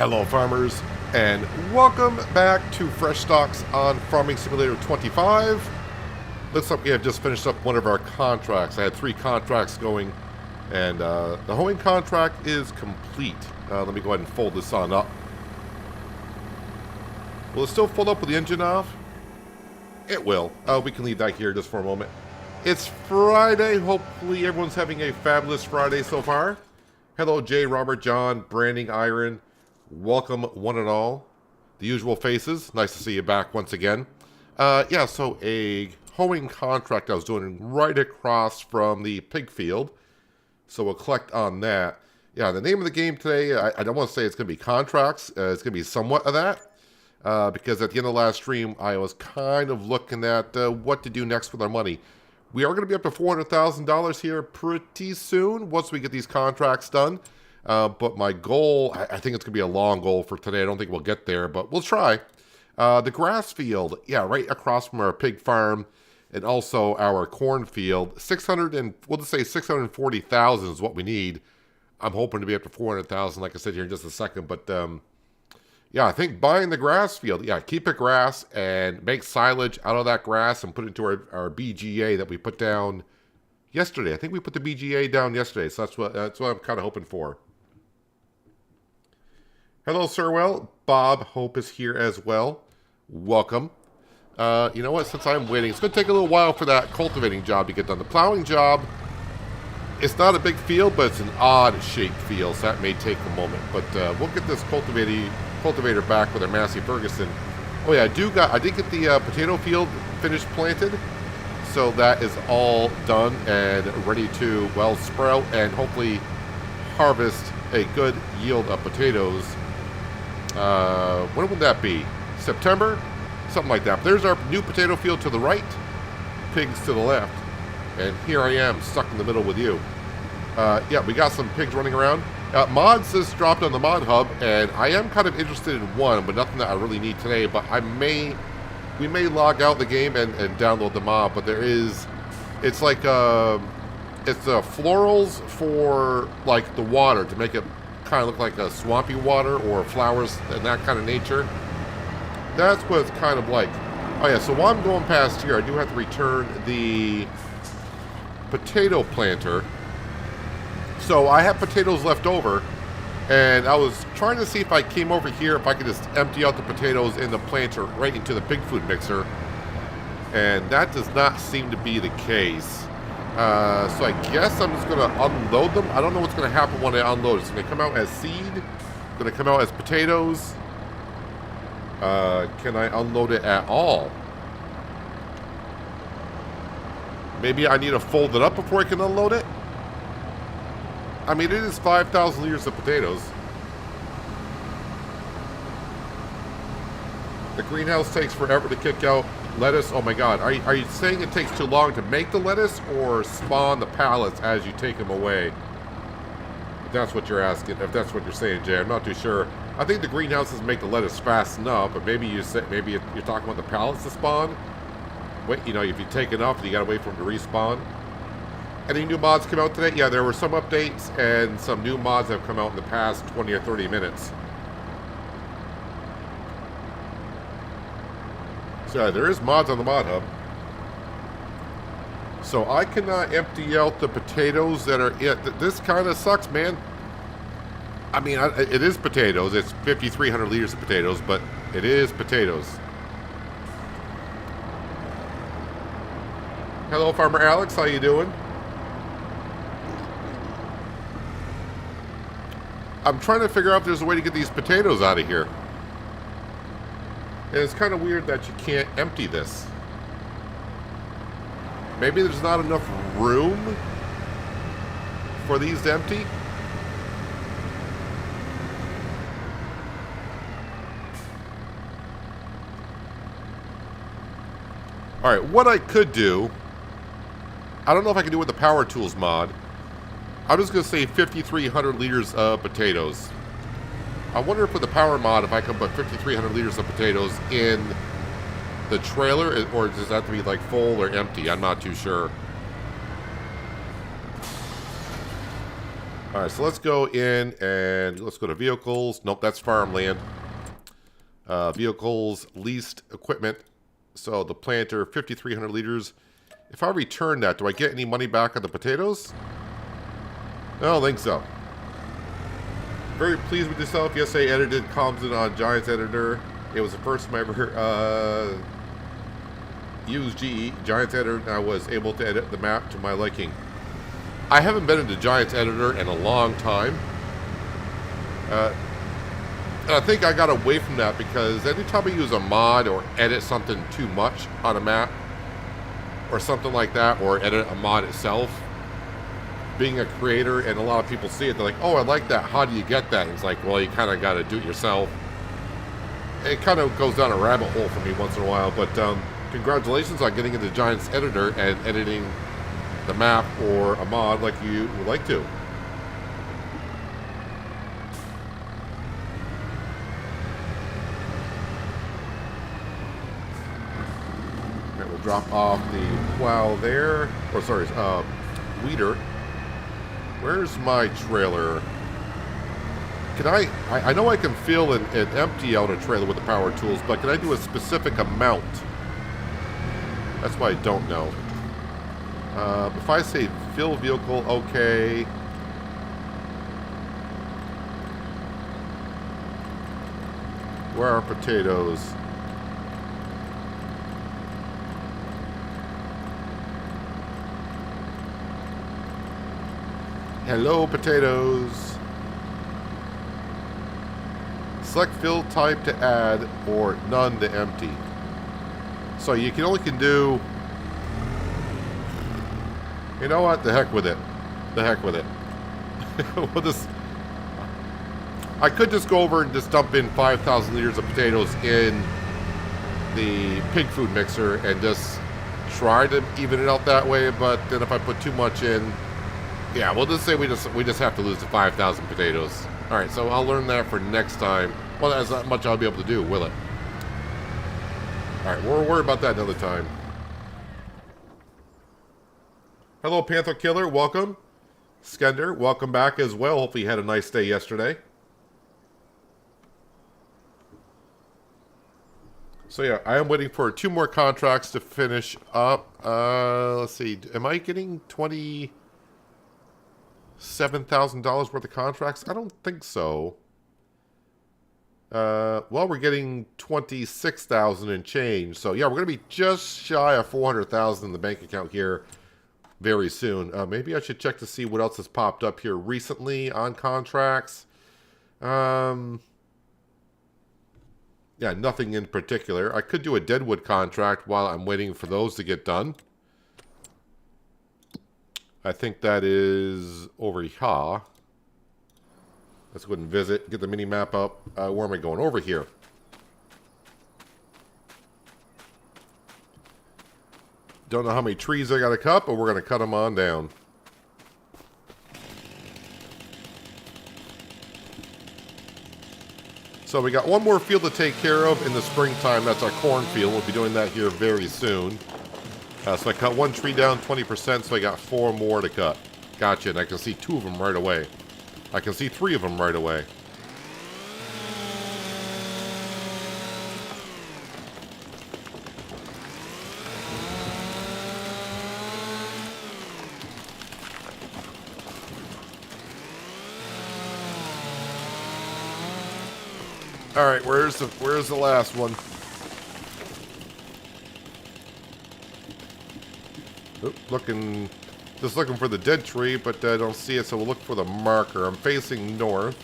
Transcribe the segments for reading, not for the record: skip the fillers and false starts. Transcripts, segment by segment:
Hello farmers, and welcome back to Frechdachs on Farming Simulator 25. Looks like we have just finished up one of our contracts. I had 3 contracts going, and the hoeing contract is complete. Let me go ahead and fold this on up. Will it still fold up with the engine off? It will. We can leave that here just for a moment. It's Friday. Hopefully everyone's having a fabulous Friday so far. Hello Jay, Robert, John, Branding, Iron. Welcome one and all. The usual faces. Nice to see you back once again. Yeah, so a hoeing contract I was doing right across from the pig field. So we'll collect on that. Yeah, the name of the game today, I don't want to say it's going to be contracts. It's going to be somewhat of that. Because at the end of the last stream, I was kind of looking at what to do next with our money. We are going to be up to $400,000 here pretty soon once we get these contracts done. But my goal, I think it's going to be a long goal for today. I don't think we'll get there, but we'll try. The grass field, yeah, right across from our pig farm and also our corn field. We'll just say 640,000 is what we need. I'm hoping to be up to 400,000, like I said here in just a second. But yeah, I think buying the grass field, yeah, keep it grass and make silage out of that grass and put it into our BGA that we put down yesterday. I think we put the BGA down yesterday, so that's what I'm kind of hoping for. Hello, Sirwell. Bob Hope is here as well. Welcome. You know what? Since I'm waiting, it's going to take a little while for that cultivating job to get done. The plowing job, it's not a big field, but it's an odd-shaped field, so that may take a moment. But we'll get this cultivator back with our Massey Ferguson. Oh yeah, I did get the potato field finished planted, so that is all done and ready to, well, sprout and hopefully harvest a good yield of potatoes. When would that be? September? Something like that. But there's our new potato field to the right, pigs to the left, and here I am stuck in the middle with you. Yeah, we got some pigs running around. Mods just dropped on the mod hub, and I am kind of interested in one, but nothing that I really need today. But we may log out the game and download the mod. But it's like it's florals for like the water to make it kind of look like a swampy water or flowers and that kind of nature. That's what it's kind of like. Oh yeah, so while I'm going past here, I do have to return the potato planter. So I have potatoes left over, and I was trying to see if I came over here, if I could just empty out the potatoes in the planter right into the pig food mixer, and that does not seem to be the case. So I guess I'm just going to unload them. I don't know what's going to happen when I unload. It's going to come out as seed, going to come out as potatoes. Can I unload it at all? Maybe I need to fold it up before I can unload it? I mean, it is 5,000 liters of potatoes. The greenhouse takes forever to kick out lettuce. Oh my god, are you saying it takes too long to make the lettuce or spawn the pallets as you take them away? If that's what you're asking, if that's what you're saying, Jay, I'm not too sure. I think the greenhouses make the lettuce fast enough, but maybe you're talking about the pallets to spawn. Wait, you know, if you take enough, you gotta wait for them to respawn. Any new mods come out today? Yeah, there were some updates and some new mods that have come out in the past 20 or 30 minutes. So yeah, there is mods on the mod hub. So I cannot empty out the potatoes that are this kind of sucks, man. I mean, it is potatoes. It's 5,300 liters of potatoes, but it is potatoes. Hello, Farmer Alex. How you doing? I'm trying to figure out if there's a way to get these potatoes out of here. And it's kind of weird that you can't empty this. Maybe there's not enough room for these to empty. Alright, what I could do, I don't know if I can do it with the Power Tools mod. I'm just going to say 5,300 liters of potatoes. I wonder if with the power mod, if I can put 5,300 liters of potatoes in the trailer, or does that have to be like full or empty? I'm not too sure. All right, so let's go in and let's go to vehicles. Nope, that's farmland. Vehicles, leased equipment. So the planter, 5,300 liters. If I return that, do I get any money back on the potatoes? I don't think so. Very pleased with yourself. Yes, I edited columns in on Giants Editor. It was the first time I ever used Giants Editor, and I was able to edit the map to my liking. I haven't been into Giants Editor in a long time. And I think I got away from that because anytime I use a mod or edit something too much on a map or something like that, or edit a mod itself, being a creator and a lot of people see it, they're like, oh, I like that. How do you get that? And it's like, well, you kind of got to do it yourself. It kind of goes down a rabbit hole for me once in a while, but congratulations on getting into Giants Editor and editing the map or a mod like you would like to. We'll drop off the plow there, or sorry, weeder. Where's my trailer? Can I know I can fill and empty out a trailer with the power tools, but can I do a specific amount? That's what I don't know. If I say fill vehicle, okay. Where are potatoes? Hello, potatoes. Select fill type to add or none to empty. So you can only do... You know what? The heck with it. The heck with it. We'll just... I could just go over and just dump in 5,000 liters of potatoes in the pig food mixer and just try to even it out that way, but then if I put too much in... Yeah, we'll just say we just have to lose the 5,000 potatoes. All right, so I'll learn that for next time. Well, that's not much I'll be able to do, will it? All right, we'll worry about that another time. Hello, Panther Killer. Welcome. Skender, welcome back as well. Hopefully you had a nice day yesterday. So yeah, I am waiting for 2 more contracts to finish up. Let's see. Am I getting $27,000 worth of contracts? I don't think so. Well, we're getting 26,000 and change. So yeah, we're going to be just shy of 400,000 in the bank account here very soon. Maybe I should check to see what else has popped up here recently on contracts. Yeah, nothing in particular. I could do a Deadwood contract while I'm waiting for those to get done. I think that is over here. Let's go ahead and visit, get the mini map up. Where am I going? Over here. Don't know how many trees I got to cut, but we're going to cut them on down. So we got one more field to take care of in the springtime. That's our cornfield. We'll be doing that here very soon. So I cut one tree down 20%, so I got 4 more to cut. Gotcha, and I can see 2 of them right away. I can see 3 of them right away. All right, where's the last one? Oop, just looking for the dead tree, but I don't see it, so we'll look for the marker. I'm facing north.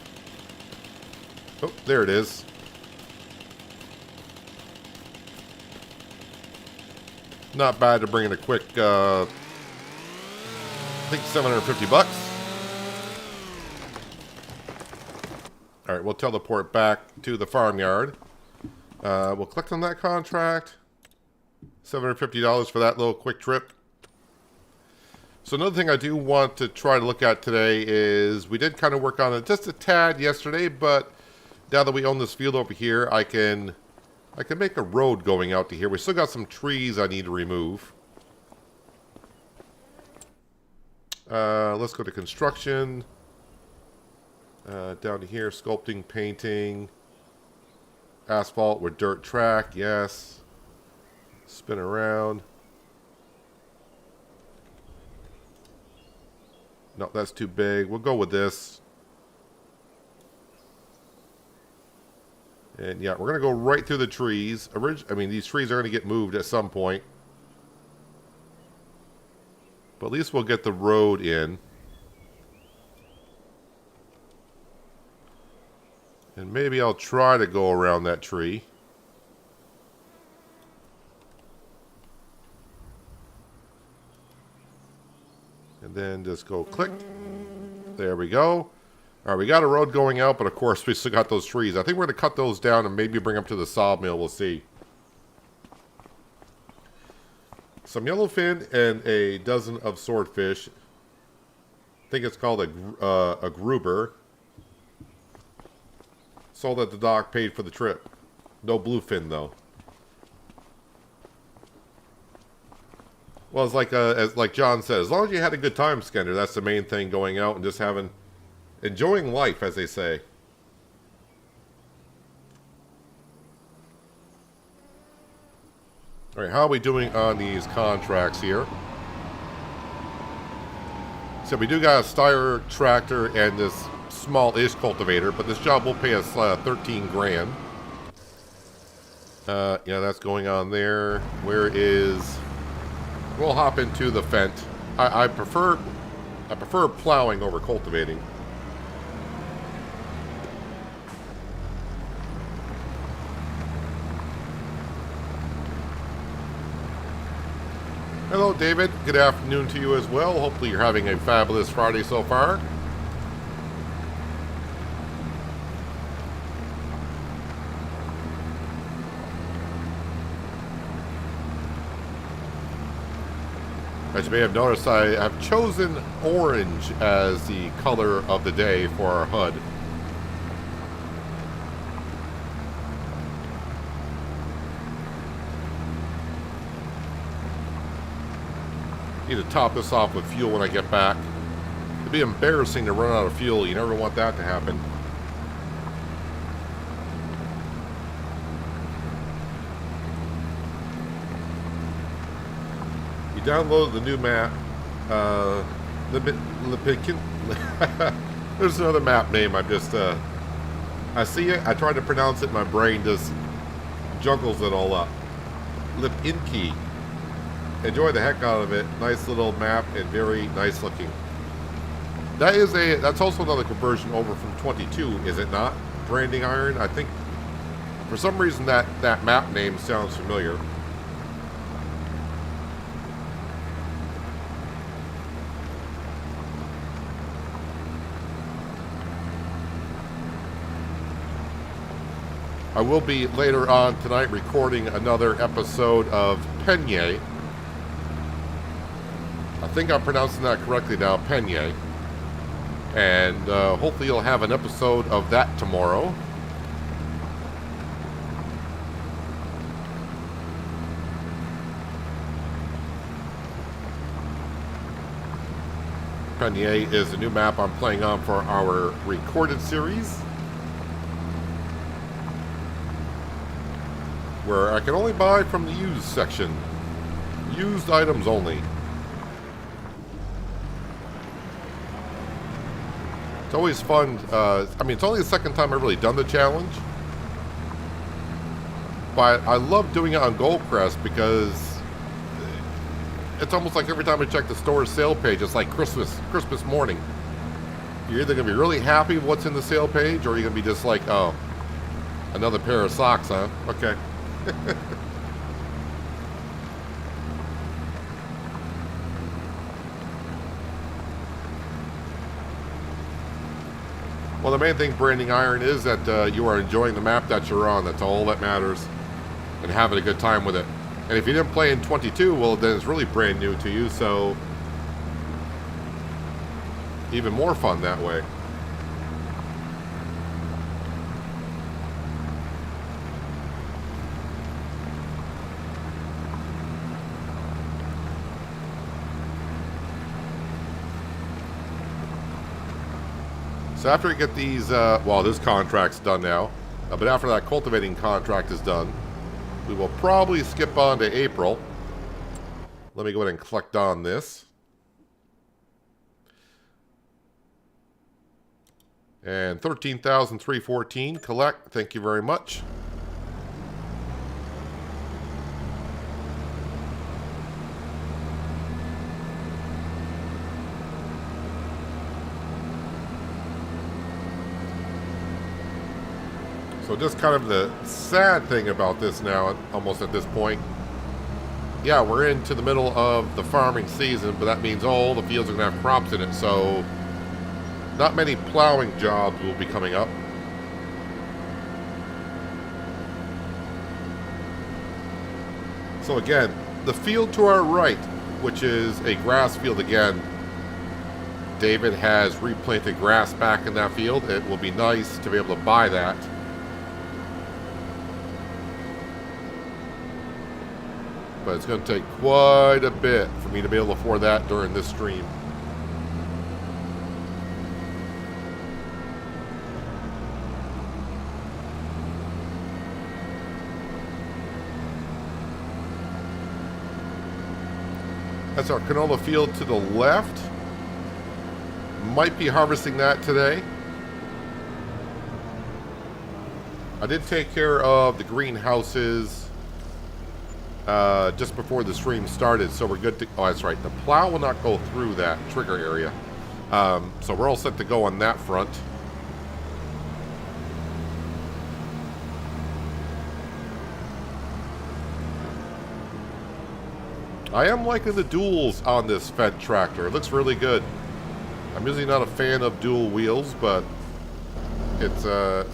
Oh, there it is. Not bad to bring in a quick, I think $750. All right, we'll teleport back to the farmyard. We'll click on that contract. $750 for that little quick trip. So another thing I do want to try to look at today is we did kind of work on it just a tad yesterday, but now that we own this field over here, I can make a road going out to here. We still got some trees I need to remove. Let's go to construction. Down here, sculpting, painting, asphalt with dirt track, yes. Spin around. No, that's too big. We'll go with this. And yeah, we're going to go right through the trees. I mean, these trees are going to get moved at some point. But at least we'll get the road in. And maybe I'll try to go around that tree. And then just go click. There we go. All right, we got a road going out, but of course we still got those trees. I think we're going to cut those down and maybe bring them to the sawmill. We'll see. Some yellowfin and a dozen of swordfish. I think it's called a gruber. Sold at the dock, paid for the trip. No bluefin though. Well, it's like as like John said, as long as you had a good time, Skender, that's the main thing. Going out and just enjoying life, as they say. All right, how are we doing on these contracts here? So we do got a Steyr tractor and this small-ish cultivator, but this job will pay us 13 grand. Yeah, that's going on there. Where is? We'll hop into the Fent. I prefer plowing over cultivating. Hello, David. Good afternoon to you as well. Hopefully you're having a fabulous Friday so far. As you may have noticed, I have chosen orange as the color of the day for our HUD. Need to top this off with fuel when I get back. It'd be embarrassing to run out of fuel. You never want that to happen. You download the new map. There's another map name. I'm just I see it. I try to pronounce it. My brain just juggles it all up. Lipinki. Enjoy the heck out of it. Nice little map and very nice looking. That's also another conversion over from 22, is it not? Branding iron. I think for some reason that map name sounds familiar. I will be later on tonight recording another episode of Penye. I think I'm pronouncing that correctly now, Penye. And hopefully you'll have an episode of that tomorrow. Penye is a new map I'm playing on for our recorded series, where I can only buy from the used section. Used items only. It's always fun. I mean, it's only the second time I've really done the challenge. But I love doing it on Goldcrest because it's almost like every time I check the store's sale page, it's like Christmas morning. You're either going to be really happy with what's in the sale page, or you're going to be just like, oh, another pair of socks, huh? Okay. Well, the main thing, Branding Iron, is that you are enjoying the map that you're on. That's all that matters. And having a good time with it. And if you didn't play in 22, well, then it's really brand new to you, so even more fun that way. So after we get these, well, this contract's done now, but after that cultivating contract is done, we will probably skip on to April. Let me go ahead and collect on this. And 13,314, collect. Thank you very much. So just kind of the sad thing about this now, almost at this point. Yeah, we're into the middle of the farming season, but that means all the fields are going to have crops in it, so not many plowing jobs will be coming up. So again, the field to our right, which is a grass field again, David has replanted grass back in that field. It will be nice to be able to buy that. But it's going to take quite a bit for me to be able to afford that during this stream. That's our canola field to the left. Might be harvesting that today. I did take care of the greenhouses just before the stream started, so we're good to... Oh, that's right. The plow will not go through that trigger area. So we're all set to go on that front. I am liking the duals on this Fed tractor. It looks really good. I'm usually not a fan of dual wheels, but it's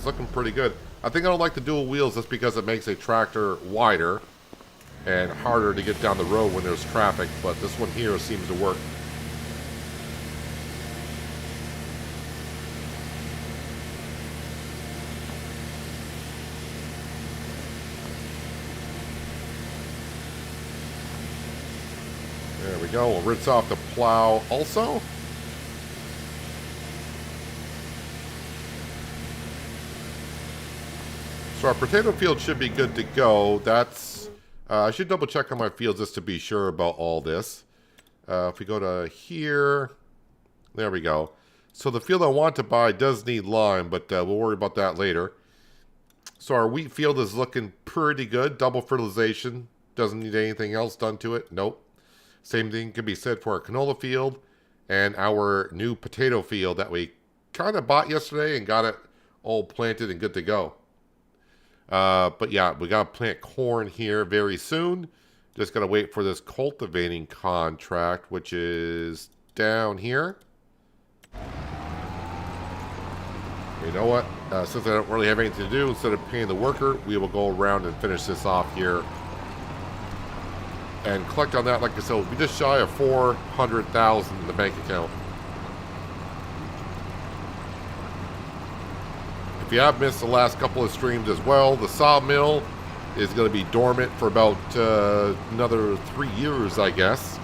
looking pretty good. I think I don't like the dual wheels just because it makes a tractor wider and harder to get down the road when there's traffic, but this one here seems to work. There we go. We'll rinse off the plow also. So our potato field should be good to go. That's I should double check on my fields just to be sure about all this. If we go to here, there we go. So the field I want to buy does need lime, but we'll worry about that later. So our wheat field is looking pretty good. Double fertilization. Doesn't need anything else done to it. Nope. Same thing can be said for our canola field and our new potato field that we kind of bought yesterday and got it all planted and good to go. But yeah, we got to plant corn here very soon. Just got to wait for this cultivating contract, which is down here. You know what? Since I don't really have anything to do, instead of paying the worker, we will go around and finish this off here. And collect on that, like I said, we'll be just shy of 400,000 in the bank account. If you have missed the last couple of streams as well, the sawmill is going to be dormant for about another 3 years, I guess.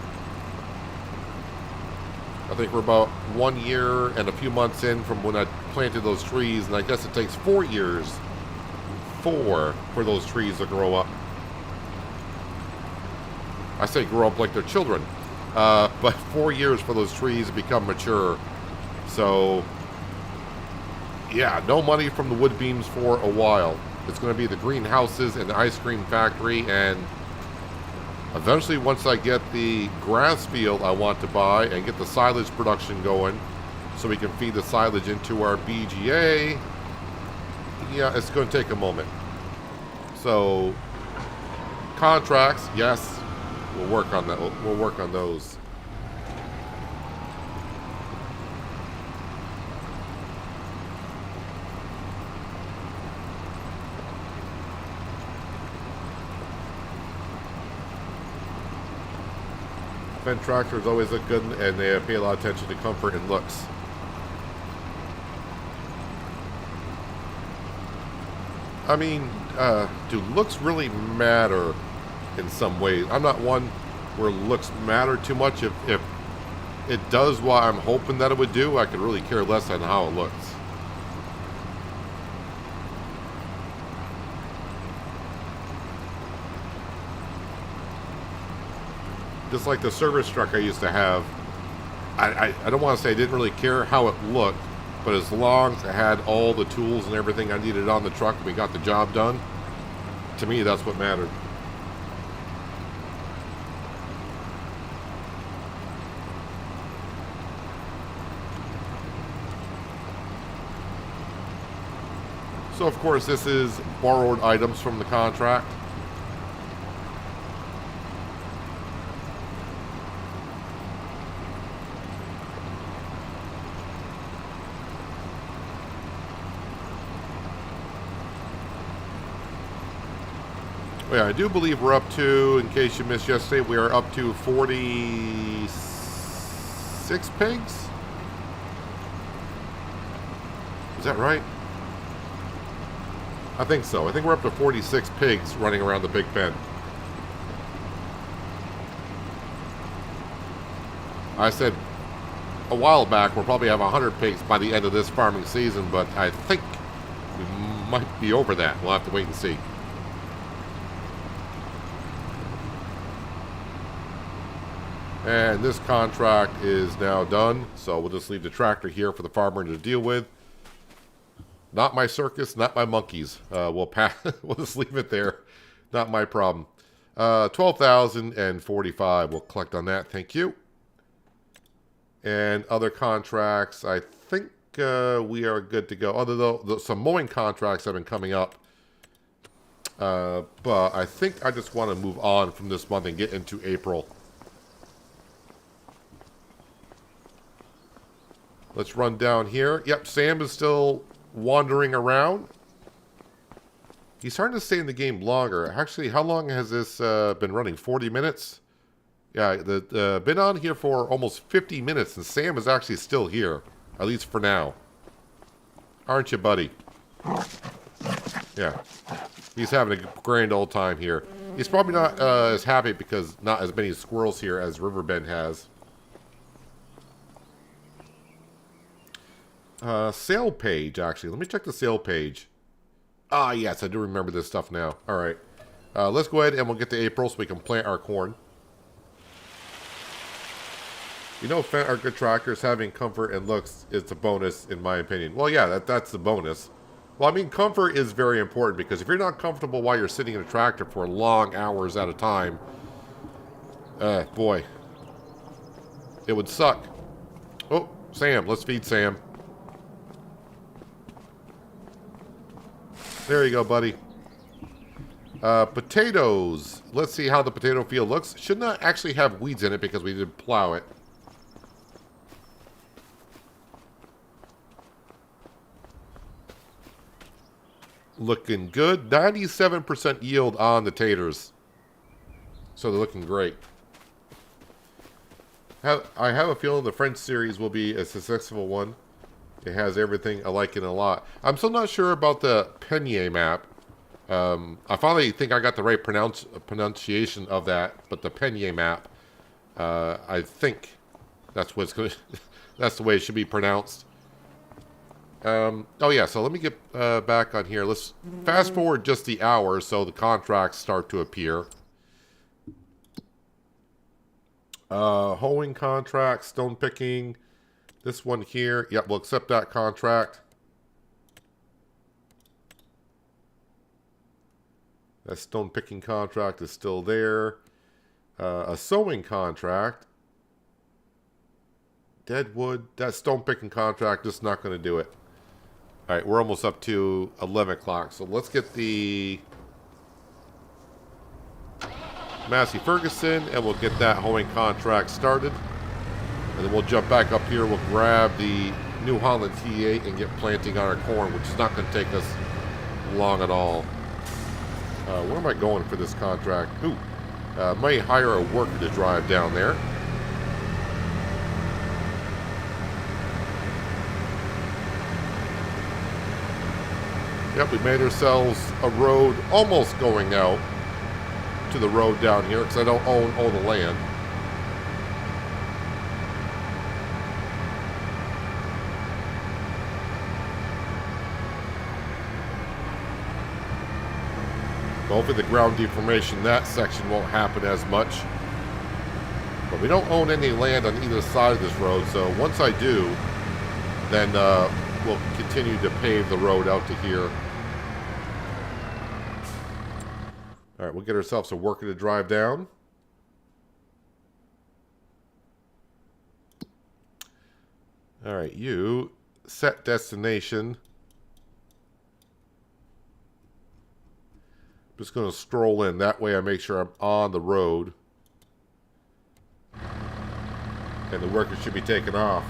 I think we're about 1 year and a few months in from when I planted those trees, and I guess it takes 4 years for those trees to grow up. I say grow up like they're children, but 4 years for those trees to become mature. So yeah, no money from the wood beams for a while. It's going to be the greenhouses and the ice cream factory, and eventually once I get the grass field I want to buy and get the silage production going so we can feed the silage into our BGA, yeah, it's going to take a moment. So contracts, yes, we'll work on that. We'll work on those. Fendt tractors always look good, and they pay a lot of attention to comfort and looks. I mean, do looks really matter in some ways? I'm not one where looks matter too much. If it does what I'm hoping that it would do, I could really care less on how it looks. Just like the service truck I used to have, I don't want to say I didn't really care how it looked, but as long as I had all the tools and everything I needed on the truck and we got the job done, to me that's what mattered. So of course this is borrowed items from the contract. Oh yeah, I do believe we're up to, in case you missed yesterday, we are up to 46 pigs? Is that right? I think so. I think we're up to 46 pigs running around the big pen. I said a while back we'll probably have 100 pigs by the end of this farming season, but I think we might be over that. We'll have to wait and see. And this contract is now done, so we'll just leave the tractor here for the farmer to deal with. Not my circus, not my monkeys. We'll just leave it there. Not my problem. 12,045. We'll collect on that. Thank you. And other contracts, I think we are good to go. Other though, some mowing contracts have been coming up. But I think I just want to move on from this month and get into April. Let's run down here. Yep, Sam is still wandering around. He's starting to stay in the game longer. Actually, how long has this been running? 40 minutes? Yeah, been on here for almost 50 minutes, and Sam is actually still here. At least for now. Aren't you, buddy? Yeah. He's having a grand old time here. He's probably not as happy because not as many squirrels here as Riverbend has. Sale page, actually. Let me check the sale page. Ah, yes, I do remember this stuff now. All right. Let's go ahead and we'll get to April so we can plant our corn. You know, our good tractors having comfort and looks is a bonus, in my opinion. Well, yeah, that's the bonus. Well, I mean, comfort is very important because if you're not comfortable while you're sitting in a tractor for long hours at a time, boy, it would suck. Oh, Sam, let's feed Sam. There you go, buddy. Potatoes. Let's see how the potato field looks. Should not actually have weeds in it because we did plow it. Looking good. 97% yield on the taters. So they're looking great. I have a feeling the French series will be a successful one. It has everything I like it a lot. I'm still not sure about the Penier map. I finally think I got the right pronunciation of that, but the Penier map, I think that's what's going. That's the way it should be pronounced. Oh yeah, so let me get back on here. Let's fast forward just the hour so the contracts start to appear. Hoeing contract, stone picking. This one here, yep, we'll accept that contract. That stone picking contract is still there. A sowing contract. Deadwood, that stone picking contract is not going to do it. All right, we're almost up to 11 o'clock. So let's get the Massey Ferguson and we'll get that hoeing contract started. And then we'll jump back up here. We'll grab the New Holland T8 and get planting on our corn, which is not going to take us long at all. Where am I going for this contract? Ooh, might hire a worker to drive down there. Yep, we made ourselves a road almost going out to the road down here because I don't own all the land. Hopefully the ground deformation, that section won't happen as much. But we don't own any land on either side of this road, so once I do, then we'll continue to pave the road out to here. Alright, we'll get ourselves a worker to drive down. Alright, you set destination. Just going to stroll in. That way I make sure I'm on the road. And the workers should be taken off.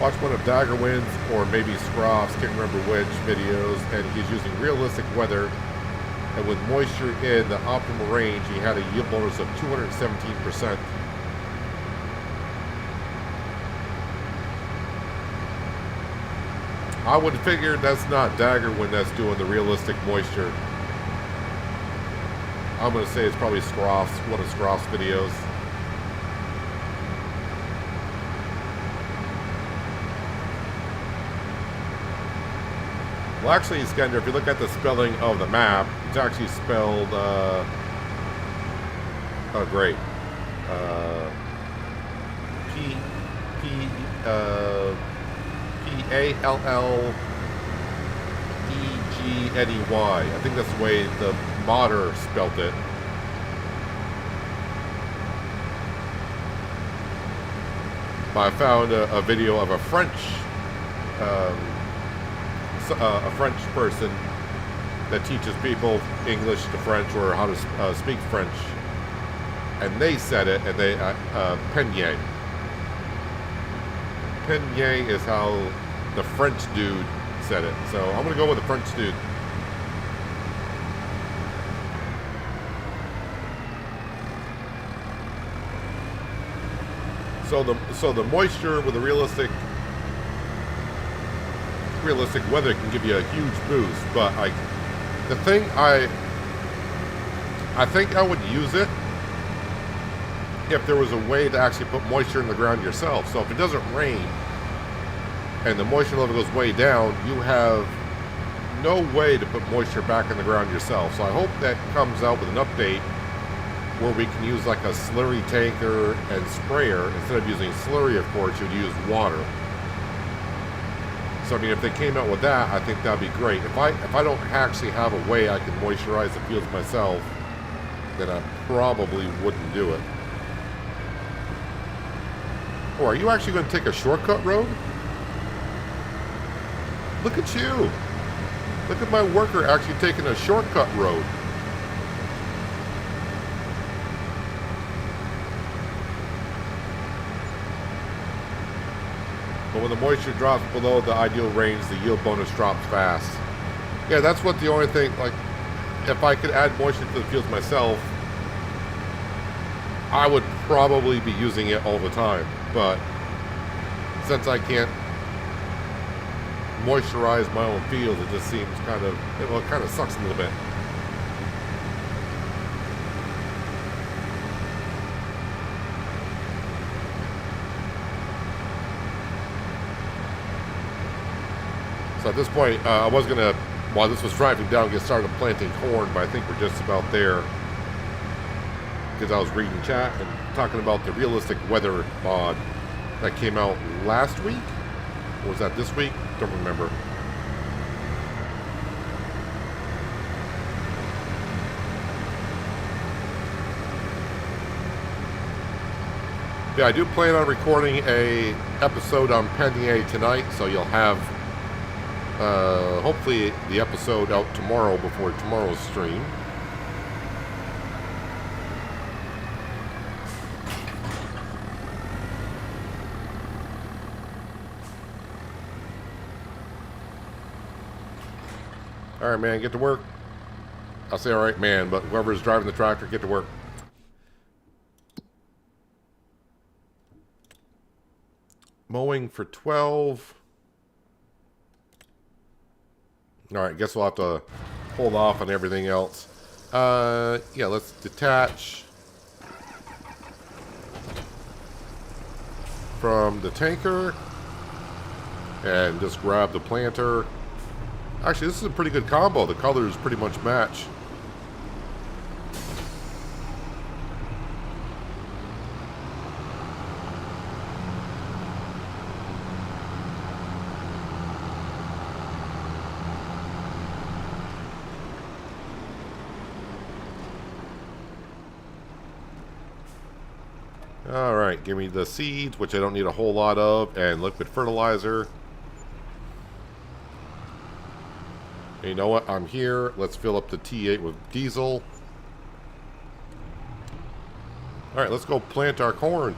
Watch one of Daggerwind's or maybe Scroff's, can't remember which, videos, and he's using realistic weather. And with moisture in the optimal range, he had a yield bonus of 217%. I would figure that's not Daggerwind that's doing the realistic moisture. I'm going to say it's probably Scroff's, one of Scroff's videos. Well, actually, Skender, if you look at the spelling of the map, it's actually spelled, oh, great. P-A-L-L-E-G-N-E-Y. I think that's the way the modder spelt it. But I found a video of a French person that teaches people English to French or how to speak French, and they said it, and they Peigné. Peigné is how the French dude said it, so I'm gonna go with the French dude. So the moisture with the realistic weather can give you a huge boost, but the thing I think I would use it if there was a way to actually put moisture in the ground yourself. So if it doesn't rain and the moisture level goes way down, you have no way to put moisture back in the ground yourself. So I hope that comes out with an update where we can use like a slurry tanker and sprayer. Instead of using slurry, of course, you'd use water. So I mean, if they came out with that, I think that'd be great. If I don't actually have a way I can moisturize the fields myself, then I probably wouldn't do it. Or are you actually going to take a shortcut road? Look at you. Look at my worker actually taking a shortcut road. But when the moisture drops below the ideal range, the yield bonus drops fast. Yeah, that's what the only thing, like, if I could add moisture to the fields myself, I would probably be using it all the time. But since I can't moisturize my own fields, it just seems kind of, well, it kind of sucks a little bit. So at this point, I was going to, while this was driving down, get started planting corn, but I think we're just about there. Because I was reading chat and talking about the realistic weather mod that came out last week. Or was that this week? Don't remember. Yeah, I do plan on recording a episode on Peigné tonight, so you'll have hopefully the episode out tomorrow before tomorrow's stream. Alright, man, get to work. I'll say alright, man, but whoever's driving the tractor, get to work. Mowing for 12. Alright, guess we'll have to hold off on everything else. Yeah, let's detach. from the tanker and just grab the planter. Actually, this is a pretty good combo. The colors pretty much match. Alright, give me the seeds, which I don't need a whole lot of, and liquid fertilizer. And you know what? I'm here. Let's fill up the T8 with diesel. Alright, let's go plant our corn.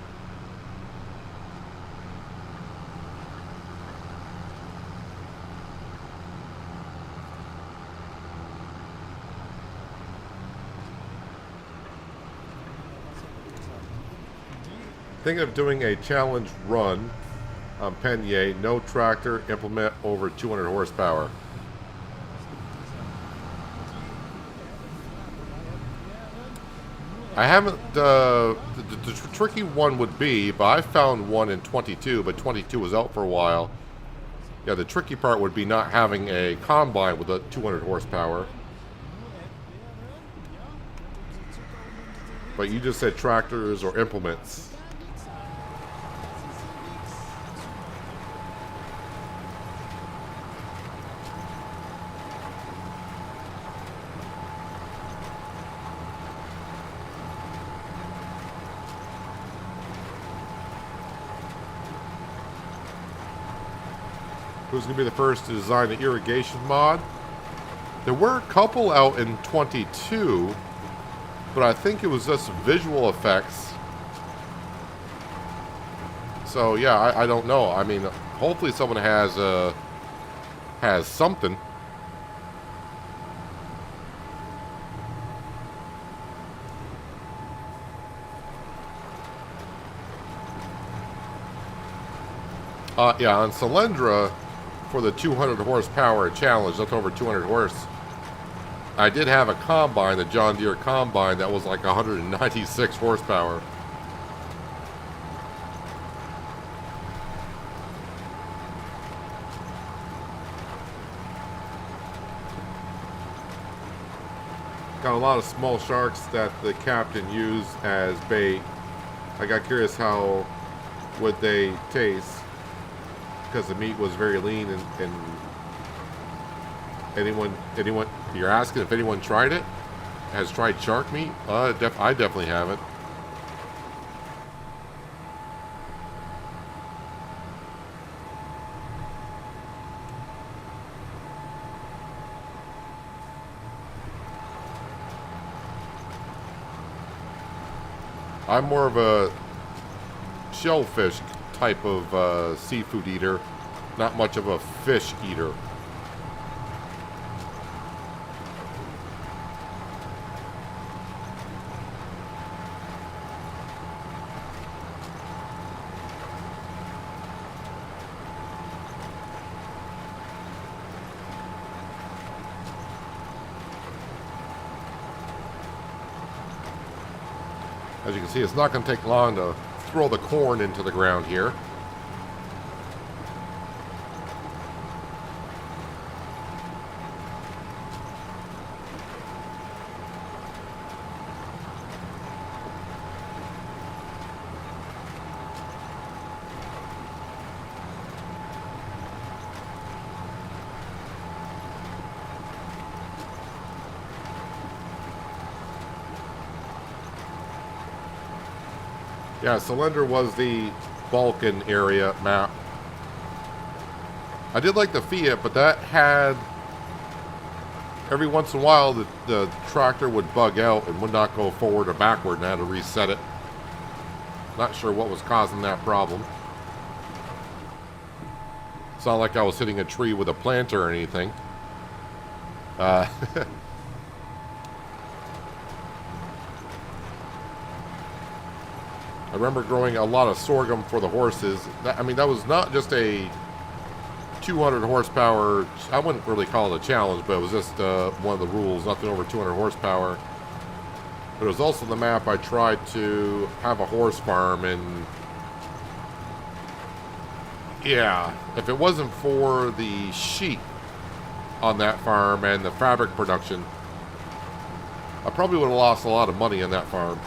Thinking of doing a challenge run on Penier, no tractor, implement over 200 horsepower. I haven't, the tricky one would be, but I found one in 22, but 22 was out for a while. Yeah, the tricky part would be not having a combine with a 200 horsepower. But you just said tractors or implements. Who's going to be the first to design the irrigation mod? There were a couple out in 22, but I think it was just visual effects. So yeah, I don't know. I mean, hopefully someone has something. Yeah, on Solyndra, for the 200 horsepower challenge, that's over 200 horse, I did have a combine, the John Deere combine, that was like 196 horsepower. Got a lot of small sharks that the captain used as bait. I got curious how would they taste, because the meat was very lean, and anyone, you're asking if anyone tried it? Has tried shark meat? I definitely haven't. I'm more of a shellfish type of seafood eater, not much of a fish eater. As you can see, it's not going to take long to throw the corn into the ground here. Yeah, Solyndra was the Balkan area map. I did like the Fiat, but that had, every once in a while, the tractor would bug out and would not go forward or backward, and I had to reset it. Not sure what was causing that problem. It's not like I was hitting a tree with a planter or anything. I remember growing a lot of sorghum for the horses. I mean, that was not just a 200 horsepower, I wouldn't really call it a challenge, but it was just one of the rules, nothing over 200 horsepower. But it was also the map I tried to have a horse farm, and Yeah, if it wasn't for the sheep on that farm and the fabric production, I probably would have lost a lot of money on that farm.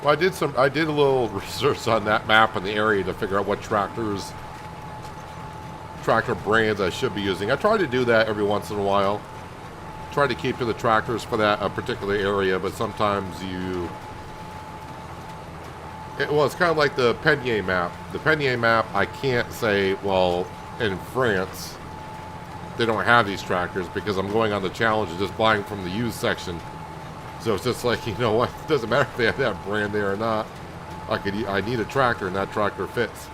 Well, I did a little research on that map in the area to figure out what tractor brands I should be using. I try to do that every once in a while. Try to keep to the tractors for that particular area, but sometimes it's kind of like the Penier map. The Penier map, I can't say, well, in France, they don't have these tractors because I'm going on the challenge of just buying from the used section. So it's just like, you know what, it doesn't matter if they have that brand there or not. I need a tractor, and that tractor fits.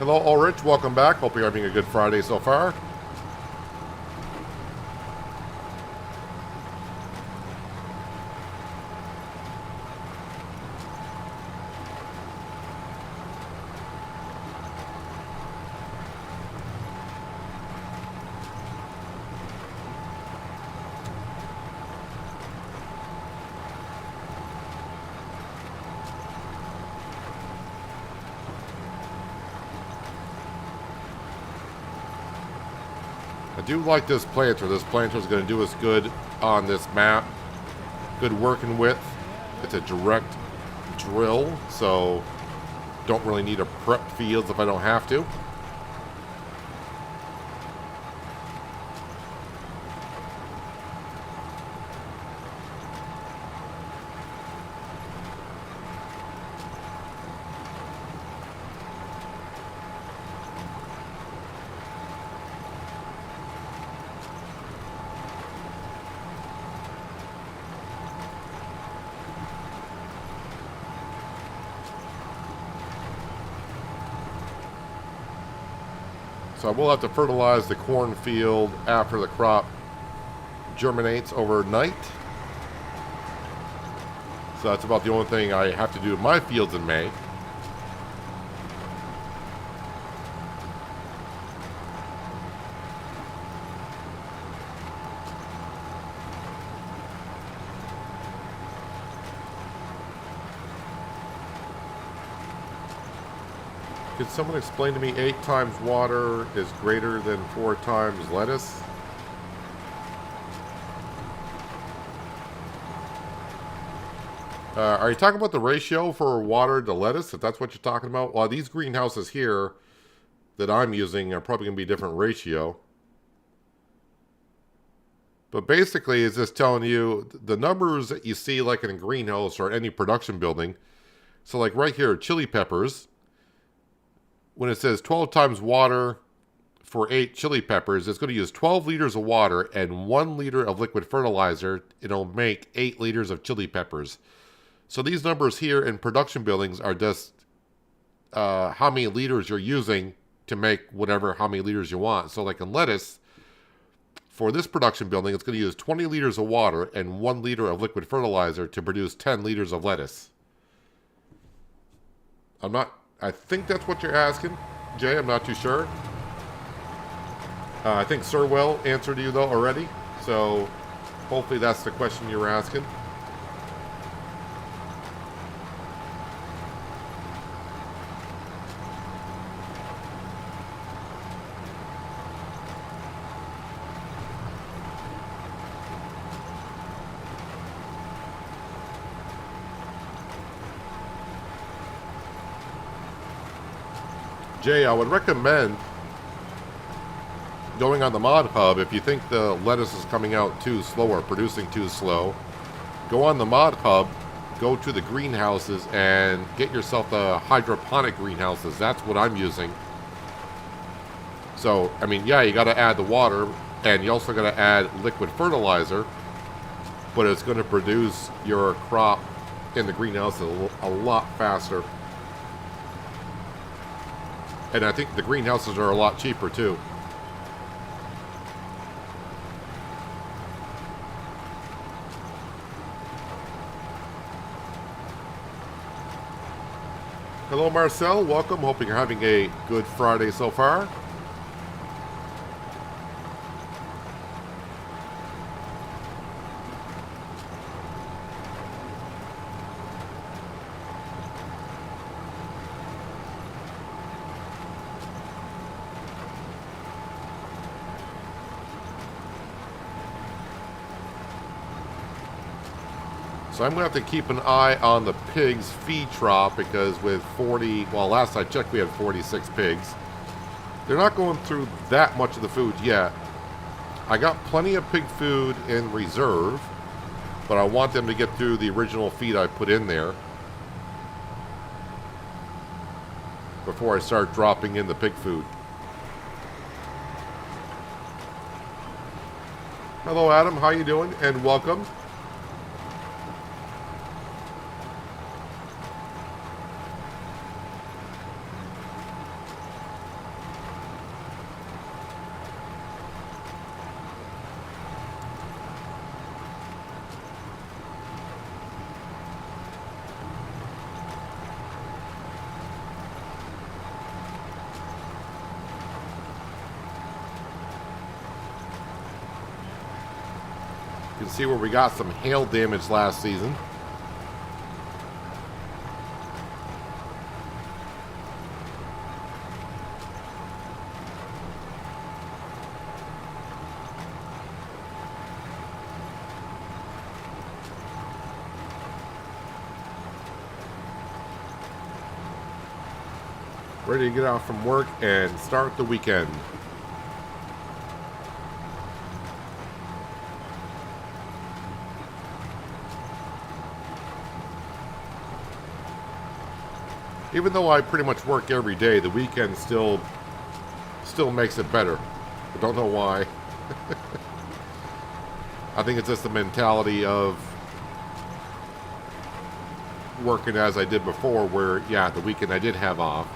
Hello, Ulrich. Welcome back. Hope you're having a good Friday so far. I do like this planter. This planter is going to do us good on this map. Good working width. It's a direct drill, so don't really need to prep fields if I don't have to. So I will have to fertilize the cornfield after the crop germinates overnight. So that's about the only thing I have to do in my fields in May. Could someone explain to me 8 times water is greater than 4 times lettuce? Are you talking about the ratio for water to lettuce, if that's what you're talking about? Well, these greenhouses here that I'm using are probably going to be a different ratio. But basically, it's just telling you the numbers that you see like in a greenhouse or any production building. So like right here, chili peppers. When it says 12 times water for 8 chili peppers, it's going to use 12 liters of water and 1 liter of liquid fertilizer. It'll make 8 liters of chili peppers. So these numbers here in production buildings are just how many liters you're using to make how many liters you want. So like in lettuce, for this production building, it's going to use 20 liters of water and 1 liter of liquid fertilizer to produce 10 liters of lettuce. I think that's what you're asking, Jay. I'm not too sure. I think Sirwell answered you, though, already. So hopefully that's the question you were asking. Jay, I would recommend going on the mod hub. If you think the lettuce is coming out too slow or producing too slow, go on the mod hub, go to the greenhouses and get yourself the hydroponic greenhouses. That's what I'm using. So, I mean, yeah, you got to add the water and you also got to add liquid fertilizer, but it's going to produce your crop in the greenhouse a lot faster. And I think the greenhouses are a lot cheaper too. Hello, Marcel. Welcome. Hoping you're having a good Friday so far. So I'm going to have to keep an eye on the pigs' feed trough because with 40, well, last I checked we had 46 pigs. They're not going through that much of the food yet. I got plenty of pig food in reserve, but I want them to get through the original feed I put in there before I start dropping in the pig food. Hello, Adam. How you doing? And welcome. You can see where we got some hail damage last season. Ready to get out from work and start the weekend. Even though I pretty much work every day, the weekend still makes it better. I don't know why. I think it's just the mentality of working as I did before, where, yeah, the weekend I did have off.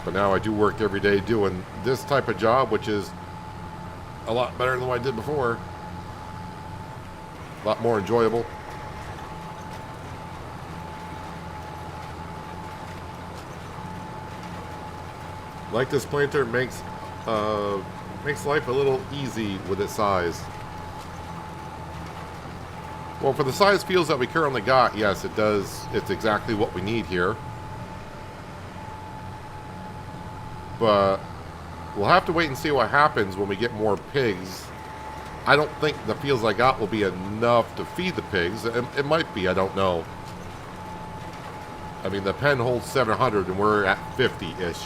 But now I do work every day doing this type of job, which is a lot better than what I did before. A lot more enjoyable. Like this planter makes life a little easy with its size. Well, for the size fields that we currently got, yes, it does. It's exactly what we need here. But we'll have to wait and see what happens when we get more pigs. I don't think the fields I got will be enough to feed the pigs. It might be, I don't know. I mean, the pen holds 700 and we're at 50-ish.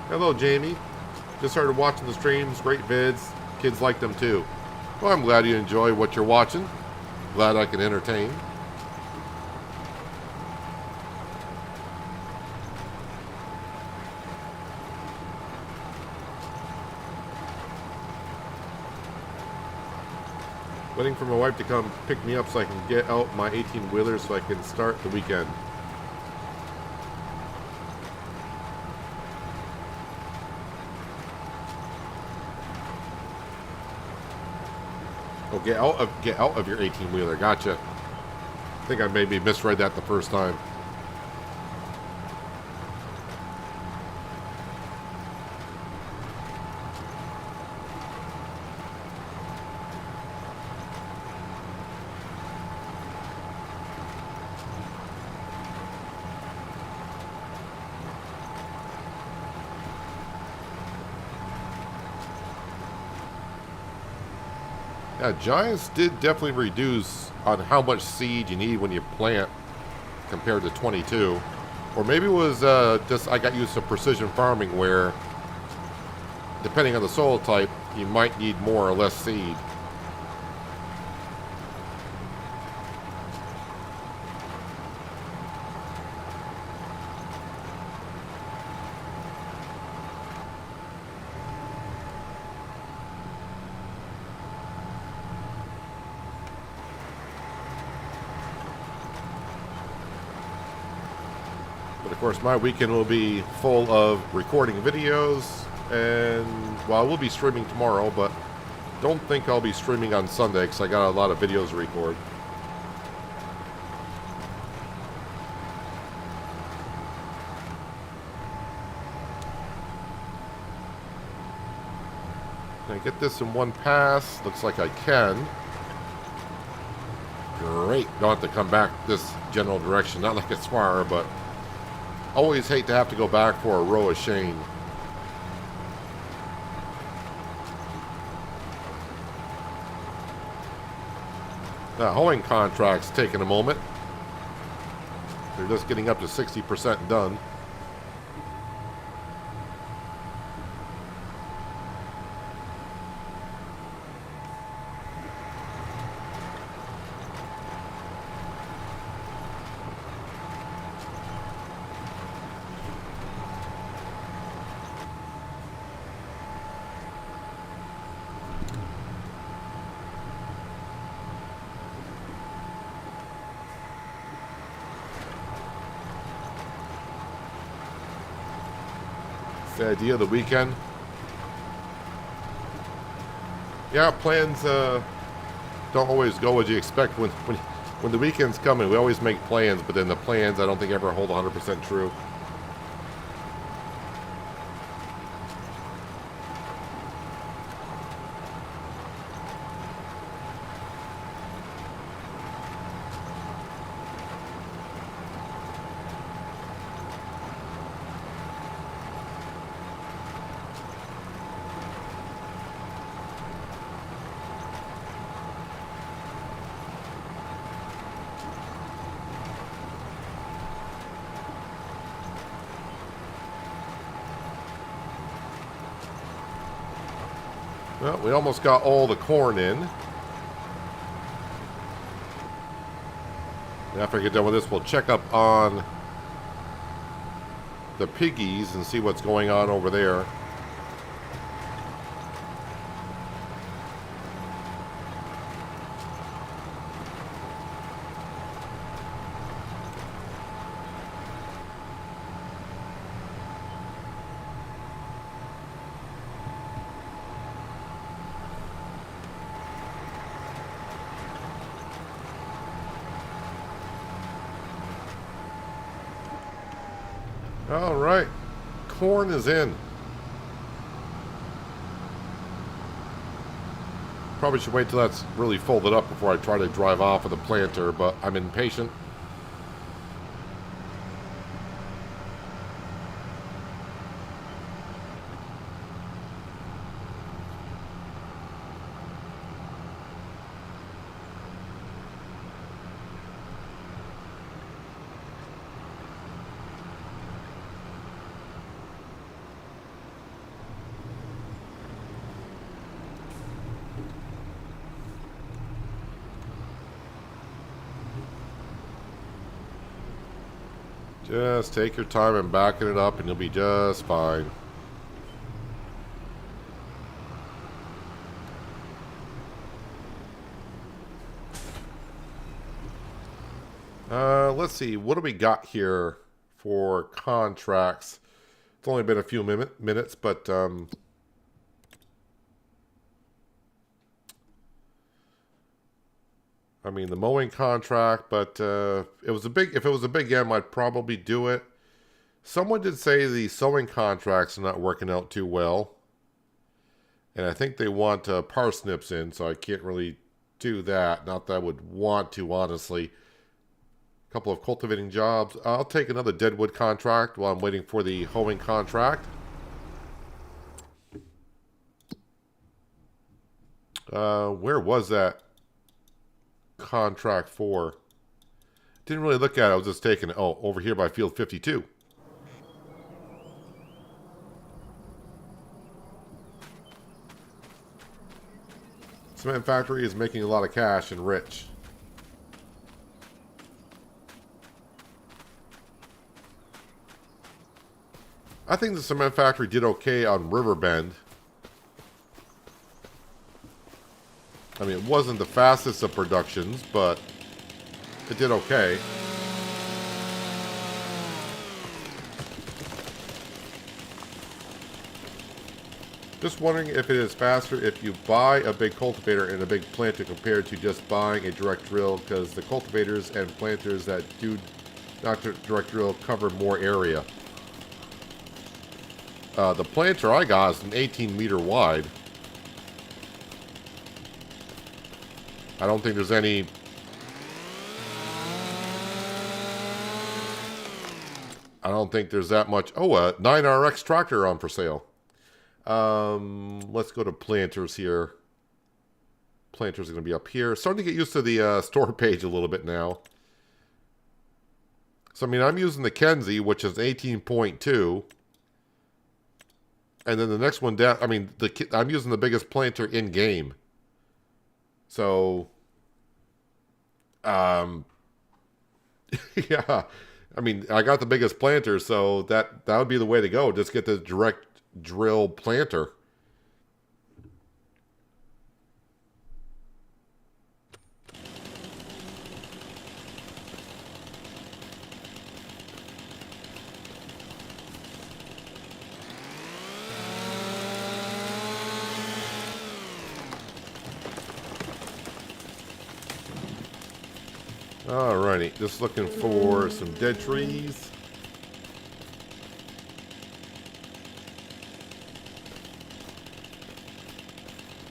Hello, Jamie. Just started watching the streams. Great vids. Kids like them too. Well, I'm glad you enjoy what you're watching. Glad I can entertain. Waiting for my wife to come pick me up so I can get out my 18-wheeler so I can start the weekend. Oh, get out of your 18-wheeler. Gotcha. I think I maybe misread that the first time. Yeah, Giants did definitely reduce on how much seed you need when you plant compared to 22. Or maybe it was just I got used to precision farming where, depending on the soil type, you might need more or less seed. course, my weekend will be full of recording videos, and, well, I will be streaming tomorrow, but don't think I'll be streaming on Sunday because I got a lot of videos to record. Can I get this in one pass? Looks like I can. Great. Don't have to come back this general direction. Not like it's far, but always hate to have to go back for a row of Shane. The hoeing contract's taking a moment. They're just getting up to 60% done. The idea of the weekend. Yeah, plans don't always go as you expect when the weekend's coming. We always make plans, but then the plans I don't think ever hold 100% true. Well, we almost got all the corn in. After I get done with this, we'll check up on the piggies and see what's going on over there. All right, corn is in. Probably should wait till that's really folded up before I try to drive off with a planter, but I'm impatient. Just take your time and backing it up and you'll be just fine. Let's see, what do we got here for contracts? It's only been a few minutes, but I mean, the mowing contract, but if it was a big M, I'd probably do it. Someone did say the sowing contracts are not working out too well. And I think they want parsnips in, so I can't really do that. Not that I would want to, honestly. A couple of cultivating jobs. I'll take another Deadwood contract while I'm waiting for the hoeing contract. Where was that contract for? Didn't really look at it. I was just taking it. Oh, over here by field 52. Cement factory is making a lot of cash and rich. I think the cement factory did okay on Riverbend. I mean, it wasn't the fastest of productions, but it did okay. Just wondering if it is faster if you buy a big cultivator and a big planter compared to just buying a direct drill, because the cultivators and planters that do not direct drill cover more area. The planter I got is an 18-meter wide. I don't think there's any... I don't think there's that much... Oh, a 9RX tractor on for sale. Let's go to planters here. Planters are going to be up here. Starting to get used to the store page a little bit now. So, I mean, I'm using the Kenzie, which is 18.2. And then the next one down, I mean, I'm using the biggest planter in-game. So, yeah. I mean, I got the biggest planter, so that would be the way to go. Just get the direct drill planter. Alrighty, just looking for some dead trees.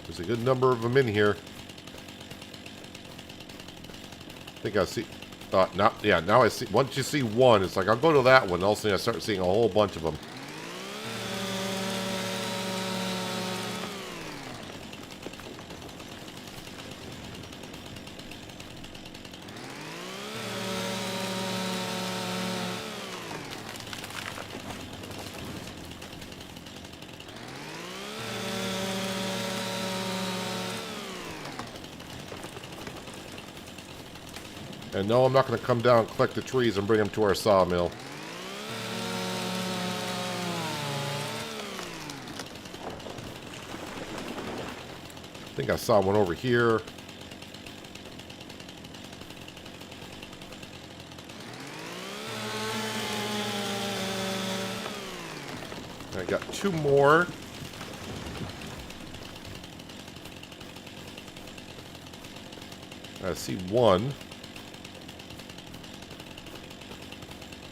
There's a good number of them in here. I think I see... now I see... Once you see one, it's like, I'll go to that one. All of a sudden I start seeing a whole bunch of them. And no, I'm not going to come down, collect the trees, and bring them to our sawmill. I think I saw one over here. I got two more. I see one.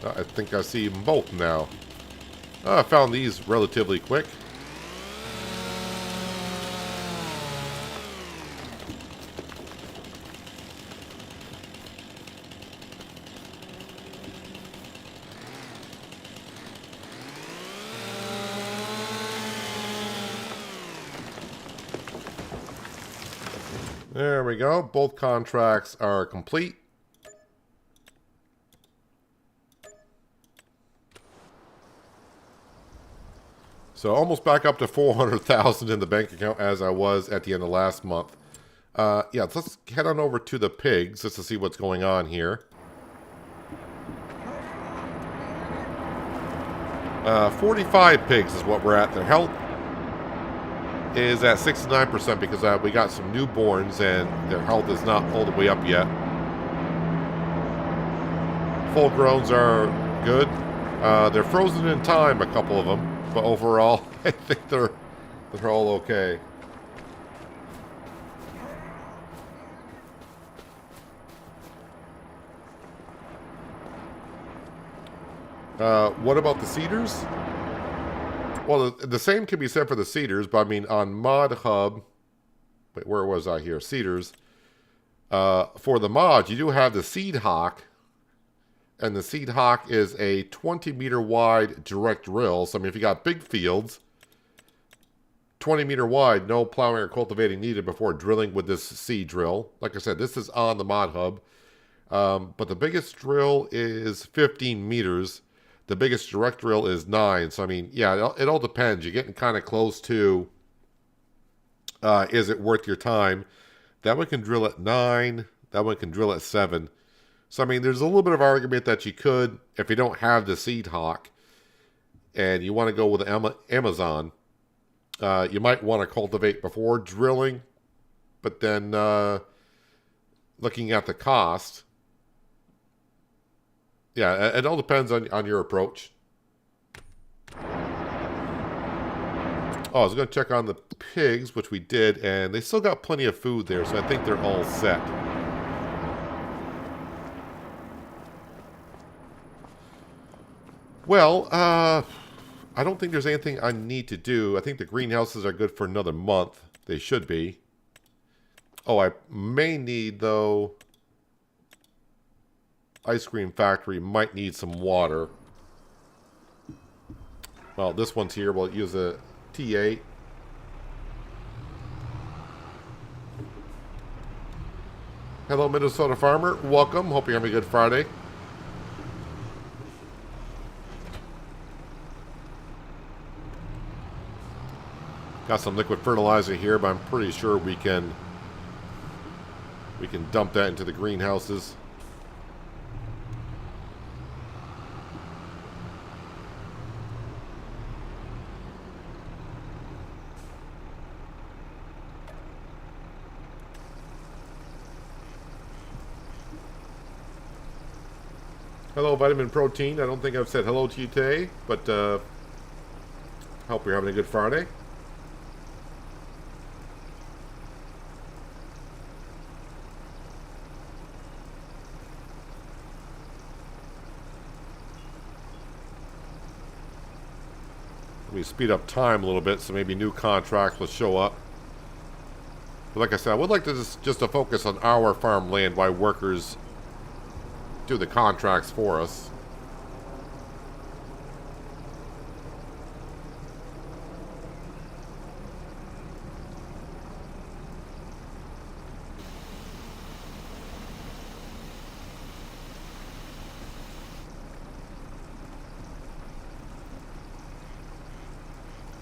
I think I see them both now. I found these relatively quick. There we go. Both contracts are complete. So almost back up to 400,000 in the bank account as I was at the end of last month. Yeah, let's head on over to the pigs just to see what's going on here. 45 pigs is what we're at. Their health is at 69% because we got some newborns and their health is not all the way up yet. Full growns are good. They're frozen in time, a couple of them. But overall, I think they're all okay. What about the cedars? Well, the same can be said for the cedars, but I mean on Mod Hub. Wait, where was I here? Cedars. For the mods, you do have the Seed Hawk. And the Seed Hawk is a 20-meter wide direct drill. So, I mean, if you got big fields, 20-meter wide, no plowing or cultivating needed before drilling with this seed drill. Like I said, this is on the Mod Hub. But the biggest drill is 15 meters. The biggest direct drill is 9. So, I mean, yeah, it all depends. You're getting kind of close to, is it worth your time? That one can drill at 9. That one can drill at 7. So, I mean, there's a little bit of argument that you could, if you don't have the Seed Hawk, and you want to go with the Amazon, you might want to cultivate before drilling, but then looking at the cost, yeah, it all depends on your approach. Oh, I was going to check on the pigs, which we did, and they still got plenty of food there, so I think they're all set. Well, I don't think there's anything I need to do. I think the greenhouses are good for another month. They should be. Oh, I may need, though... Ice cream factory might need some water. Well, this one's here. We'll use a T8. Hello, Minnesota farmer. Welcome. Hope you're having a good Friday. Got some liquid fertilizer here, but I'm pretty sure we can dump that into the greenhouses. Hello, Vitamin Protein. I don't think I've said hello to you today, but hope you're having a good Friday. Let me speed up time a little bit so maybe new contracts will show up. But like I said, I would like to just to focus on our farmland while workers do the contracts for us.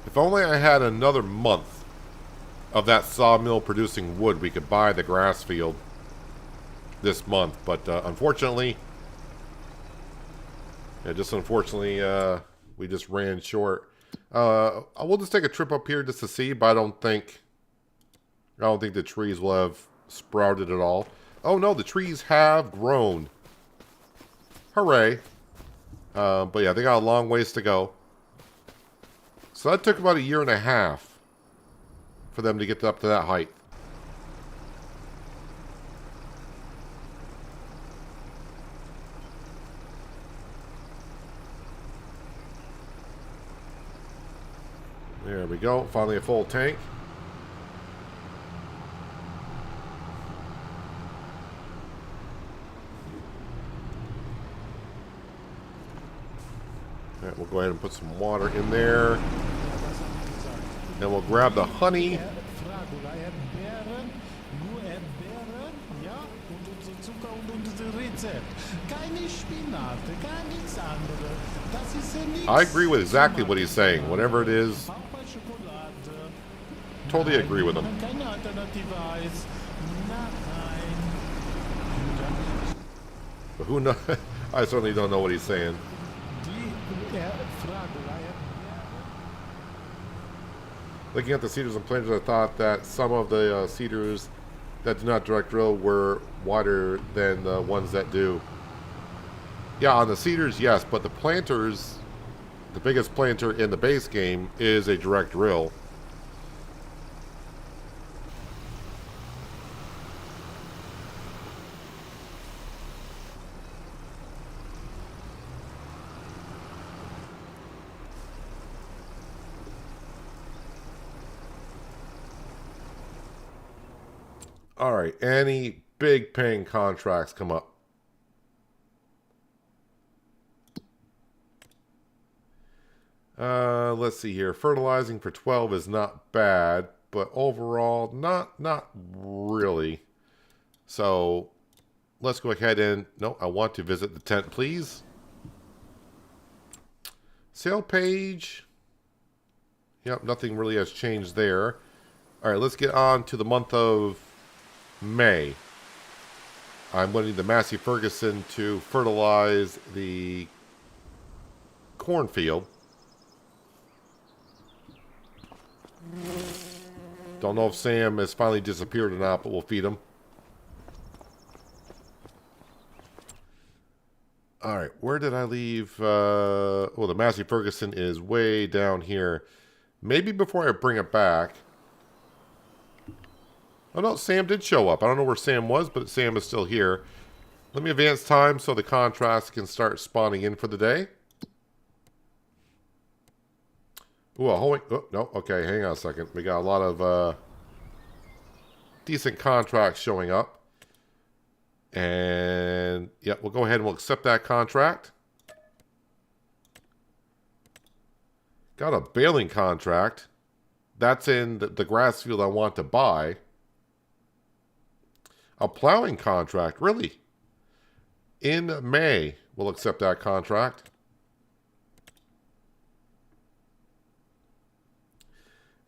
If only I had another month of that sawmill producing wood, we could buy the grass field this month, but unfortunately, we just ran short. I will just take a trip up here just to see, but I don't think the trees will have sprouted at all. Oh no, the trees have grown. Hooray! But yeah, they got a long ways to go. So that took about 1.5 years for them to get up to that height. There we go. Finally a full tank. All right, we'll go ahead and put some water in there. And we'll grab the honey. I agree with exactly what he's saying. Whatever it is, totally agree with him. But who knows? I certainly don't know what he's saying. Looking at the cedars and planters, I thought that some of the cedars that do not direct drill were wider than the ones that do. Yeah, on the cedars, yes, but the planters, the biggest planter in the base game is a direct drill. All right, any big paying contracts come up? Let's see here. Fertilizing for 12 is not bad, but overall, not really. So let's go ahead and... No, I want to visit the tent, please. Sale page. Yep, nothing really has changed there. All right, let's get on to the month of May. I'm going to need the Massey Ferguson to fertilize the cornfield. Don't know if Sam has finally disappeared or not, but we'll feed him. Alright, where did I leave? Oh, the Massey Ferguson is way down here. Maybe before I bring it back. Oh no, Sam did show up. I don't know where Sam was, but Sam is still here. Let me advance time so the contracts can start spawning in for the day. Ooh, oh, no, okay, hang on a second. We got a lot of decent contracts showing up. And, yeah, we'll go ahead and we'll accept that contract. Got a baling contract. That's in the grass field I want to buy. A plowing contract, really? In May, we'll accept that contract.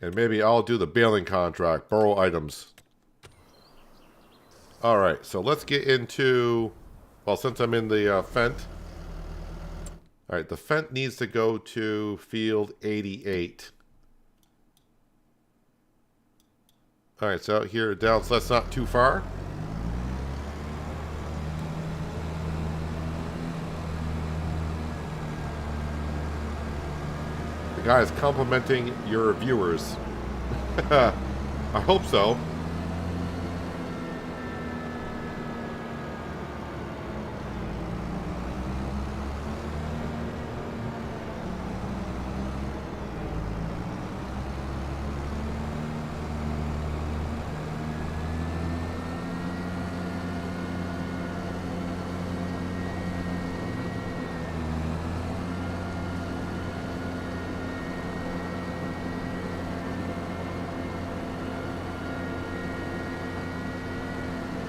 And maybe I'll do the baling contract, borrow items. Alright, so let's get into, well, since I'm in the Fent. Alright, the Fent needs to go to field 88. Alright, so out here down, so that's not too far. The guy is complimenting your viewers. I hope so.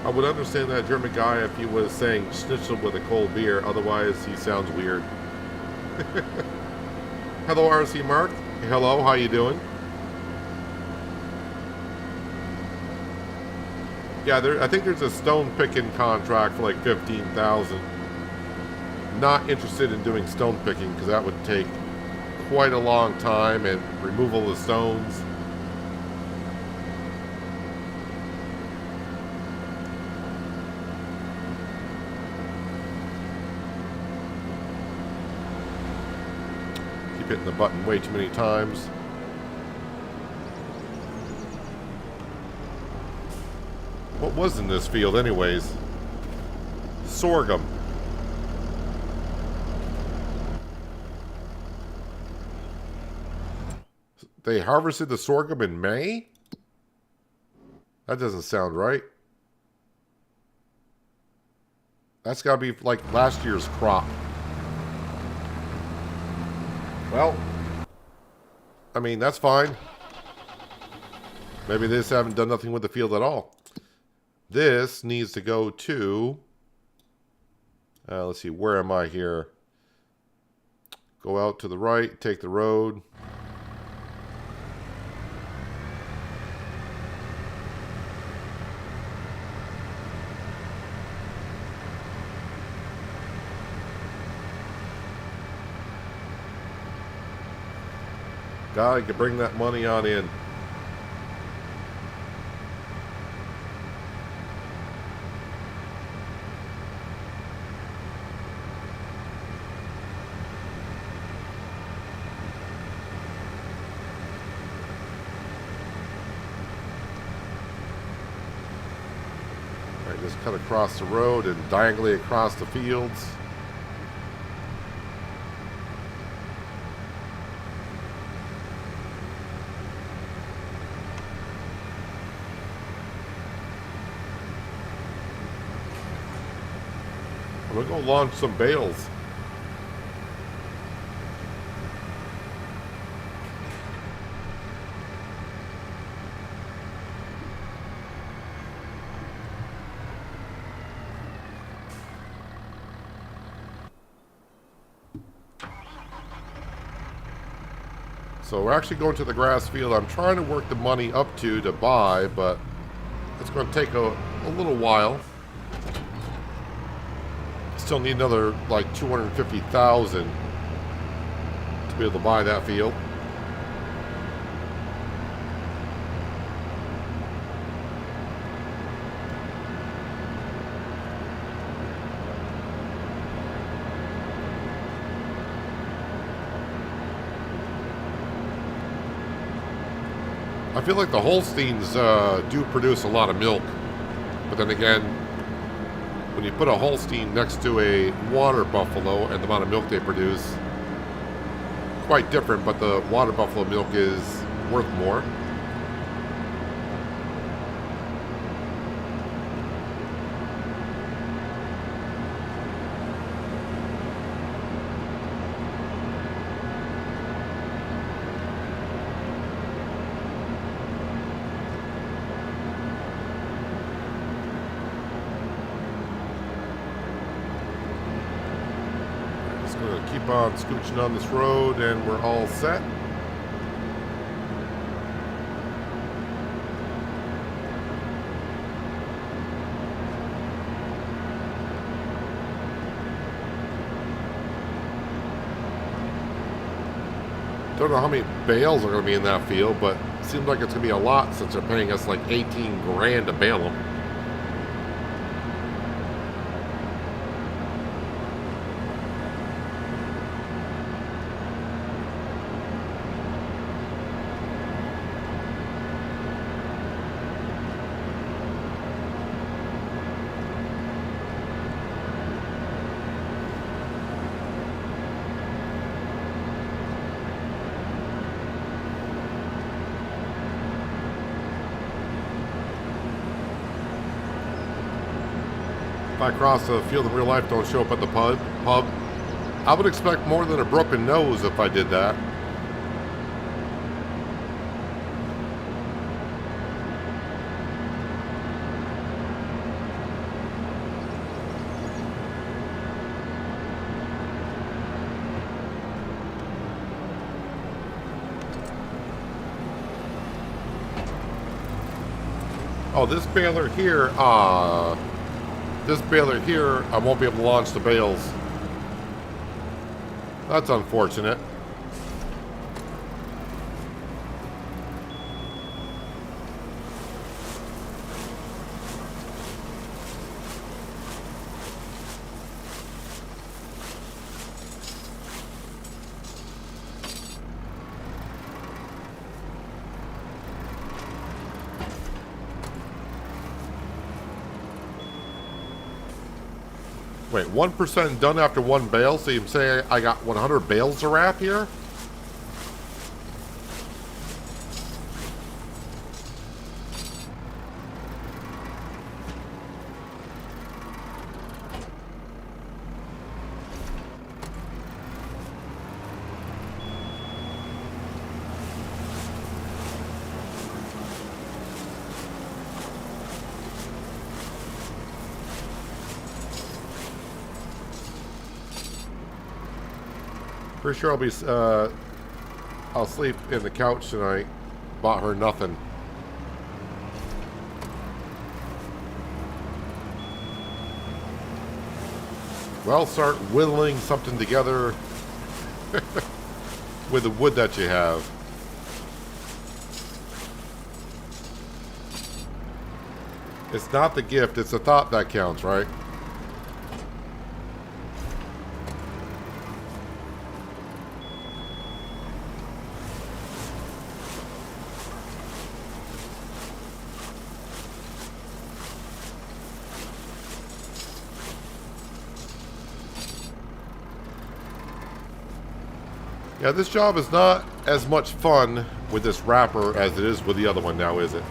I would understand that German guy if he was saying schnitzel with a cold beer. Otherwise, he sounds weird. Hello, RC Mark. Hello, how you doing? Yeah, I think there's a stone picking contract for like 15,000. Not interested in doing stone picking because that would take quite a long time and removal of stones. Hitting the button way too many times. What was in this field anyways? Sorghum. They harvested the sorghum in May? That doesn't sound right. That's gotta be like last year's crop. Well, I mean, that's fine. Maybe they just haven't done nothing with the field at all. This needs to go to... let's see, where am I here? Go out to the right, take the road. God, you can bring that money on in. All right, just cut across the road and diagonally across the fields. We'll go launch some bales. So we're actually going to the grass field. I'm trying to work the money up to buy, but it's going to take a little while. Still need another like 250,000 to be able to buy that field. I feel like the Holsteins do produce a lot of milk. But then again, when you put a Holstein next to a water buffalo and the amount of milk they produce, quite different, but the water buffalo milk is worth more. Keep on scooching on this road and we're all set. Don't know how many bales are going to be in that field, but it seems like it's going to be a lot since they're paying us like 18 grand to bale them. If I cross the field in real life, don't show up at the pub, I would expect more than a broken nose if I did that. Oh, this baler here, this baler here, I won't be able to launch the bales. That's unfortunate. Wait, 1% done after one bale? So you say I got 100 bales to wrap here? Pretty sure I'll sleep in the couch tonight. Bought her nothing. Well, start whittling something together with the wood that you have. It's not the gift, it's the thought that counts, right? Yeah, this job is not as much fun with this wrapper as it is with the other one now, is it?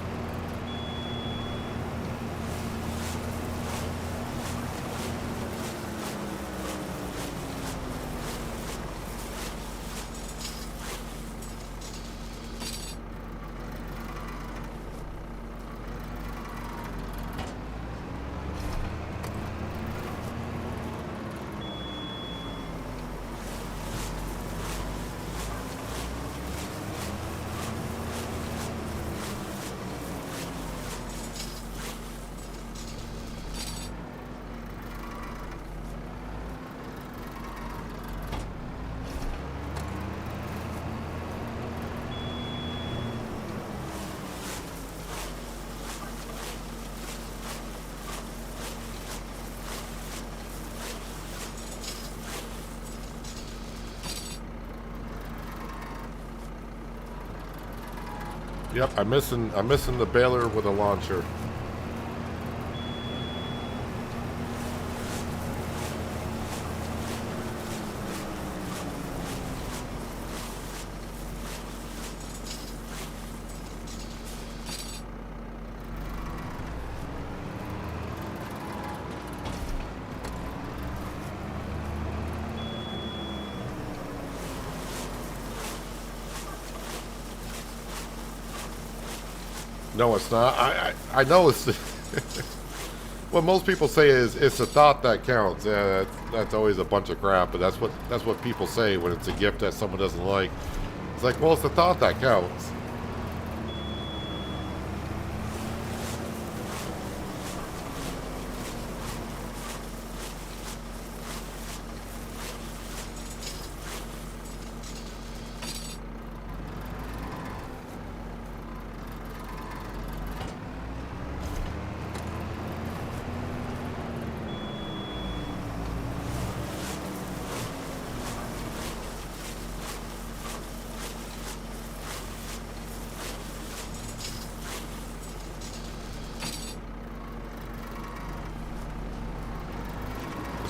Yep, I'm missing the baler with a launcher. No, it's not. I know it's what most people say is it's the thought that counts. Yeah, that's always a bunch of crap, but that's what people say when it's a gift that someone doesn't like. It's like, well, it's the thought that counts.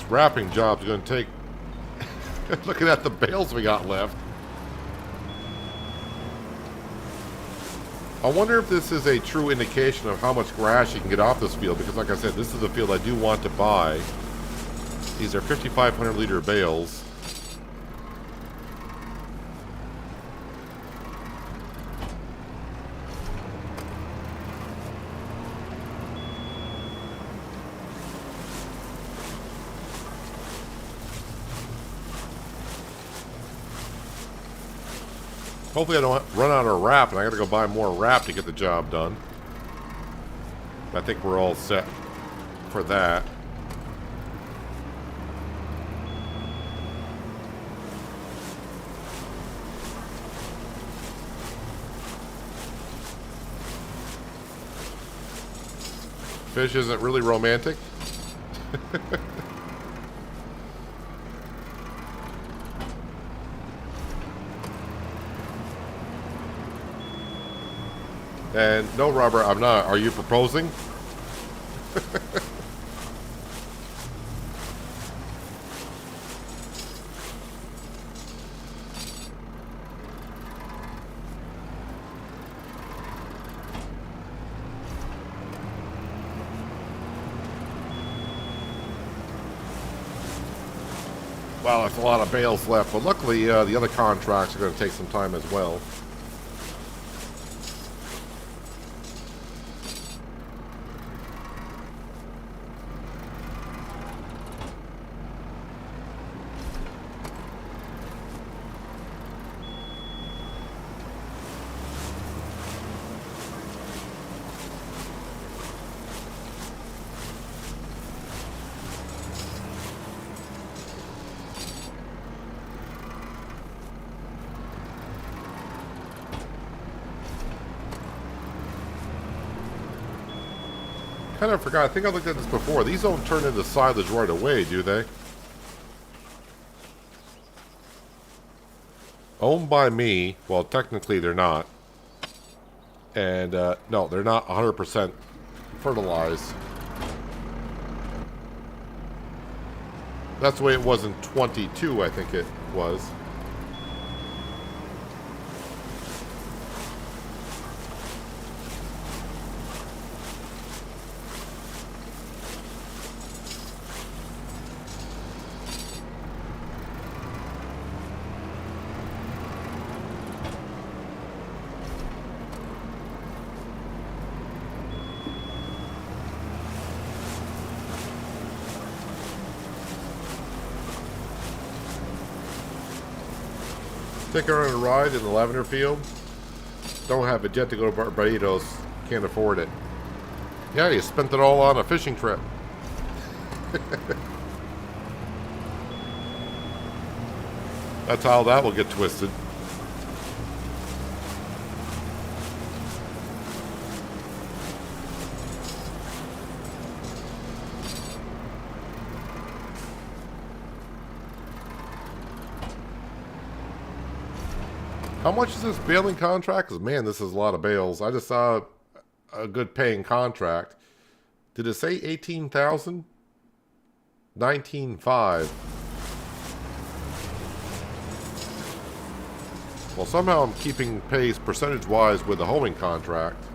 Wrapping job's going to take. Looking at the bales we got left. I wonder if this is a true indication of how much grass you can get off this field, because like I said, this is a field I do want to buy. These are 5,500 liter bales. Hopefully I don't run out of wrap, and I got to go buy more wrap to get the job done. I think we're all set for that. Fish isn't really romantic. And no, Robert, I'm not. Are you proposing? Wow, that's a lot of bales left, but luckily the other contracts are going to take some time as well. Kind of forgot. I think I looked at this before. These don't turn into silage right away, do they? Owned by me. Well, technically they're not. And, no, they're not 100% fertilized. That's the way it was in 22, I think it was. Take her on a ride in the lavender field. Don't have it yet to go to Barbados. Can't afford it. Yeah, you spent it all on a fishing trip. That's how that will get twisted. How much is this baling contract? Because, man, this is a lot of bales. I just saw a good paying contract. Did it say 18,000? 19,500. Well, somehow I'm keeping pace percentage-wise with the hoeing contract.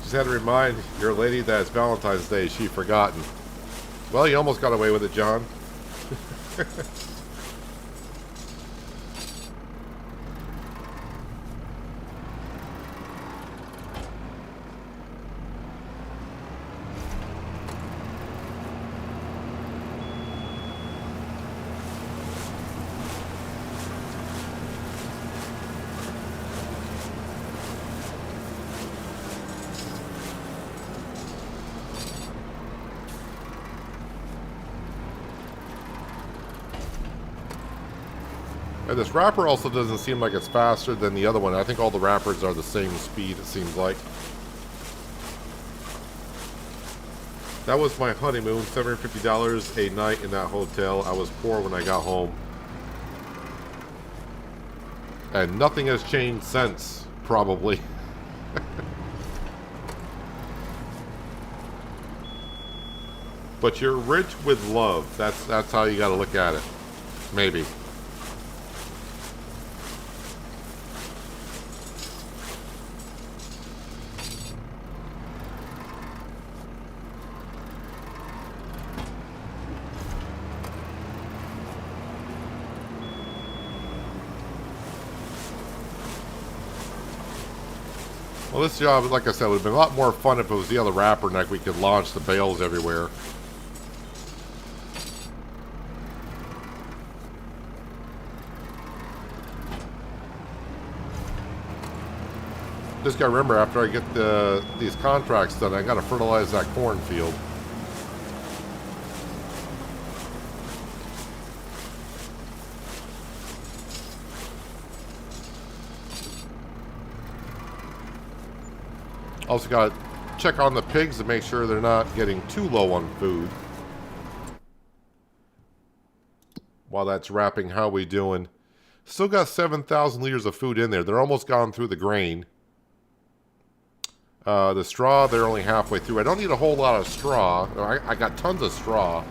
Just had to remind your lady that it's Valentine's Day. She forgotten. Well, you almost got away with it, John. And this wrapper also doesn't seem like it's faster than the other one. I think all the wrappers are the same speed, it seems like. That was my honeymoon, $750 a night in that hotel. I was poor when I got home. And nothing has changed since, probably. But you're rich with love. That's how you got to look at it. Maybe. Well, this job, like I said, would have been a lot more fun if it was the other wrapper neck. We could launch the bales everywhere. Just gotta remember, after I get these contracts done, I gotta fertilize that cornfield. Also gotta check on the pigs to make sure they're not getting too low on food. While that's wrapping, how we doing? Still got 7,000 liters of food in there. They're almost gone through the grain. The straw, they're only halfway through. I don't need a whole lot of straw. I got tons of straw.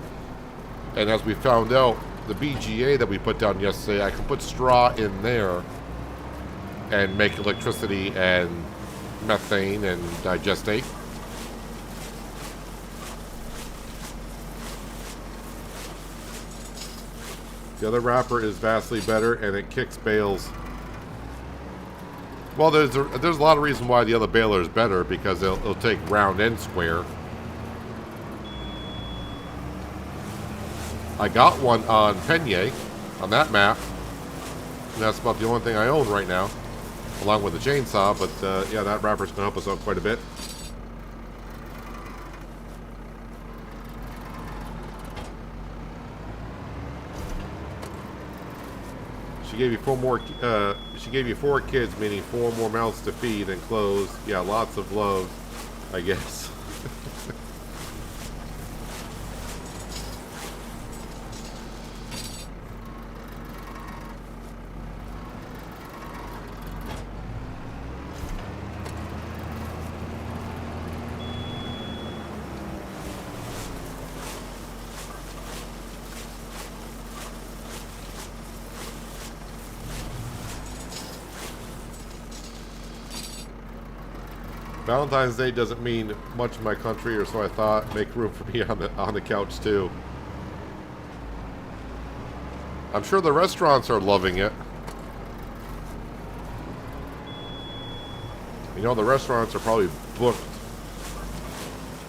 And as we found out, the BGA that we put down yesterday, I can put straw in there and make electricity and methane and digestate. The other wrapper is vastly better, and it kicks bales. Well, there's a lot of reason why the other baler is better, because it'll take round and square. I got one on Penye, on that map, and that's about the only thing I own right now, along with the chainsaw. But yeah, that wrapper's gonna help us out quite a bit. She gave you she gave you 4 kids, meaning 4 more mouths to feed and clothes. Yeah, lots of love, I guess. Valentine's Day doesn't mean much in my country, or so I thought. Make room for me on the couch too. I'm sure the restaurants are loving it. You know, the restaurants are probably booked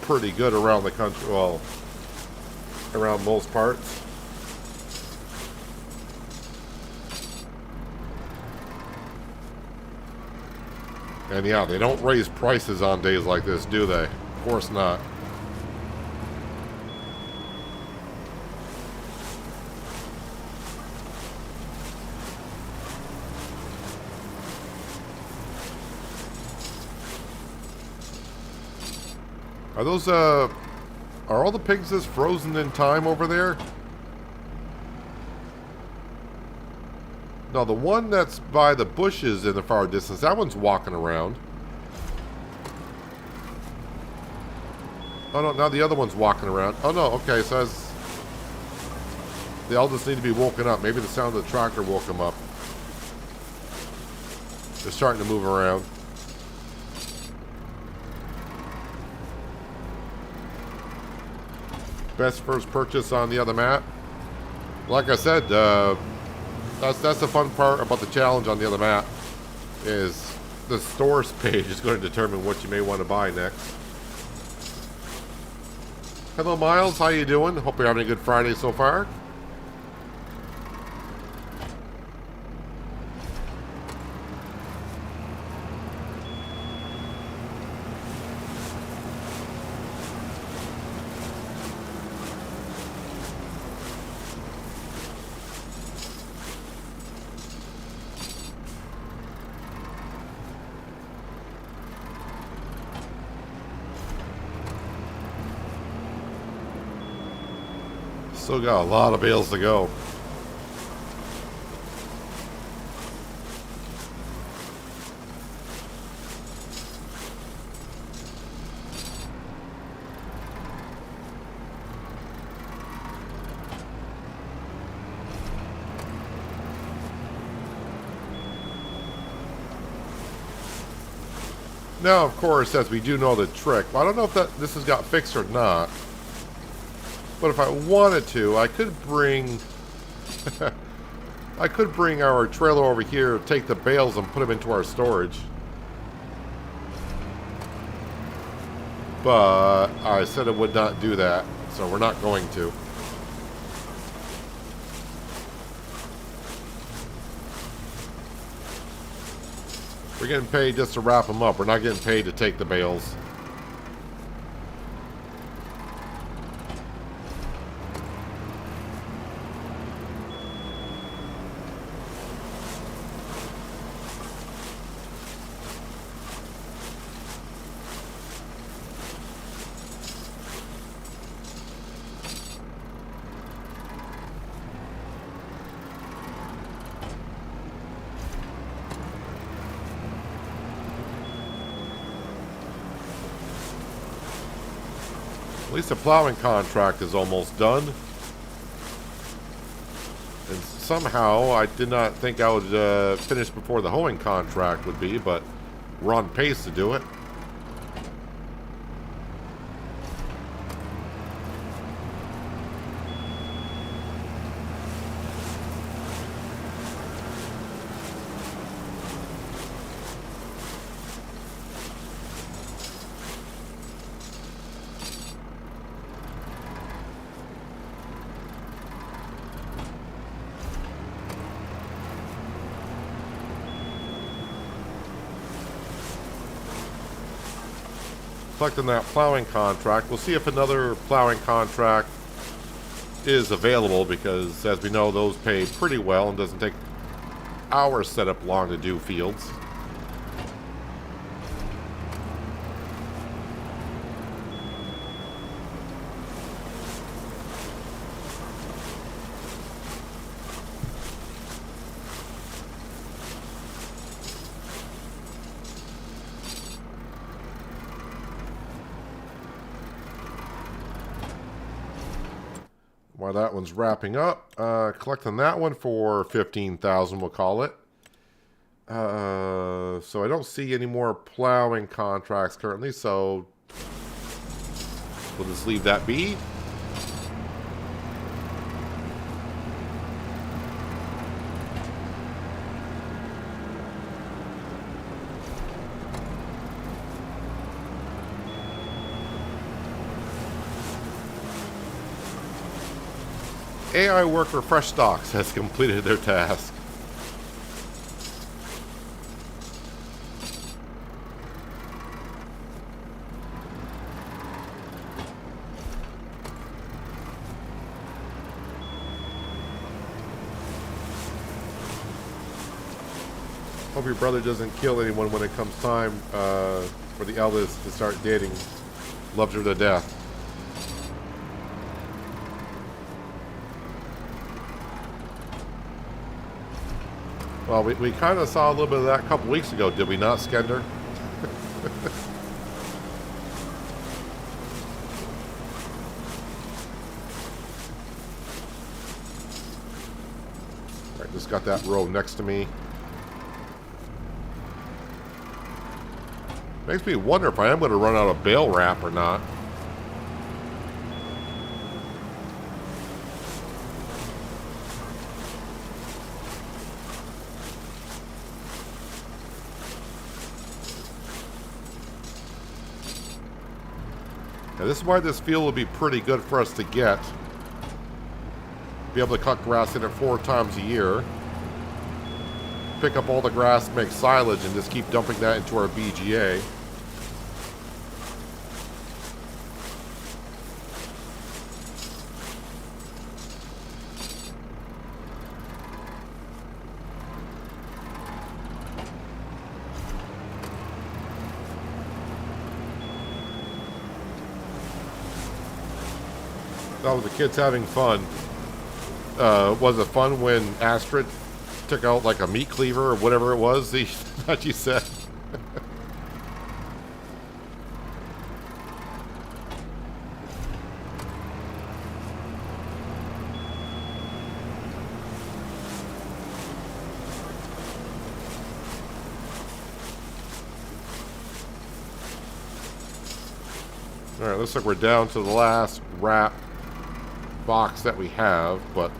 pretty good around the country. Well, around most parts. And yeah, they don't raise prices on days like this, do they? Of course not. Are those, are all the pigs just frozen in time over there? No, the one that's by the bushes in the far distance, that one's walking around. Oh no, now the other one's walking around. Oh no, okay, so they all just need to be woken up. Maybe the sound of the tractor woke them up. They're starting to move around. Best first purchase on the other map. Like I said, that's the fun part about the challenge on the other map, is the stores page is going to determine what you may want to buy next. Hello Miles, how you doing? Hope you're having a good Friday so far. Still got a lot of bales to go. Now, of course, as we do know the trick, I don't know if this has got fixed or not. But if I wanted to, I could bring I could bring our trailer over here, take the bales and put them into our storage. But I said I would not do that, so we're not going to. We're getting paid just to wrap them up. We're not getting paid to take the bales. At least the plowing contract is almost done. And somehow I did not think I would finish before the hoeing contract would be, but we're on pace to do it. Collecting that plowing contract. We'll see if another plowing contract is available, because as we know, those pay pretty well and doesn't take hours set up long to do fields. While that one's wrapping up, collecting that one for 15,000, we'll call it. So I don't see any more plowing contracts currently, so we'll just leave that be. AI worker Frechdachs has completed their task. Hope your brother doesn't kill anyone when it comes time for the eldest to start dating. Loves her to death. Well, we kind of saw a little bit of that a couple weeks ago, did we not, Skender? Alright, just got that row next to me. Makes me wonder if I am going to run out of bale wrap or not. Now, this is why this field will be pretty good for us to get. Be able to cut grass in it 4 times a year. Pick up all the grass, make silage, and just keep dumping that into our BGA. That was the kids having fun. Was it fun when Astrid took out like a meat cleaver or whatever it was that you said? Alright, looks like we're down to the last wrap box that we have, but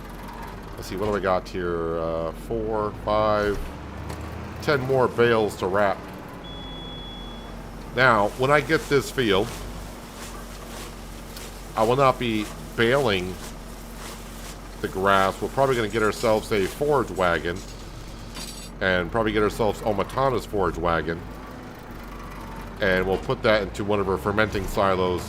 let's see, what do we got here? 4, 5, 10 more bales to wrap. Now, when I get this field, I will not be baling the grass. We're probably going to get ourselves a forage wagon and probably get ourselves Omatana's forage wagon, and we'll put that into one of our fermenting silos.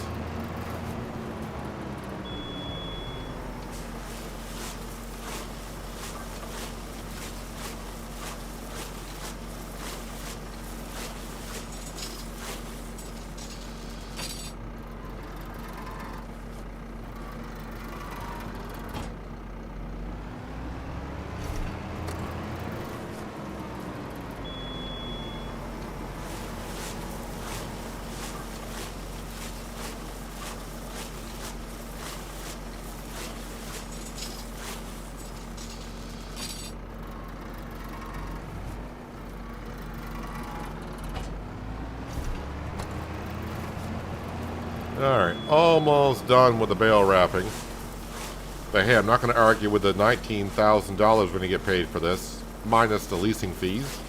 Alright, almost done with the bale wrapping. But hey, I'm not going to argue with the $19,000 when you get paid for this, minus the leasing fees.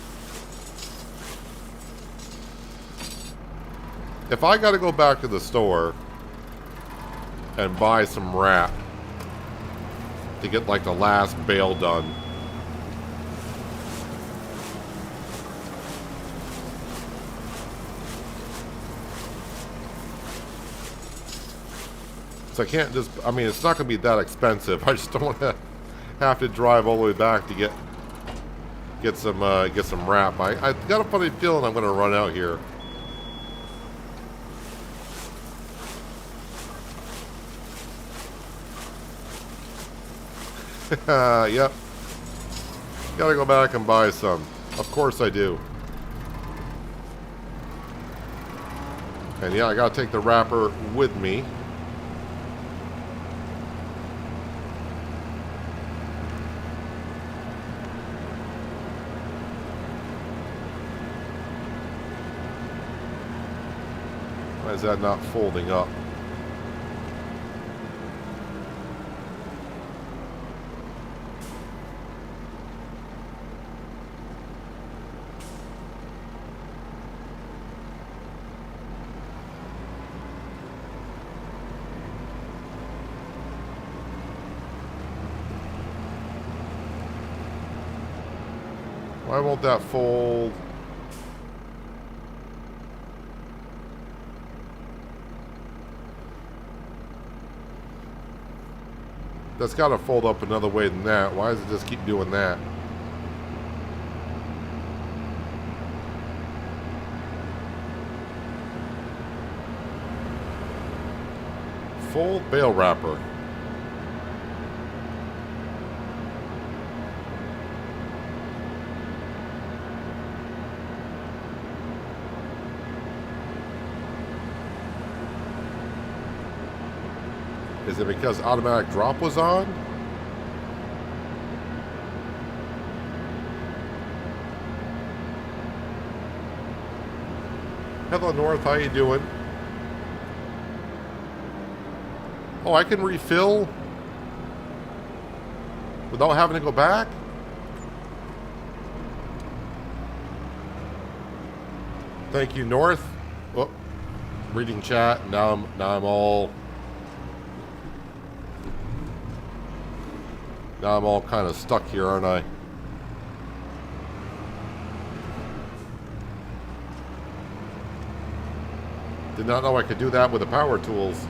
If I got to go back to the store and buy some wrap to get like the last bale done, so I can't just, I mean, it's not going to be that expensive. I just don't want to have to drive all the way back to get some wrap. I got a funny feeling I'm going to run out here. Yep. Gotta go back and buy some. Of course I do. And yeah, I gotta take the wrapper with me. Why is that not folding up? Why won't that fold? That's got to fold up another way than that. Why does it just keep doing that? full bale wrapper. Is it because automatic drop was on? Hello, North. How you doing? Oh, I can refill without having to go back? Thank you, North. Oh, reading chat. Now I'm all kind of stuck here, aren't I? Did not know I could do that with the power tools.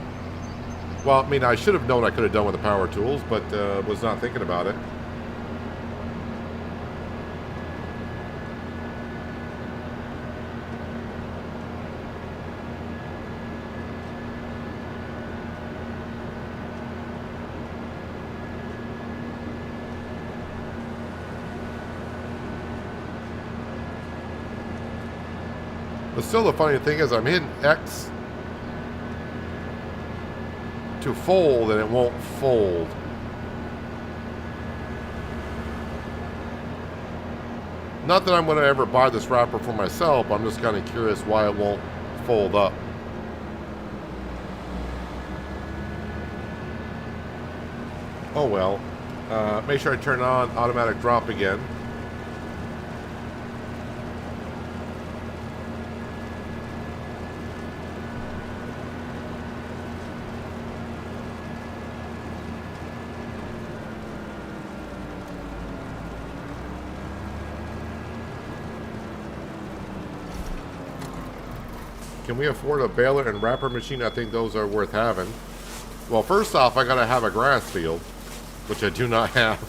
Well, I mean, I should have known I could have done with the power tools, but was not thinking about it. But still, the funny thing is I'm hitting X to fold and it won't fold. Not that I'm going to ever buy this wrapper for myself. I'm just kind of curious why it won't fold up. Oh well. Make sure I turn on automatic drop again. Can we afford a baler and wrapper machine? I think those are worth having. Well, first off, I gotta have a grass field, which I do not have.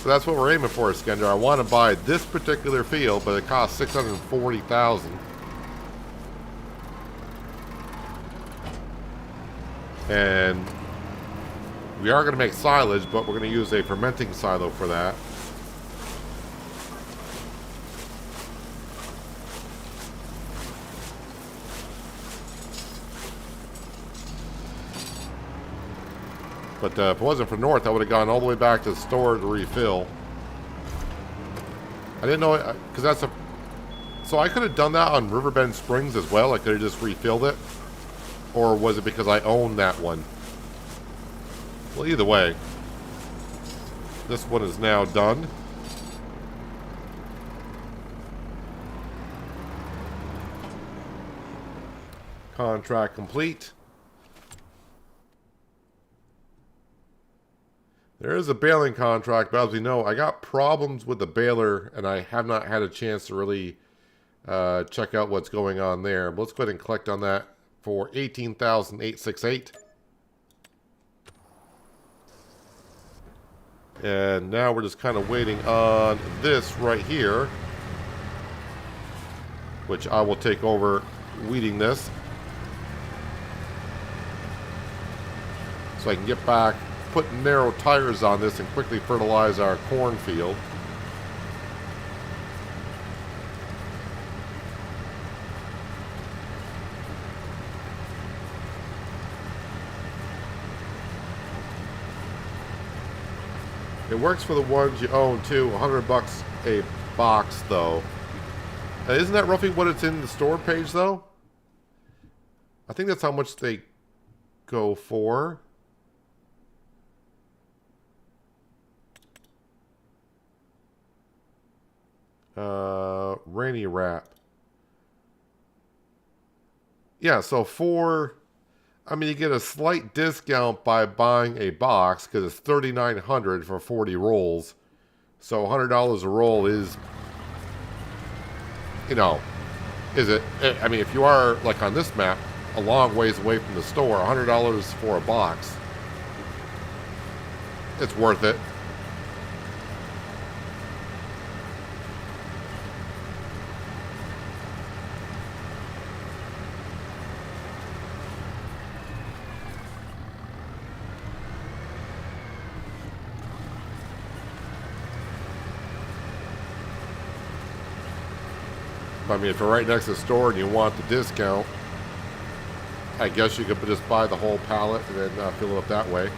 So that's what we're aiming for, Skender. I want to buy this particular field, but it costs $640,000. And we are going to make silage, but we're going to use a fermenting silo for that. But if it wasn't for North, I would have gone all the way back to the store to refill. I didn't know, because that's a... So I could have done that on Riverbend Springs as well. I could have just refilled it. Or was it because I own that one? Well, either way. This one is now done. Contract complete. There is a baling contract, but as we know, I got problems with the baler, and I have not had a chance to really check out what's going on there. But let's go ahead and collect on that for $18,868. And now we're just kind of waiting on this right here, which I will take over weeding this. So I can get back, put narrow tires on this and quickly fertilize our cornfield. It works for the ones you own too. $100 a box though. Isn't that roughly what it's in the store page though? I think that's how much they go for. Rainy wrap. Yeah, so you get a slight discount by buying a box because it's $3,900 for 40 rolls. So $100 a roll is, is it? I mean, if you are like on this map, a long ways away from the store, $100 for a box, it's worth it. I mean, if you're right next to the store and you want the discount, I guess you could just buy the whole pallet and then fill it up that way.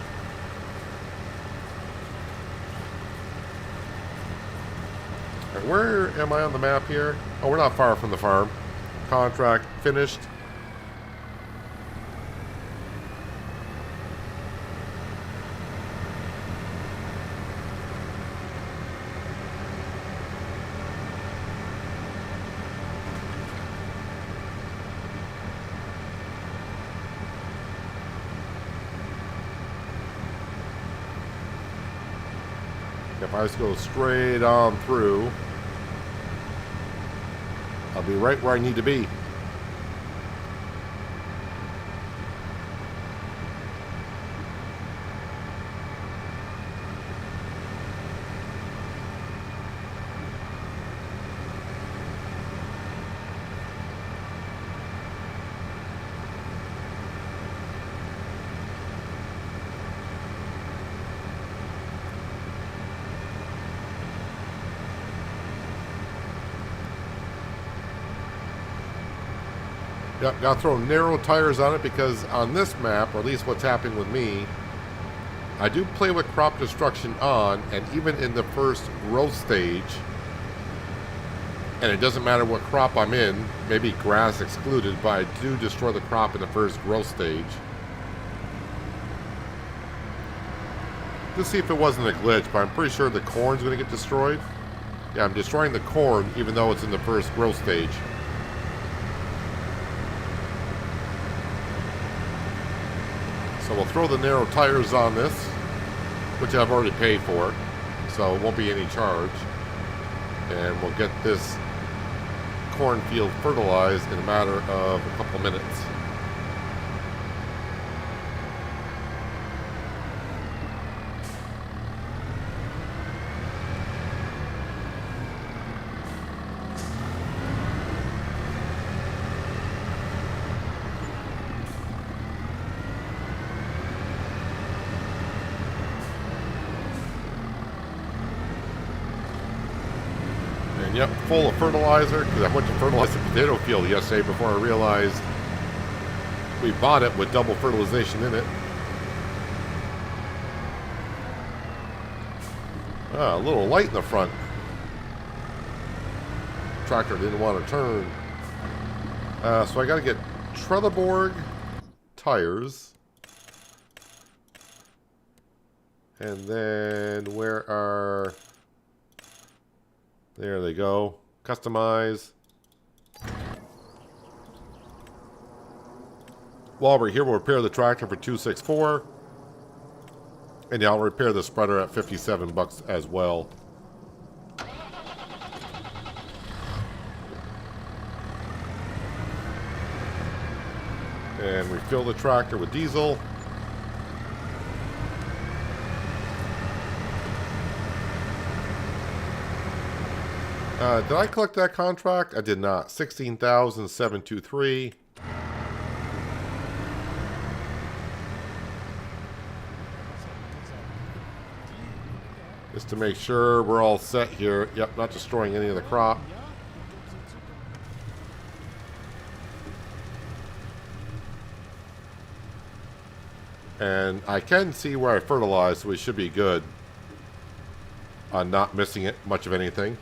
All right, where am I on the map here? Oh, we're not far from the farm. Contract finished. If I just go straight on through, I'll be right where I need to be. Yep, gotta throw narrow tires on it because on this map, or at least what's happening with me, I do play with crop destruction on, and even in the first growth stage, and it doesn't matter what crop I'm in, maybe grass excluded, but I do destroy the crop in the first growth stage. Let's see if it wasn't a glitch, but I'm pretty sure the corn's gonna get destroyed. Yeah, I'm destroying the corn even though it's in the first growth stage. So we'll throw the narrow tires on this, which I've already paid for, so it won't be any charge. And we'll get this cornfield fertilized in a matter of a couple minutes. Yep, full of fertilizer, because I went to fertilize the potato field yesterday before I realized we bought it with double fertilization in it. A little light in the front. Tractor didn't want to turn. So I got to get Trelleborg tires. And then where are... There they go. Customize. While we're here, we'll repair the tractor for $264. And yeah, I'll repair the spreader at $57 as well. And refill the tractor with diesel. Did I collect that contract? I did not. 16,723. Just to make sure we're all set here. Yep, not destroying any of the crop. And I can see where I fertilized, so we should be good on not missing it much of anything.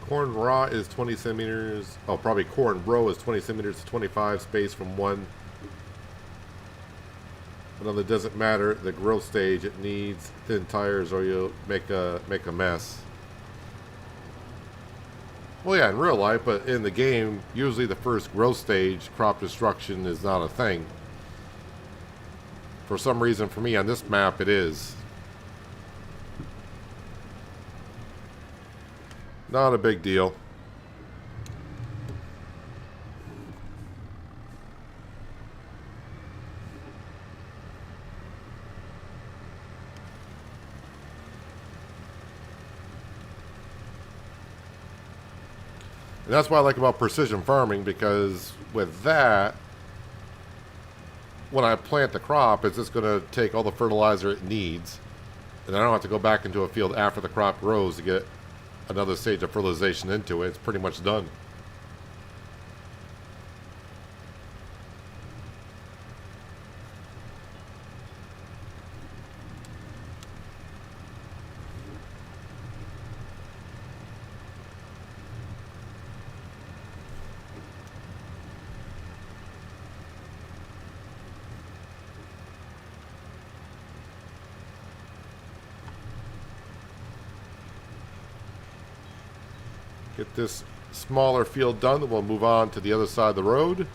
Corn raw is 20 centimeters. Oh, probably corn row is 20 centimeters to 25 space from one. Another doesn't matter. The growth stage, it needs thin tires or you'll make a mess. Well, yeah, in real life, but in the game, usually the first growth stage, crop destruction is not a thing. For some reason, for me on this map, it is. Not a big deal. And that's what I like about precision farming, because with that, when I plant the crop, it's just going to take all the fertilizer it needs. And I don't have to go back into a field after the crop grows to get another stage of fertilization into it. It's pretty much done. Get this smaller field done, then we'll move on to the other side of the road.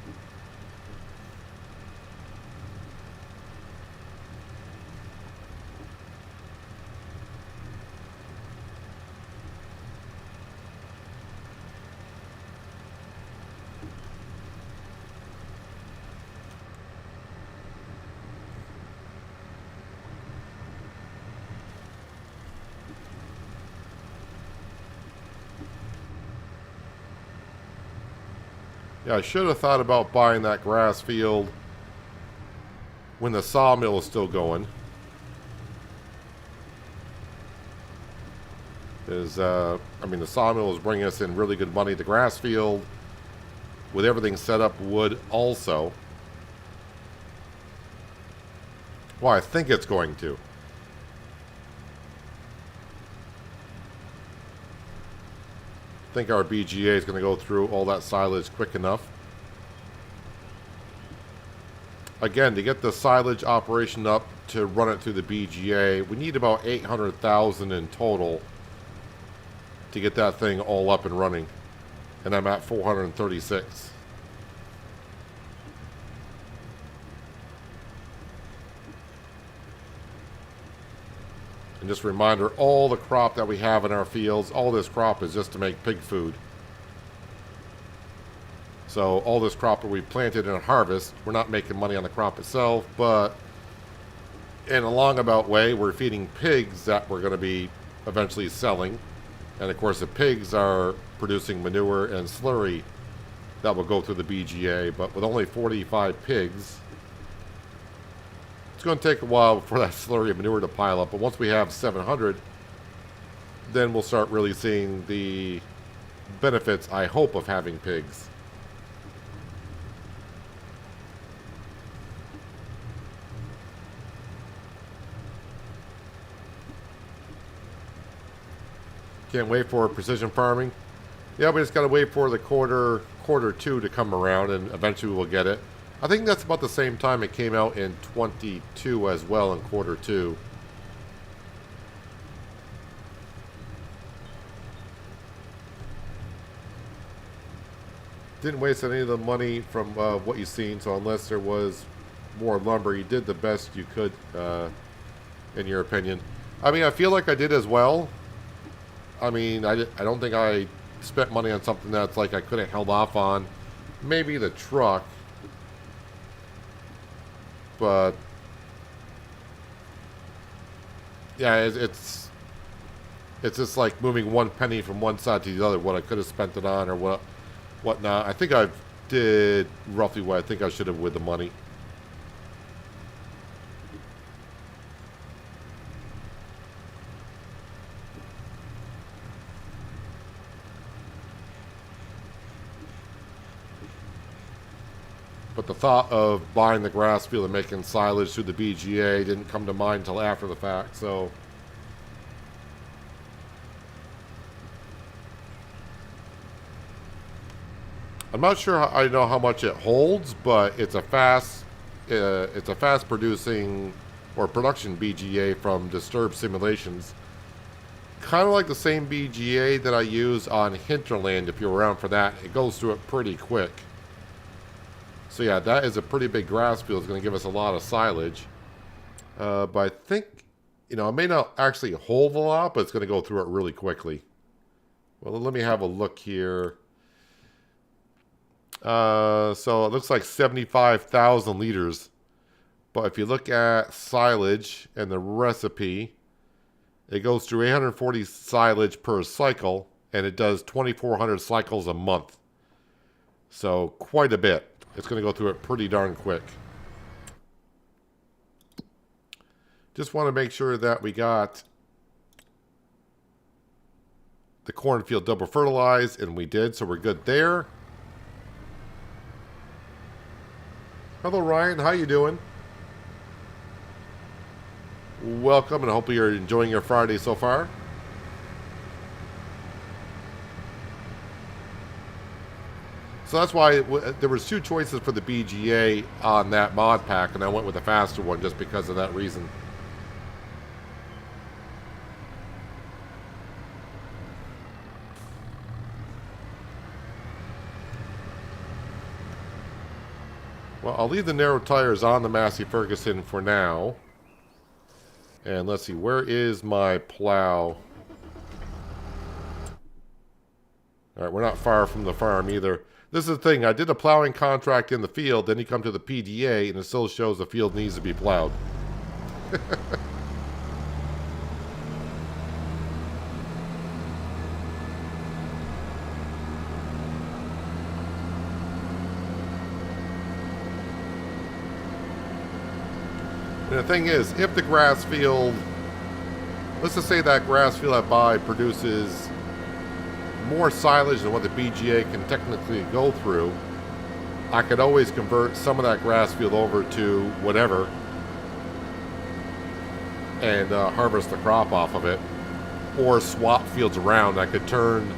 Yeah, I should have thought about buying that grass field when the sawmill is still going. I mean, the sawmill is bringing us in really good money. The grass field, with everything set up, would also. Well, I think it's going to. I think our BGA is going to go through all that silage quick enough. Again, to get the silage operation up to run it through the BGA, we need about 800,000 in total to get that thing all up and running. And I'm at 436. And just a reminder, all the crop that we have in our fields, all this crop is just to make pig food. So all this crop that we planted and harvest, we're not making money on the crop itself, but in a long-about way, we're feeding pigs that we're going to be eventually selling. And of course, the pigs are producing manure and slurry that will go through the BGA. But with only 45 pigs, it's going to take a while for that slurry and manure to pile up. But once we have 700, then we'll start really seeing the benefits, I hope, of having pigs. Can't wait for precision farming. Yeah, we just got to wait for the quarter 2 to come around, and eventually we'll get it. I think that's about the same time it came out in 22 as well, in quarter 2. Didn't waste any of the money from what you've seen, so unless there was more lumber, you did the best you could, in your opinion. I mean, I feel like I did as well. I mean, I don't think I spent money on something that's like I could have held off on. Maybe the truck. But yeah, it's just like moving one penny from one side to the other, what I could have spent it on or whatnot. I think I did roughly what I think I should have with the money. But the thought of buying the grass field and making silage through the BGA didn't come to mind until after the fact, so. I'm not sure I know how much it holds, but it's a fast producing or production BGA from Disturbed Simulations. Kind of like the same BGA that I use on Hinterland, if you're around for that. It goes through it pretty quick. So yeah, that is a pretty big grass field. It's going to give us a lot of silage. But I think, it may not actually hold a lot, but it's going to go through it really quickly. Well, let me have a look here. So it looks like 75,000 liters. But if you look at silage and the recipe, it goes through 840 silage per cycle. and it does 2,400 cycles a month. So quite a bit. It's going to go through it pretty darn quick. Just want to make sure that we got the cornfield double fertilized, and we did, so we're good there. Hello, Ryan. How you doing? Welcome, and I hope you're enjoying your Friday so far. So that's why there was 2 choices for the BGA on that mod pack, and I went with the faster one just because of that reason. Well, I'll leave the narrow tires on the Massey Ferguson for now. And let's see, where is my plow? Alright, we're not far from the farm either. This is the thing, I did a plowing contract in the field, then you come to the PDA, and it still shows the field needs to be plowed. And the thing is, if the grass field, let's just say that grass field I buy produces more silage than what the BGA can technically go through, I could always convert some of that grass field over to whatever and harvest the crop off of it, or swap fields around. I could turn,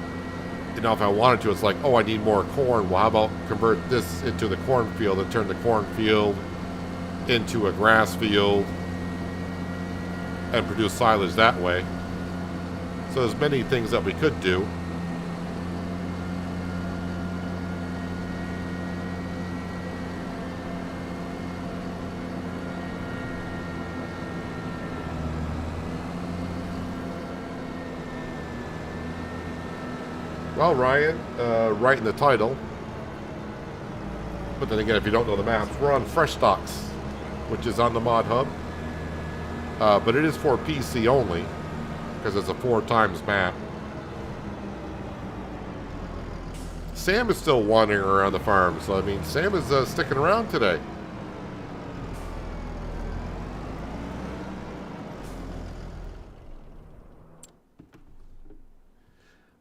you know, if I wanted to, it's like, oh, I need more corn. Well, how about convert this into the cornfield and turn the cornfield into a grass field and produce silage that way. So there's many things that we could do. Well, Ryan, right in the title. But then again, if you don't know the maps, we're on Frechdachs, which is on the Mod Hub. But it is for PC only, because it's a 4x map. Sam is still wandering around the farm, so I mean, Sam is sticking around today.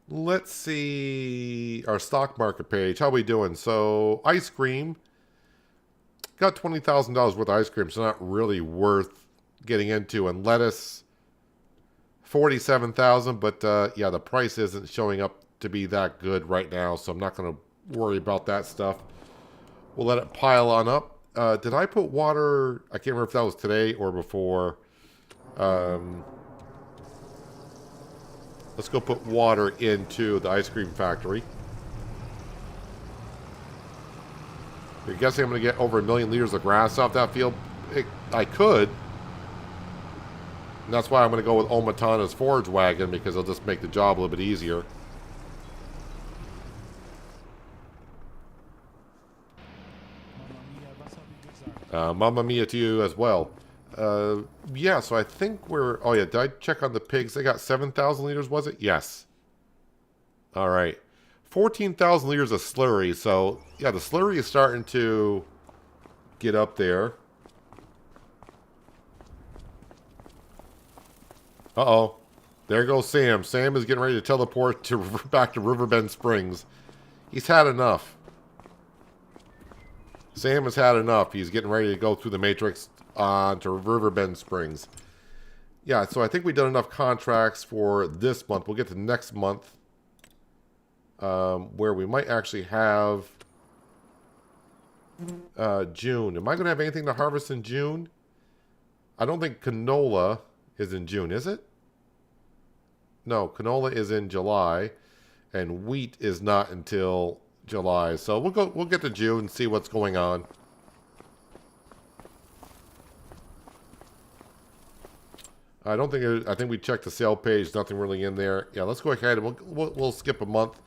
Let's see our stock market page. How we doing? So, ice cream. Got $20,000 worth of ice cream, so not really worth getting into. And lettuce, $47,000. But yeah, the price isn't showing up to be that good right now, so I'm not going to worry about that stuff. We'll let it pile on up. Did I put water? I can't remember if that was today or before. Let's go put water into the ice cream factory. You're guessing I'm going to get over 1 million liters of grass off that field? I could. And that's why I'm going to go with Omatana's forage wagon, because it'll just make the job a little bit easier. Mamma mia to you as well. Yeah, so I think we're... Oh, yeah, did I check on the pigs? They got 7,000 liters, was it? Yes. All right. 14,000 liters of slurry. So, yeah, the slurry is starting to get up there. Uh-oh. There goes Sam. Sam is getting ready to teleport to back to Riverbend Springs. He's had enough. Sam has had enough. He's getting ready to go through the Matrix on to Riverbend Springs. Yeah, so I think we've done enough contracts for this month. We'll get to next month, where we might actually have June. Am I going to have anything to harvest in June? I don't think canola is in June, is it? No, canola is in July, and wheat is not until July. So we'll get to June and see what's going on. I don't think I think we checked the sale page. Nothing really in there. Yeah, let's go ahead and we'll skip a month,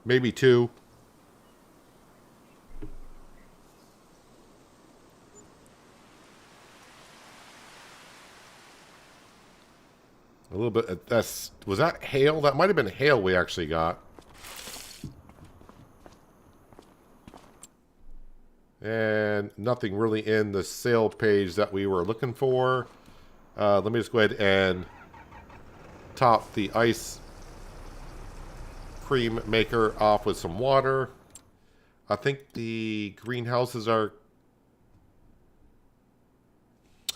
maybe 2. A little bit. Was that hail? That might have been hail we actually got. And nothing really in the sale page that we were looking for. Let me just go ahead and top the ice cream maker off with some water. I think the greenhouses are...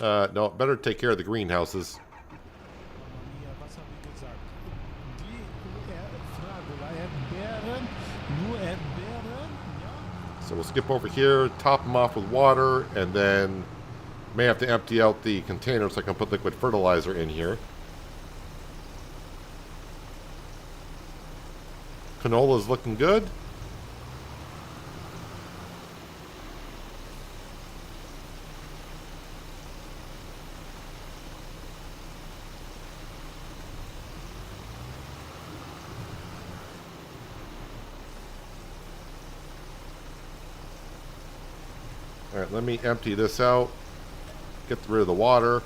no, better take care of the greenhouses. So we'll skip over here, top them off with water, and then may have to empty out the container so I can put liquid fertilizer in here. Canola's looking good. Alright, let me empty this out. Get rid of the water.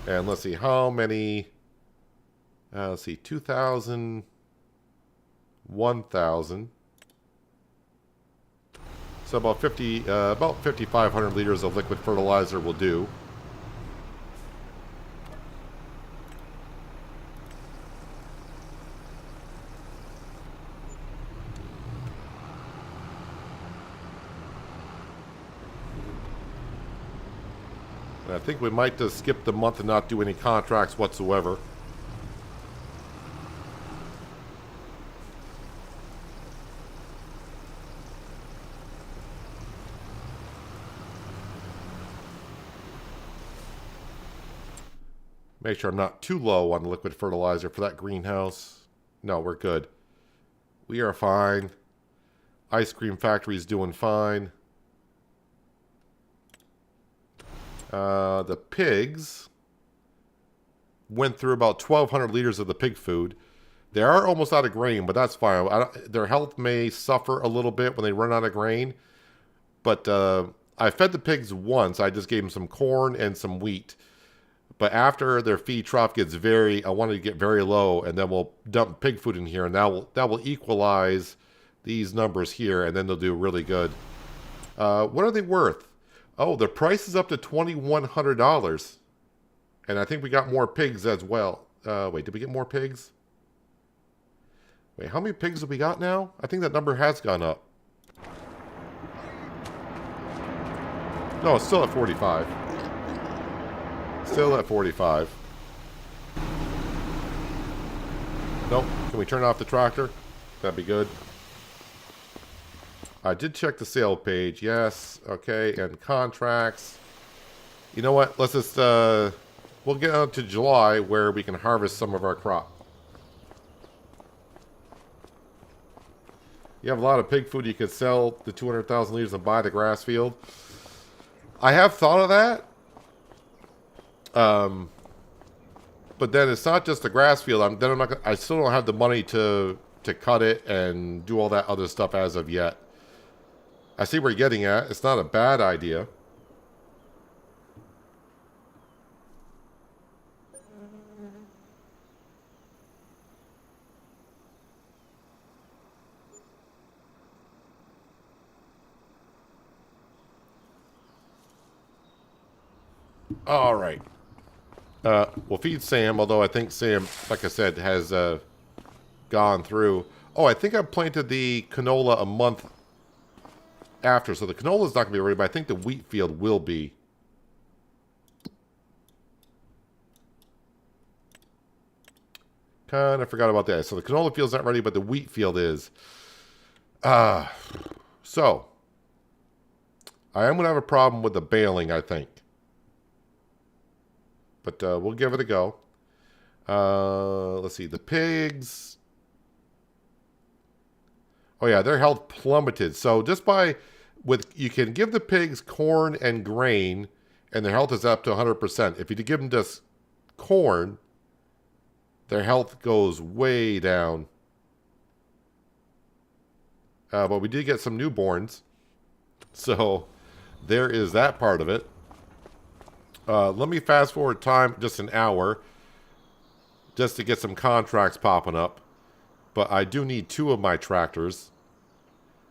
And let's see how many... let's see, 2,000... 1,000. So about 5,500 liters of liquid fertilizer will do. And I think we might just skip the month and not do any contracts whatsoever. Make sure I'm not too low on the liquid fertilizer for that greenhouse. No, we're good. We are fine. Ice cream factory's doing fine. The pigs went through about 1,200 liters of the pig food. They are almost out of grain, but that's fine. Their health may suffer a little bit when they run out of grain. But I fed the pigs once. I just gave them some corn and some wheat. But after their feed trough gets I wanted to get very low, and then we'll dump pig food in here, and that will equalize these numbers here, and then they'll do really good. What are they worth? Oh, the price is up to $2,100. And I think we got more pigs as well. Wait, did we get more pigs? Wait, how many pigs have we got now? I think that number has gone up. No, it's still at 45. Still at 45. Nope. Can we turn off the tractor? That'd be good. I did check the sale page. Yes. Okay. And contracts. You know what? Let's just... we'll get on to July where we can harvest some of our crop. You have a lot of pig food. You could sell the 200,000 liters and buy the grass field. I have thought of that. But then it's not just the grass field. I still don't have the money to cut it and do all that other stuff as of yet. I see where you're getting at. It's not a bad idea. All right. We'll feed Sam, although I think Sam, like I said, has gone through. Oh, I think I planted the canola a month after, so the canola is not going to be ready, but I think the wheat field will be. Kind of forgot about that. So the canola field's not ready, but the wheat field is. So, I am going to have a problem with the baling, I think. But we'll give it a go. Let's see. The pigs. Oh, yeah. Their health plummeted. So just you can give the pigs corn and grain, and their health is up to 100%. If you give them just corn, their health goes way down. But we did get some newborns. So there is that part of it. Let me fast forward time just an hour. just to get some contracts popping up. But I do need 2 of my tractors.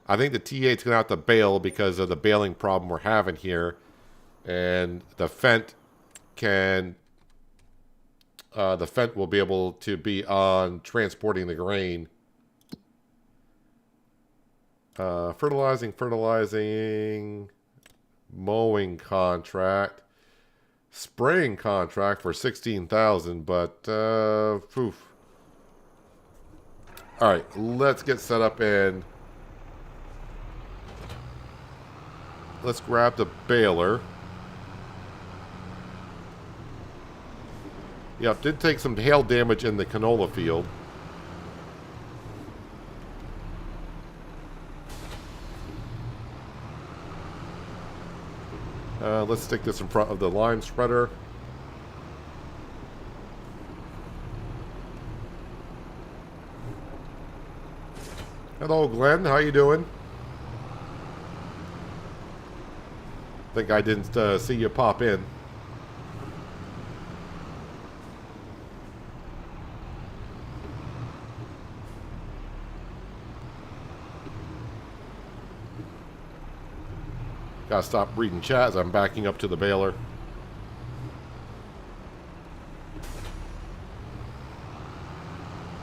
I think the T8's going to have to bail because of the baling problem we're having here. And the Fent can... the Fent will be able to be on transporting the grain. Fertilizing, mowing contract, spraying contract for 16,000, but poof. All right, let's get set up and let's grab the baler. Yep, did take some hail damage in the canola field. Let's stick this in front of the lime spreader. Hello, Glenn. How you doing? Think I didn't see you pop in. Gotta stop reading chat as I'm backing up to the baler.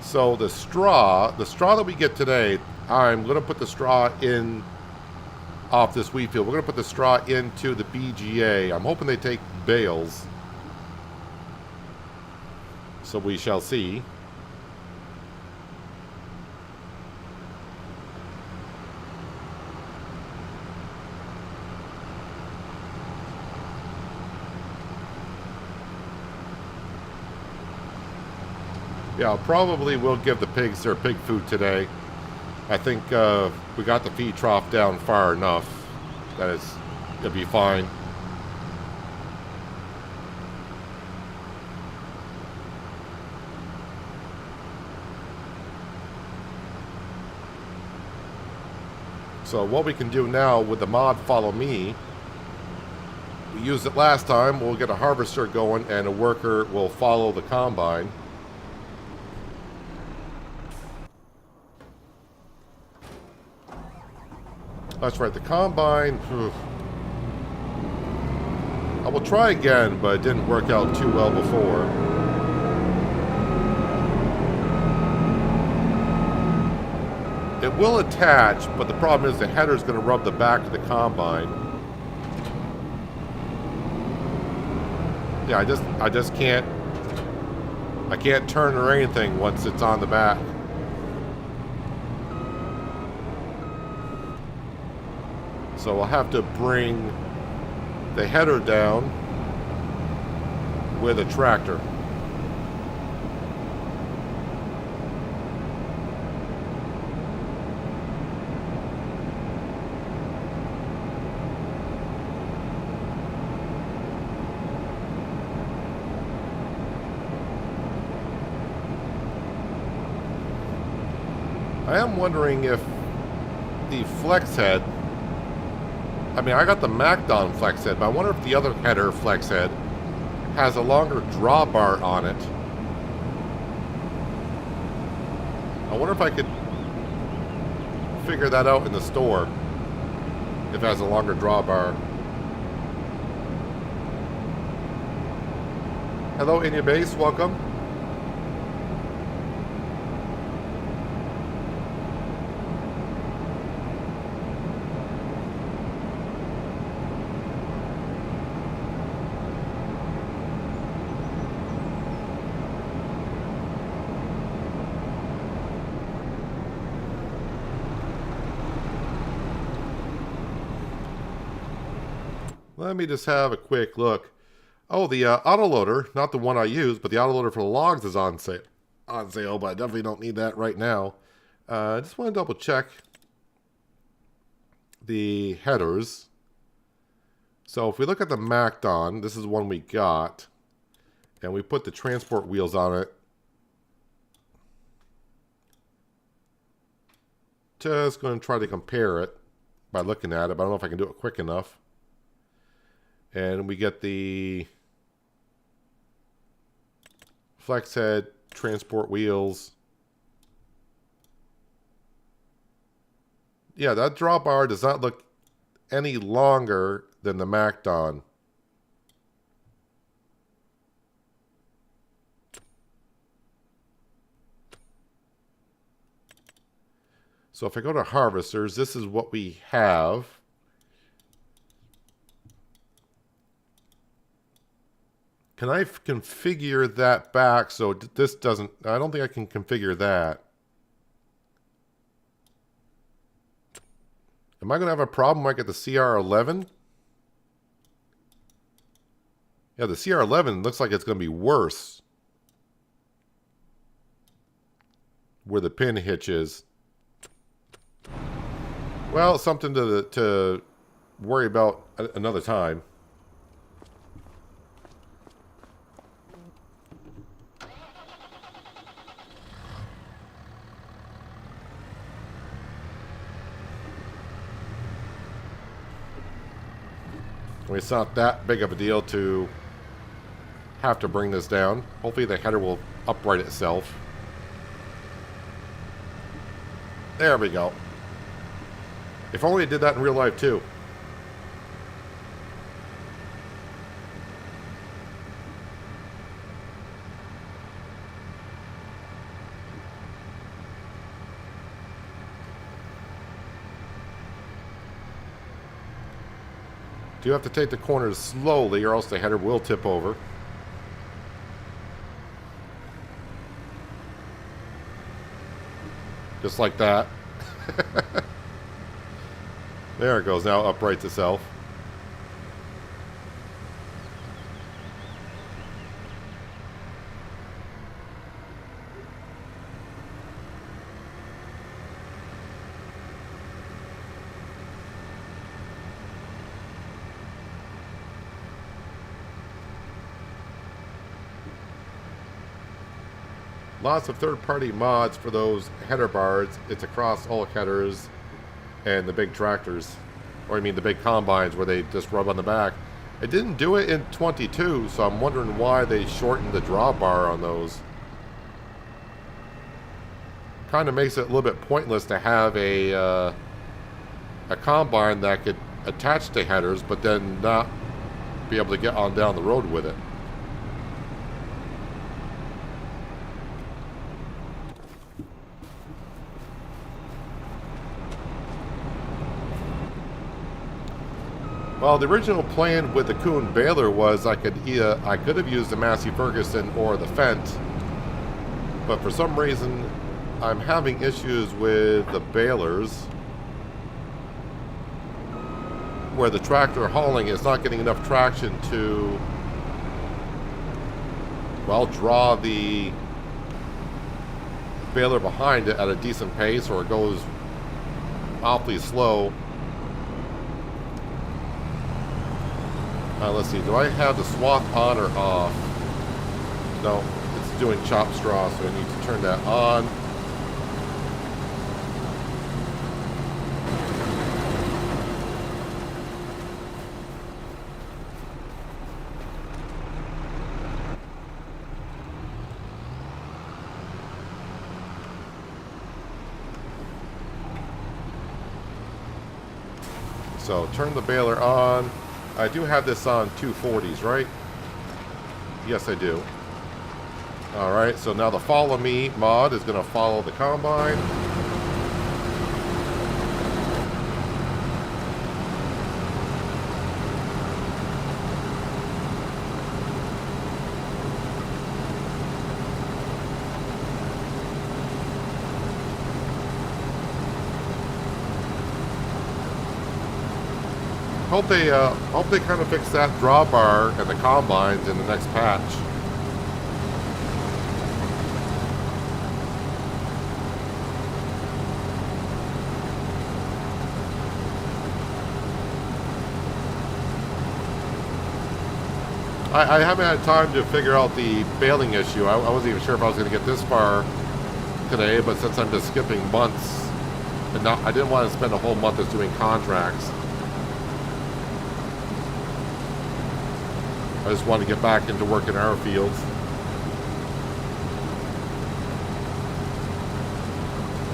So the straw that we get today, I'm gonna put the straw in off this wheat field. We're gonna put the straw into the BGA. I'm hoping they take bales. So we shall see. Yeah, probably will give the pigs their pig food today. I think we got the feed trough down far enough that it'll be fine. So what we can do now with the mod Follow Me, we used it last time, we'll get a harvester going and a worker will follow the combine. That's right, the combine, I will try again, but it didn't work out too well before. It will attach, but the problem is the header's going to rub the back of the combine. Yeah, I just can't, I can't turn or anything once it's on the back. So we'll have to bring the header down with a tractor. I am wondering if the flex head, I mean, I got the MacDon flex head, but I wonder if the other header flex head has a longer drawbar on it. I wonder if I could figure that out in the store, if it has a longer drawbar. Hello, In Your Base, welcome. Let me just have a quick look. Oh, the autoloader, not the one I use, but the autoloader for the logs is on sale, but I definitely don't need that right now. I just want to double check the headers. So if we look at the MacDon, this is one we got, and we put the transport wheels on it. Just going to try to compare it by looking at it, but I don't know if I can do it quick enough. And we get the flex head transport wheels. Yeah, that drawbar does not look any longer than the MacDon. So if I go to harvesters, this is what we have. Can I configure that back so this doesn't... I don't think I can configure that. Am I going to have a problem when I get the CR11? Yeah, the CR11 looks like it's going to be worse. Where the pin hitch is. Well, something to worry about another time. I mean, it's not that big of a deal to have to bring this down. Hopefully the header will upright itself. There we go. If only it did that in real life too. Do have to take the corners slowly or else the header will tip over. Just like that. There it goes, now uprights itself. Lots of third-party mods for those header bars. It's across all headers and the big tractors. Or I mean the big combines where they just rub on the back. It didn't do it in 22, so I'm wondering why they shortened the drawbar on those. Kind of makes it a little bit pointless to have a combine that could attach to headers but then not be able to get on down the road with it. Well, the original plan with the Kuhn baler was I could have used the Massey Ferguson or the Fendt, but for some reason I'm having issues with the balers where the tractor hauling is not getting enough traction to, well, draw the baler behind it at a decent pace, or it goes awfully slow. Let's see, do I have the swath on or off? No, it's doing chop straw, so I need to turn that on. So turn the baler on. I do have this on 240s, right? Yes, I do. Alright, so now the Follow Me mod is going to follow the combine. Hope they kind of fix that drawbar and the combines in the next patch. I haven't had time to figure out the baling issue. I wasn't even sure if I was going to get this far today, but since I'm just skipping months, and I didn't want to spend a whole month just doing contracts. I just want to get back into work in our fields.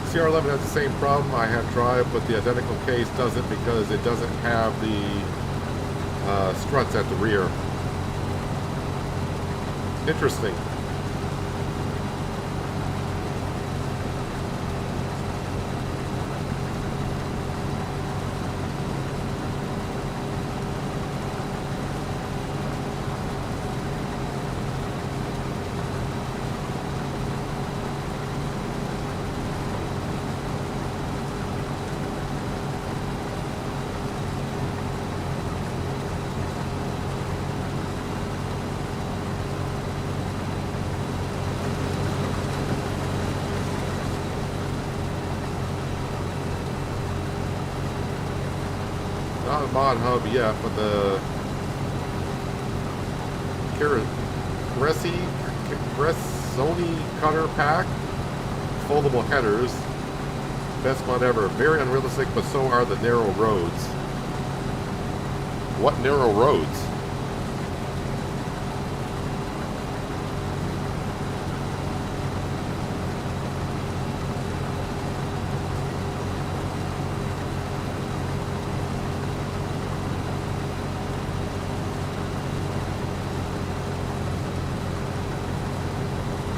CR11 has the same problem. I have drive, but the identical case doesn't because it doesn't have the struts at the rear. Interesting. Not a mod hub yet, but the Cressoni cutter pack, foldable headers, best mod ever. Very unrealistic, but so are the narrow roads. What narrow roads?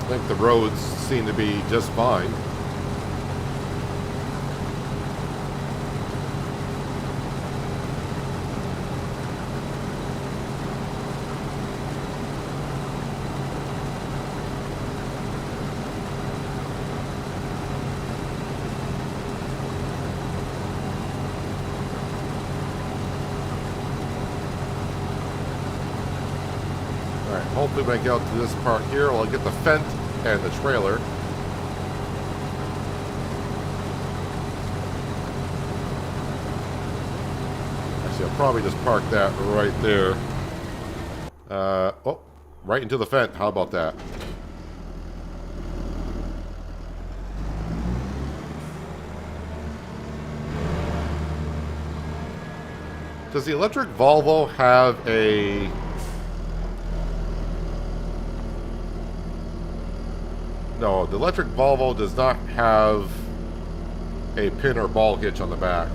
I think the roads seem to be just fine. Alright, hopefully when I get out to this part here, I'll get the fence and the trailer. Actually, I'll probably just park that right there. Oh, right into the fence. How about that? Does the electric Volvo have a... No, the electric Volvo does not have a pin or ball hitch on the back.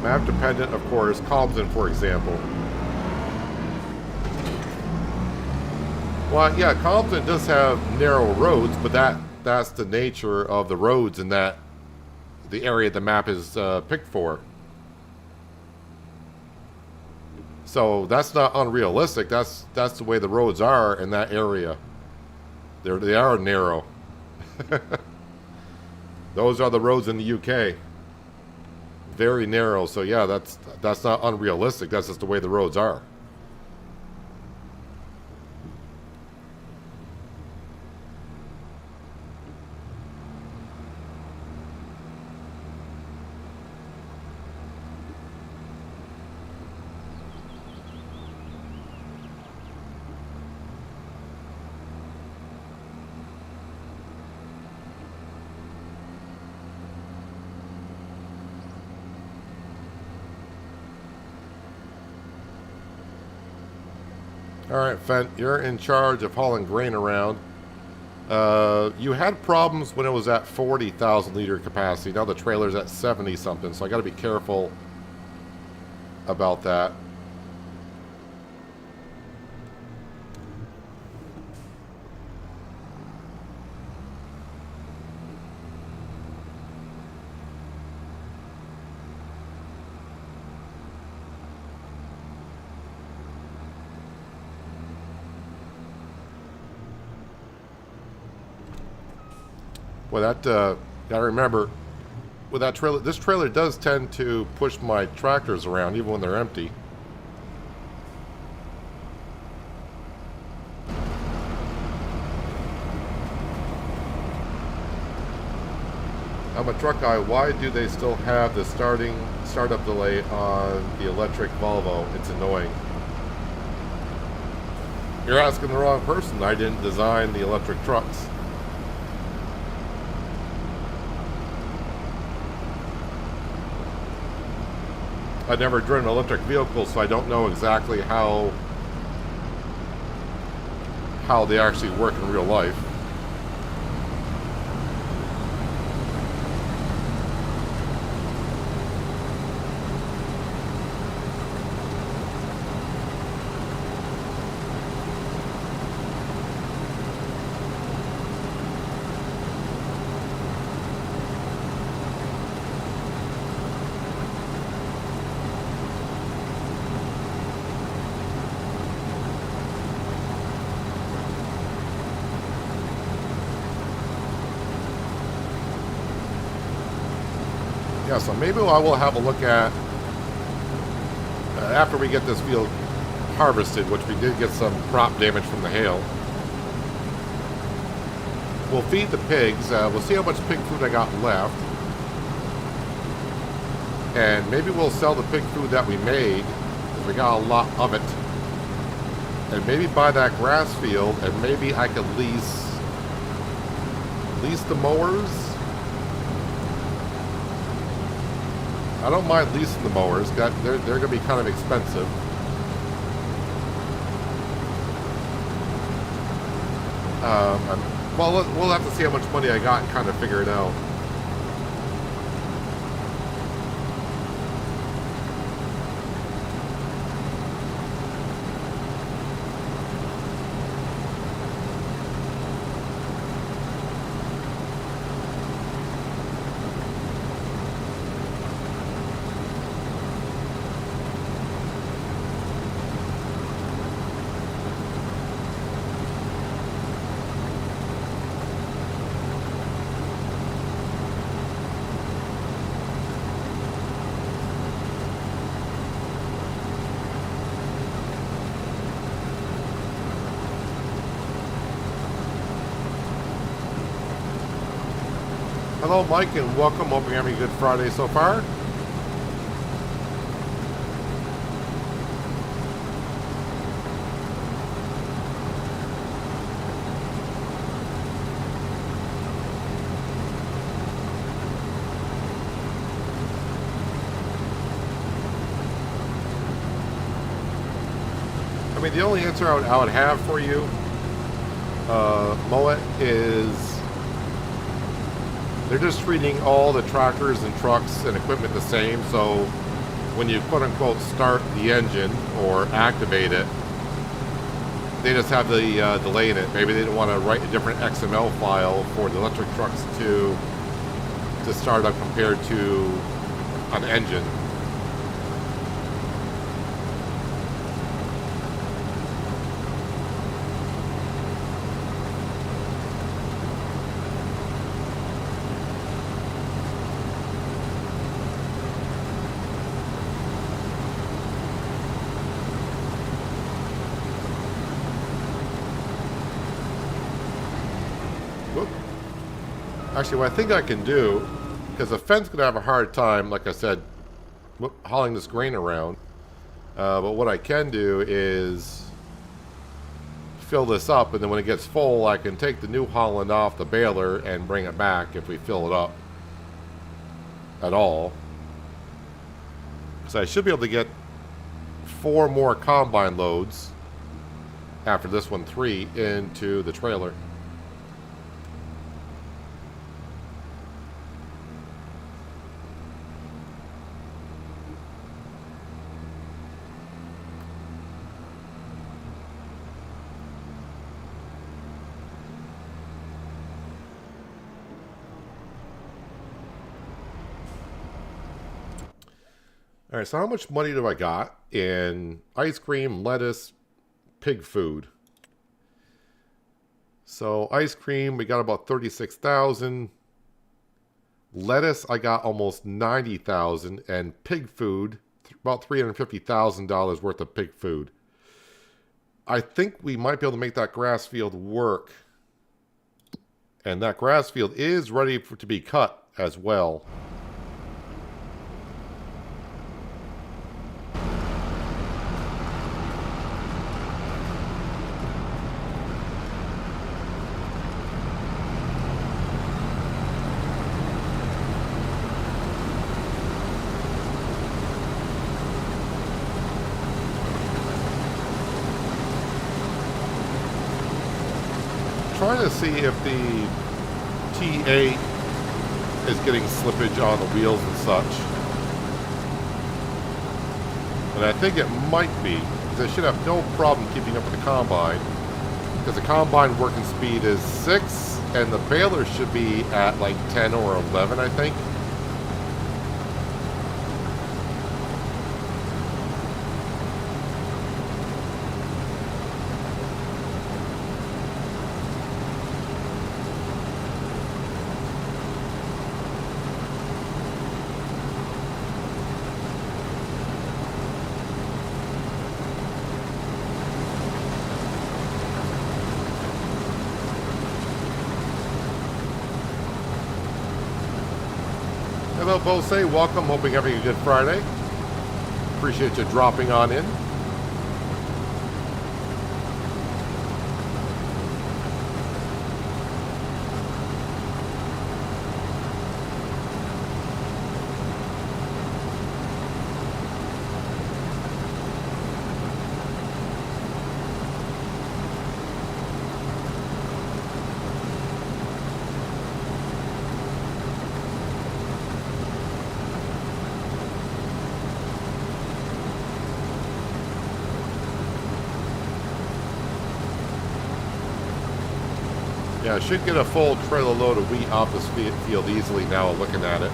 Map dependent, of course. Compton, for example. Well, yeah, Compton does have narrow roads, but that's the nature of the roads in that the area the map is picked for. So that's not unrealistic. That's the way the roads are in that area. They are narrow. Those are the roads in the UK. Very narrow. So yeah, that's not unrealistic. That's just the way the roads are. Alright, Fent, you're in charge of hauling grain around. You had problems when it was at 40,000 liter capacity. Now the trailer's at 70 something, so I gotta be careful about that. Well, that, gotta remember, with that trailer, this trailer does tend to push my tractors around even when they're empty. I'm a truck guy. Why do they still have the startup delay on the electric Volvo? It's annoying. You're asking the wrong person. I didn't design the electric trucks. I've never driven an electric vehicle, so I don't know exactly how they actually work in real life. Yeah, so maybe I will have a look at, after we get this field harvested, which we did get some crop damage from the hail. We'll feed the pigs. We'll see how much pig food I got left. And maybe we'll sell the pig food that we made, because we got a lot of it. And maybe buy that grass field, and maybe I could lease the mowers. I don't mind leasing the mowers. They're going to be kind of expensive. Well, we'll have to see how much money I got and kind of figure it out. Hello, Mike, and welcome. Hope you're having a good Friday so far. I mean, the only answer I would have for you, Moet, is they're just treating all the tractors and trucks and equipment the same. So when you quote-unquote start the engine or activate it, they just have the delay in it. Maybe they didn't want to write a different XML file for the electric trucks to start up compared to an engine. Actually, what I think I can do, because the fence could have a hard time, like I said, hauling this grain around. But what I can do is fill this up, and then when it gets full, I can take the New Holland off the baler and bring it back if we fill it up at all. So I should be able to get 4 more combine loads after this one, 3, into the trailer. All right, so how much money do I got in ice cream, lettuce, pig food? So ice cream, we got about 36,000. Lettuce, I got almost 90,000, and pig food, about $350,000 worth of pig food. I think we might be able to make that grass field work, and that grass field is ready to be cut as well. trying to see if the T8 is getting slippage on the wheels and such. And I think it might be, because I should have no problem keeping up with the combine. Because the combine working speed is 6, and the baler should be at like 10 or 11, I think. Hello, Bose. Welcome. Hoping having a good Friday. Appreciate you dropping on in. Yeah, I should get a full trailer load of wheat off this field easily now looking at it.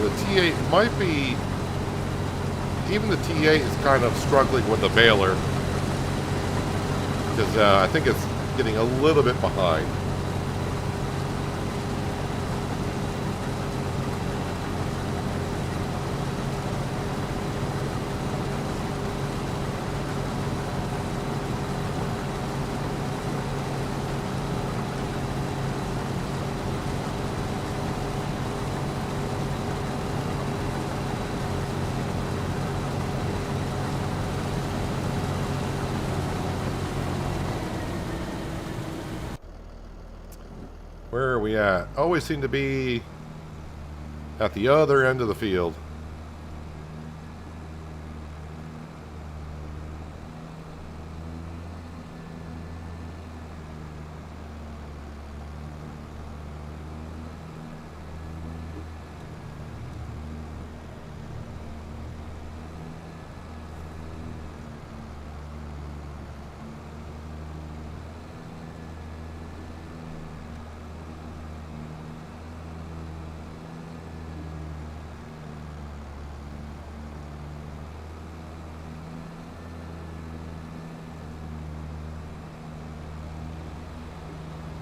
The T8 might be, even the T8 is kind of struggling with the baler, because I think it's getting a little bit behind. Where are we at? Always seem to be at the other end of the field.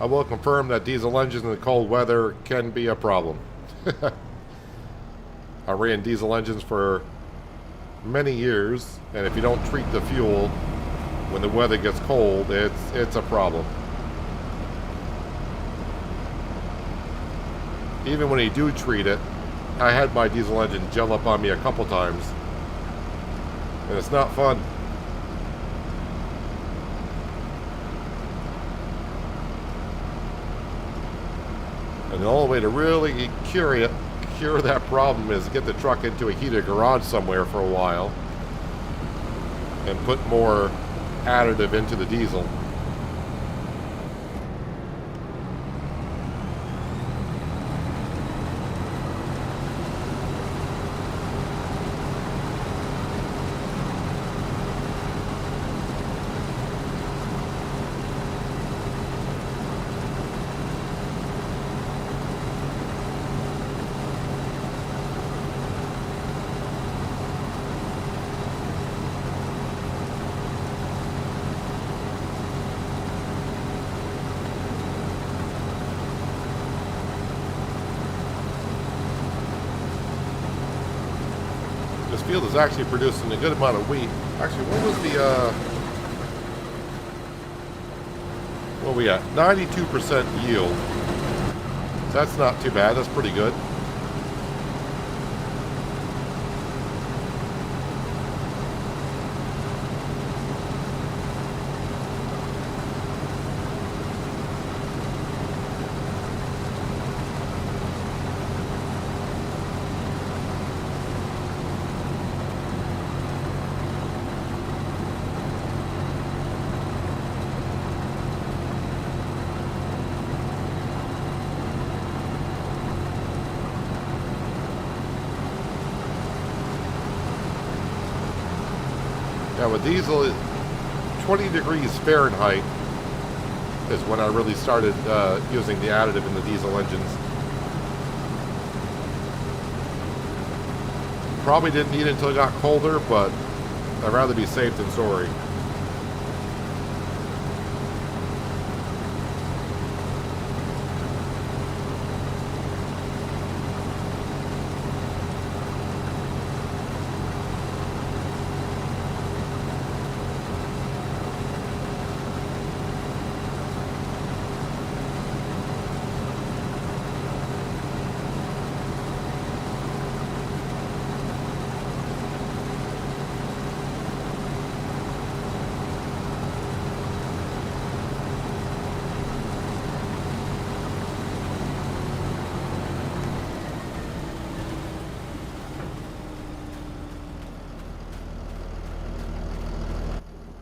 I will confirm that diesel engines in the cold weather can be a problem. I ran diesel engines for many years, and if you don't treat the fuel when the weather gets cold, it's a problem. Even when you do treat it, I had my diesel engine gel up on me a couple times, and it's not fun. And the only way to really cure that problem is get the truck into a heated garage somewhere for a while and put more additive into the diesel. Field is actually producing a good amount of wheat. Actually, what What we at? 92% yield. So that's not too bad. That's pretty good. Now with diesel, 20 degrees Fahrenheit is when I really started using the additive in the diesel engines. Probably didn't need it until it got colder, but I'd rather be safe than sorry.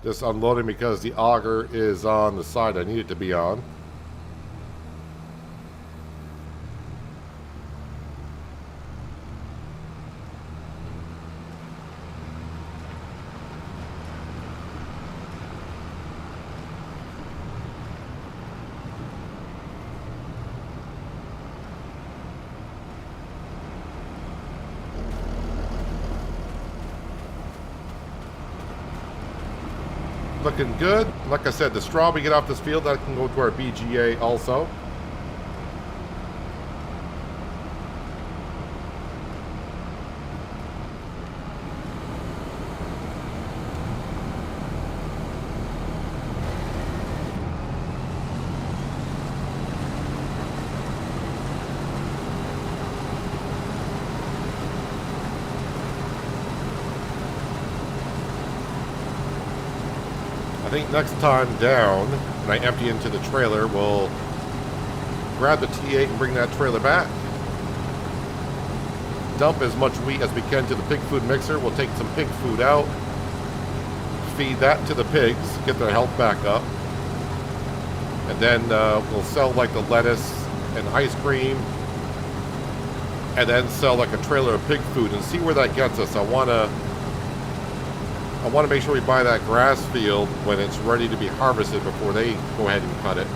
Just unloading because the auger is on the side I need it to be on. Looking good. Like I said, the straw we get off this field, that can go to our BGA also. I think next time down, when I empty into the trailer, we'll grab the T8 and bring that trailer back. Dump as much wheat as we can to the pig food mixer. We'll take some pig food out, feed that to the pigs, get their health back up. And then we'll sell like the lettuce and ice cream, and then sell like a trailer of pig food and see where that gets us. I want to make sure we buy that grass field when it's ready to be harvested before they go ahead and cut it.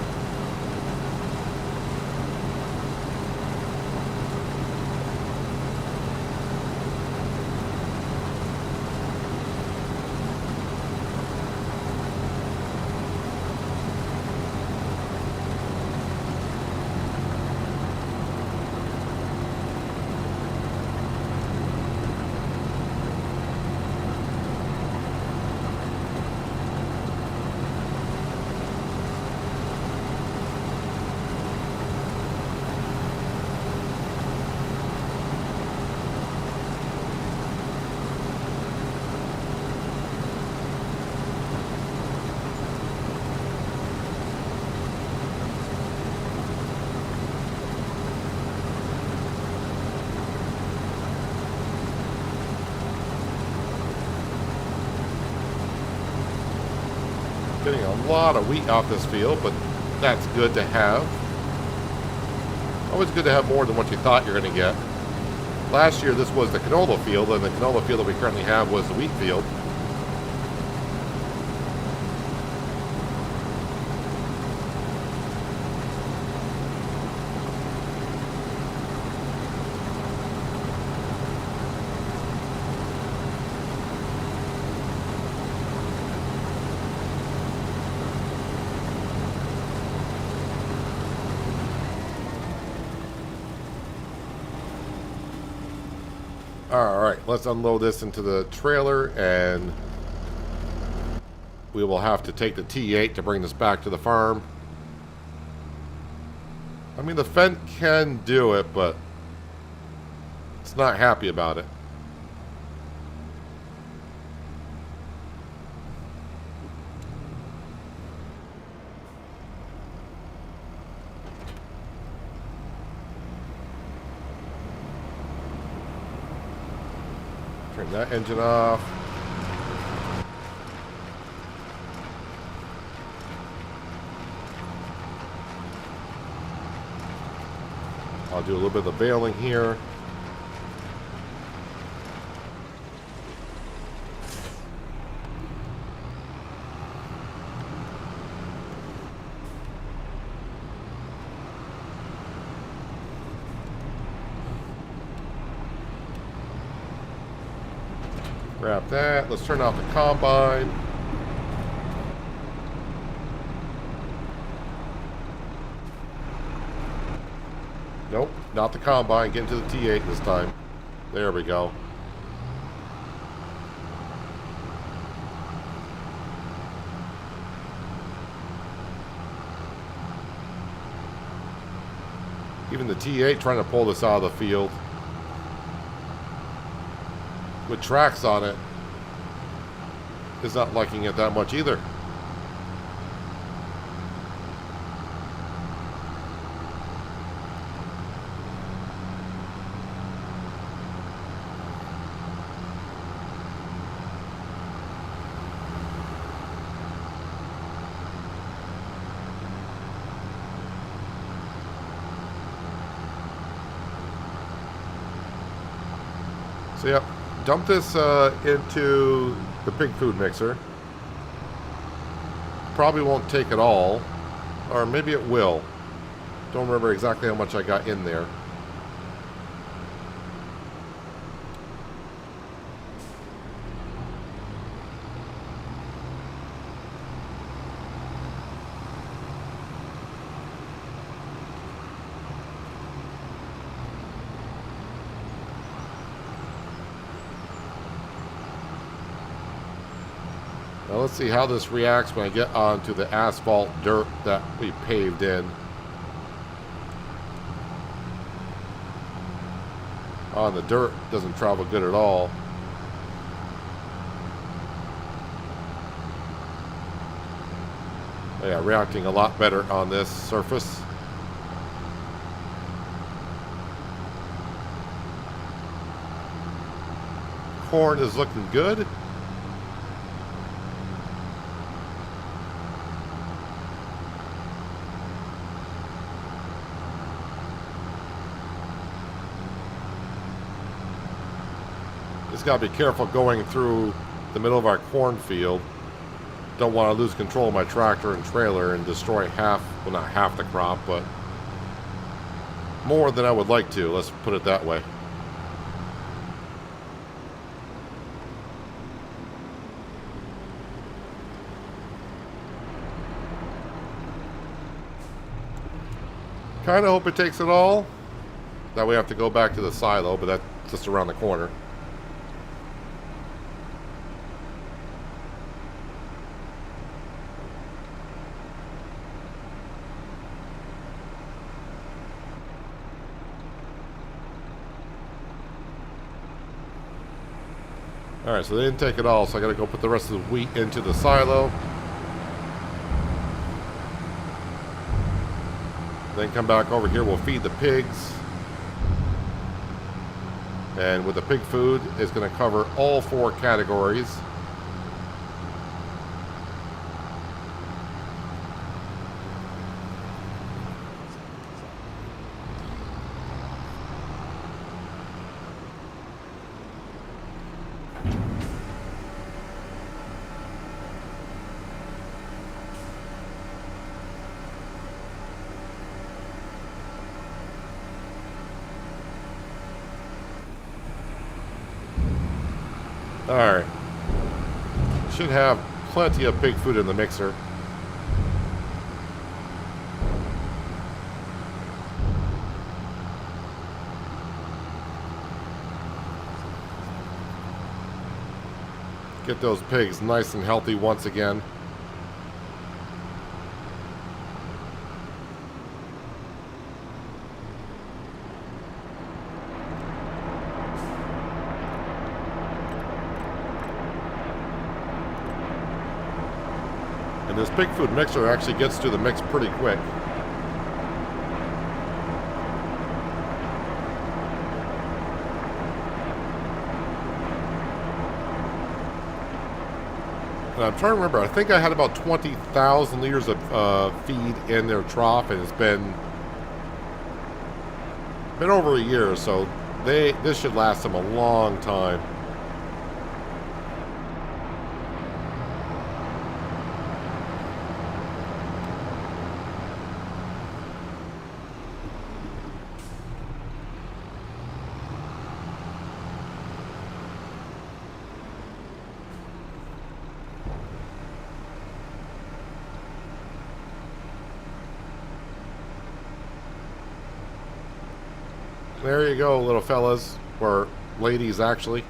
Getting a lot of wheat off this field, but that's good to have. Always good to have more than what you thought you're going to get. Last year this was the canola field, and the canola field that we currently have was the wheat field. Alright, let's unload this into the trailer, and we will have to take the T8 to bring this back to the farm. I mean, the Fendt can do it, but it's not happy about it. Turn that engine off. I'll do a little bit of the baling here. Grab that. Let's turn off the combine. Nope, not the combine. Get into the T8 this time. There we go. Even the T8 trying to pull this out of the field. With tracks on it, is not liking it that much either. So yep, dump this into the pig food mixer. Probably won't take it all, or maybe it will. Don't remember exactly how much I got in there. Now let's see how this reacts when I get onto the asphalt dirt that we paved in. On the dirt, doesn't travel good at all. Yeah, reacting a lot better on this surface. Corn is looking good. Just got to be careful going through the middle of our cornfield. Don't want to lose control of my tractor and trailer and destroy half, well, not half the crop, but more than I would like to. Let's put it that way. Kind of hope it takes it all. That we have to go back to the silo, but that's just around the corner. Alright, so they didn't take it all, so I gotta go put the rest of the wheat into the silo. Then come back over here, we'll feed the pigs. And with the pig food, it's gonna cover all 4 categories. Alright. Should have plenty of pig food in the mixer. Get those pigs nice and healthy once again. And this pig food mixer actually gets to the mix pretty quick. And I'm trying to remember, I think I had about 20,000 liters of feed in their trough, and it's been over a year, so this should last them a long time. There you go, little fellas, or ladies, actually.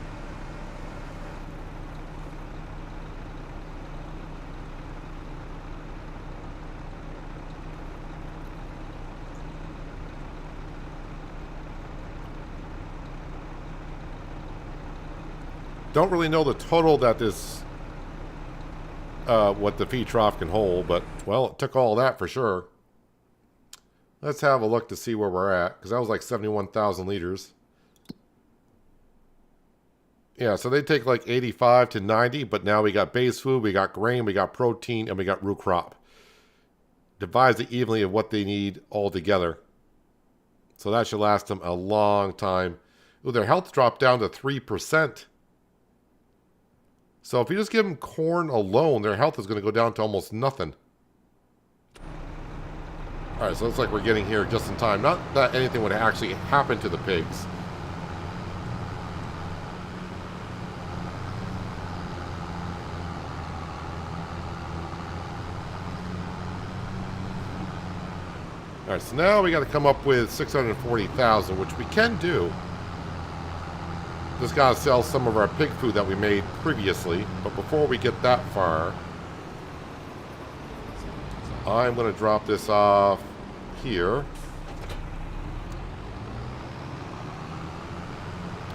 Don't really know the total that this, what the feed trough can hold, but, well, it took all that for sure. Let's have a look to see where we're at, because that was like 71,000 liters. Yeah, so they take like 85 to 90, but now we got base food, we got grain, we got protein, and we got root crop. Divides it evenly of what they need all together. So that should last them a long time. Ooh, their health dropped down to 3%. So if you just give them corn alone, their health is going to go down to almost nothing. Alright, so it looks like we're getting here just in time. Not that anything would actually happen to the pigs. Alright, so now we got to come up with 640,000, which we can do. Just got to sell some of our pig food that we made previously. But before we get that far, I'm going to drop this off here.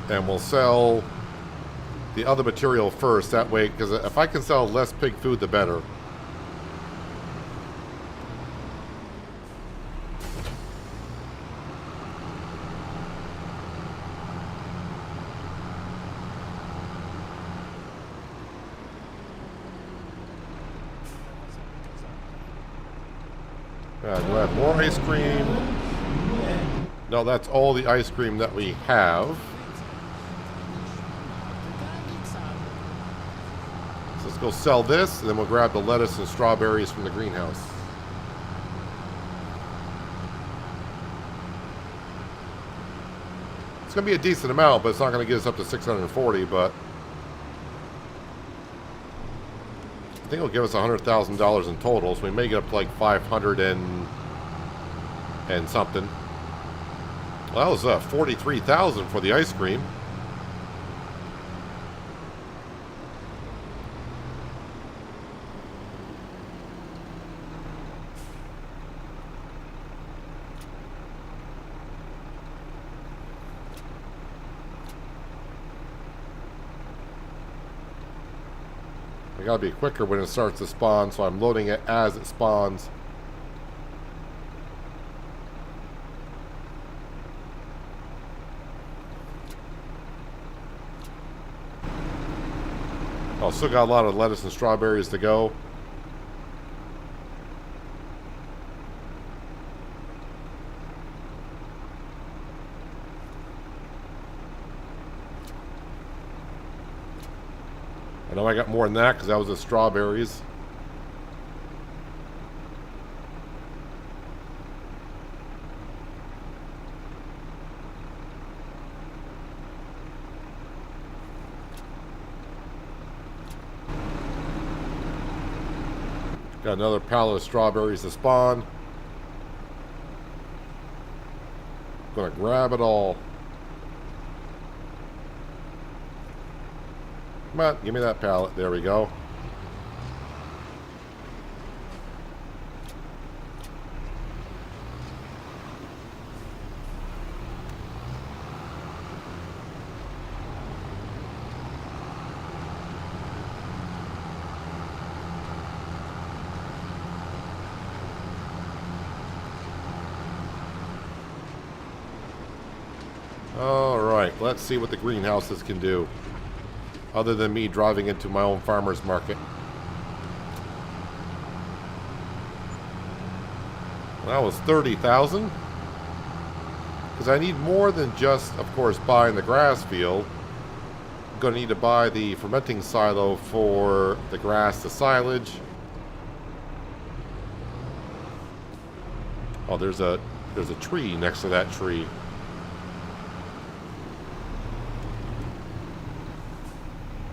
And we'll sell the other material first. That way, because if I can sell less pig food, the better. Do I have more ice cream? No, that's all the ice cream that we have. So let's go sell this, and then we'll grab the lettuce and strawberries from the greenhouse. It's going to be a decent amount, but it's not going to get us up to 640, but I think it'll give us $100,000 in total, so we may get up to like 500 and something. Well, that was 43,000 for the ice cream. I gotta be quicker when it starts to spawn, so I'm loading it as it spawns. Oh, still got a lot of lettuce and strawberries to go. I know I got more than that because that was the strawberries. Got another pallet of strawberries to spawn. Gonna grab it all. Come on, give me that pallet. There we go. Alright, let's see what the greenhouses can do. Other than me driving into my own farmer's market. That was 30,000. Because I need more than just, of course, buying the grass field. I'm going to need to buy the fermenting silo for the grass, the silage. Oh, there's a tree next to that tree.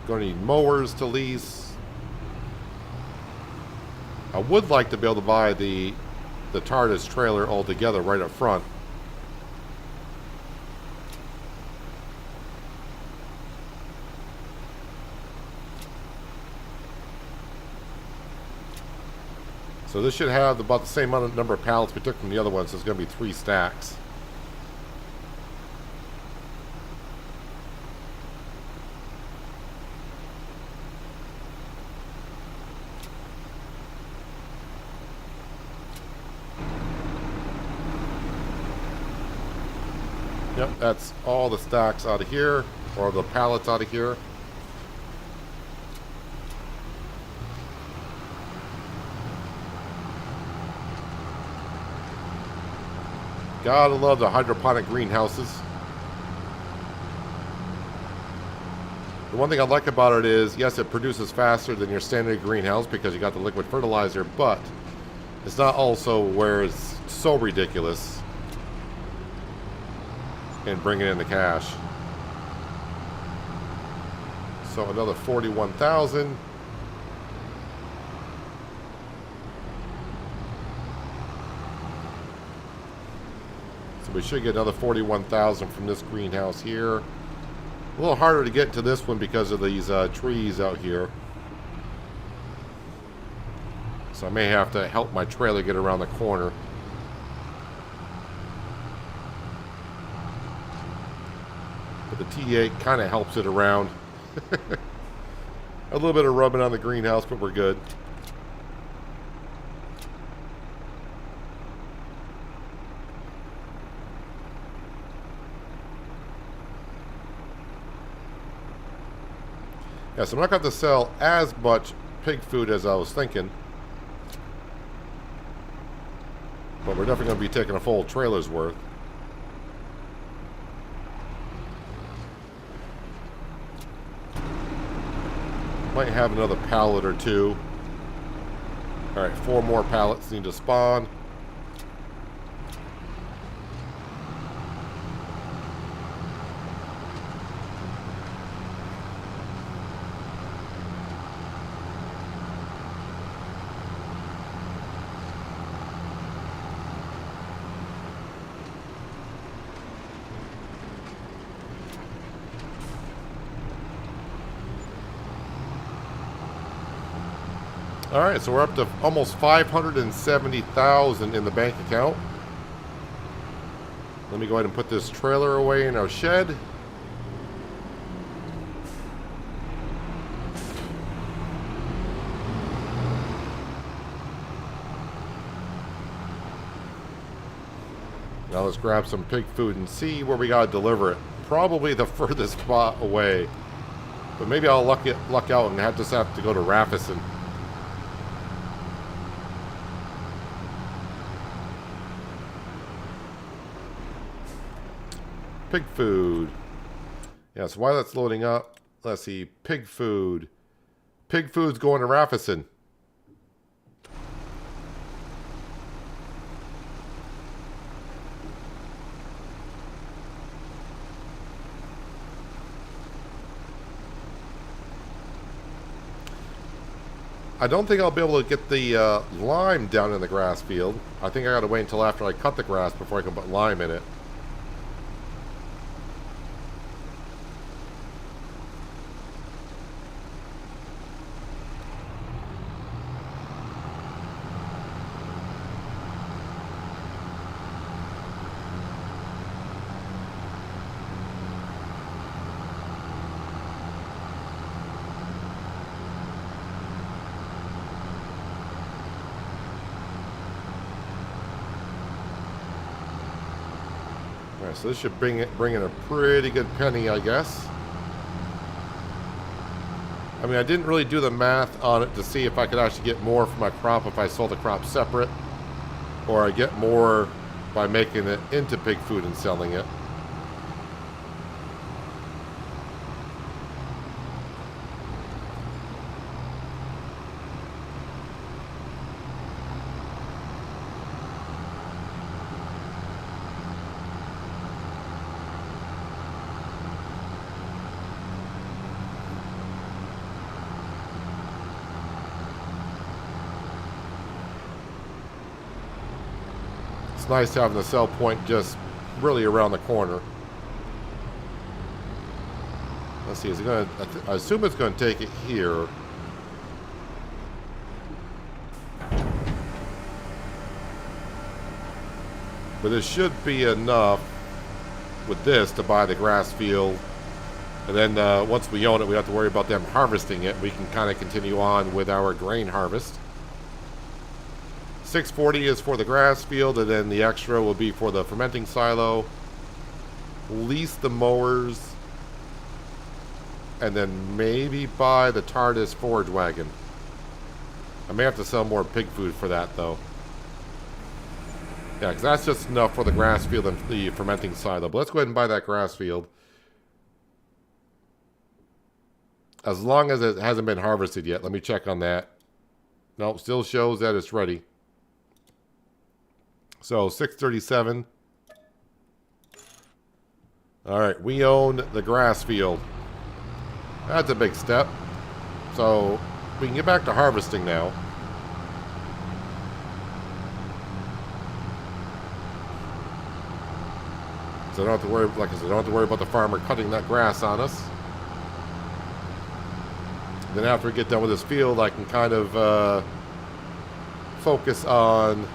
Going to need mowers to lease. I would like to be able to buy the TARDIS trailer altogether right up front. So this should have about the same number of pallets we took from the other one, so it's going to be 3 stacks. Yep, that's all the stacks out of here, or the pallets out of here. Gotta love the hydroponic greenhouses. The one thing I like about it is, yes, it produces faster than your standard greenhouse because you got the liquid fertilizer, but it's not also where it's so ridiculous in bringing in the cash. So another 41,000. We should get another 41,000 from this greenhouse here. A little harder to get to this one because of these trees out here. So I may have to help my trailer get around the corner. But the T8 kind of helps it around. A little bit of rubbing on the greenhouse, but we're good. Yeah, so I'm not going to have to sell as much pig food as I was thinking. But we're definitely going to be taking a full trailer's worth. Might have another pallet or two. Alright, 4 more pallets need to spawn. Alright, so we're up to almost 570,000 in the bank account. Let me go ahead and put this trailer away in our shed. Now let's grab some pig food and see where we gotta deliver it. Probably the furthest spot away. But maybe I'll luck out and just have to go to Raffison. Pig food. Yeah, so while that's loading up, let's see. Pig food. Pig food's going to Raffison. I don't think I'll be able to get the lime down in the grass field. I think I gotta wait until after I cut the grass before I can put lime in it. Alright, so this should bring in a pretty good penny, I guess. I mean, I didn't really do the math on it to see if I could actually get more for my crop if I sold the crop separate, or I get more by making it into pig food and selling it. It's nice having the sell point just really around the corner. Let's see, is it going to... I assume it's going to take it here. But it should be enough with this to buy the grass field. And then once we own it, we don't have to worry about them harvesting it. We can kind of continue on with our grain harvest. 640 is for the grass field, and then the extra will be for the fermenting silo. Lease the mowers. And then maybe buy the TARDIS forage wagon. I may have to sell more pig food for that, though. Yeah, because that's just enough for the grass field and the fermenting silo. But let's go ahead and buy that grass field. As long as it hasn't been harvested yet. Let me check on that. Nope, still shows that it's ready. So, 637. Alright, we own the grass field. That's a big step. So, we can get back to harvesting now. So I don't have to worry, like I said, I don't have to worry about the farmer cutting that grass on us. Then after we get done with this field, I can kind of focus on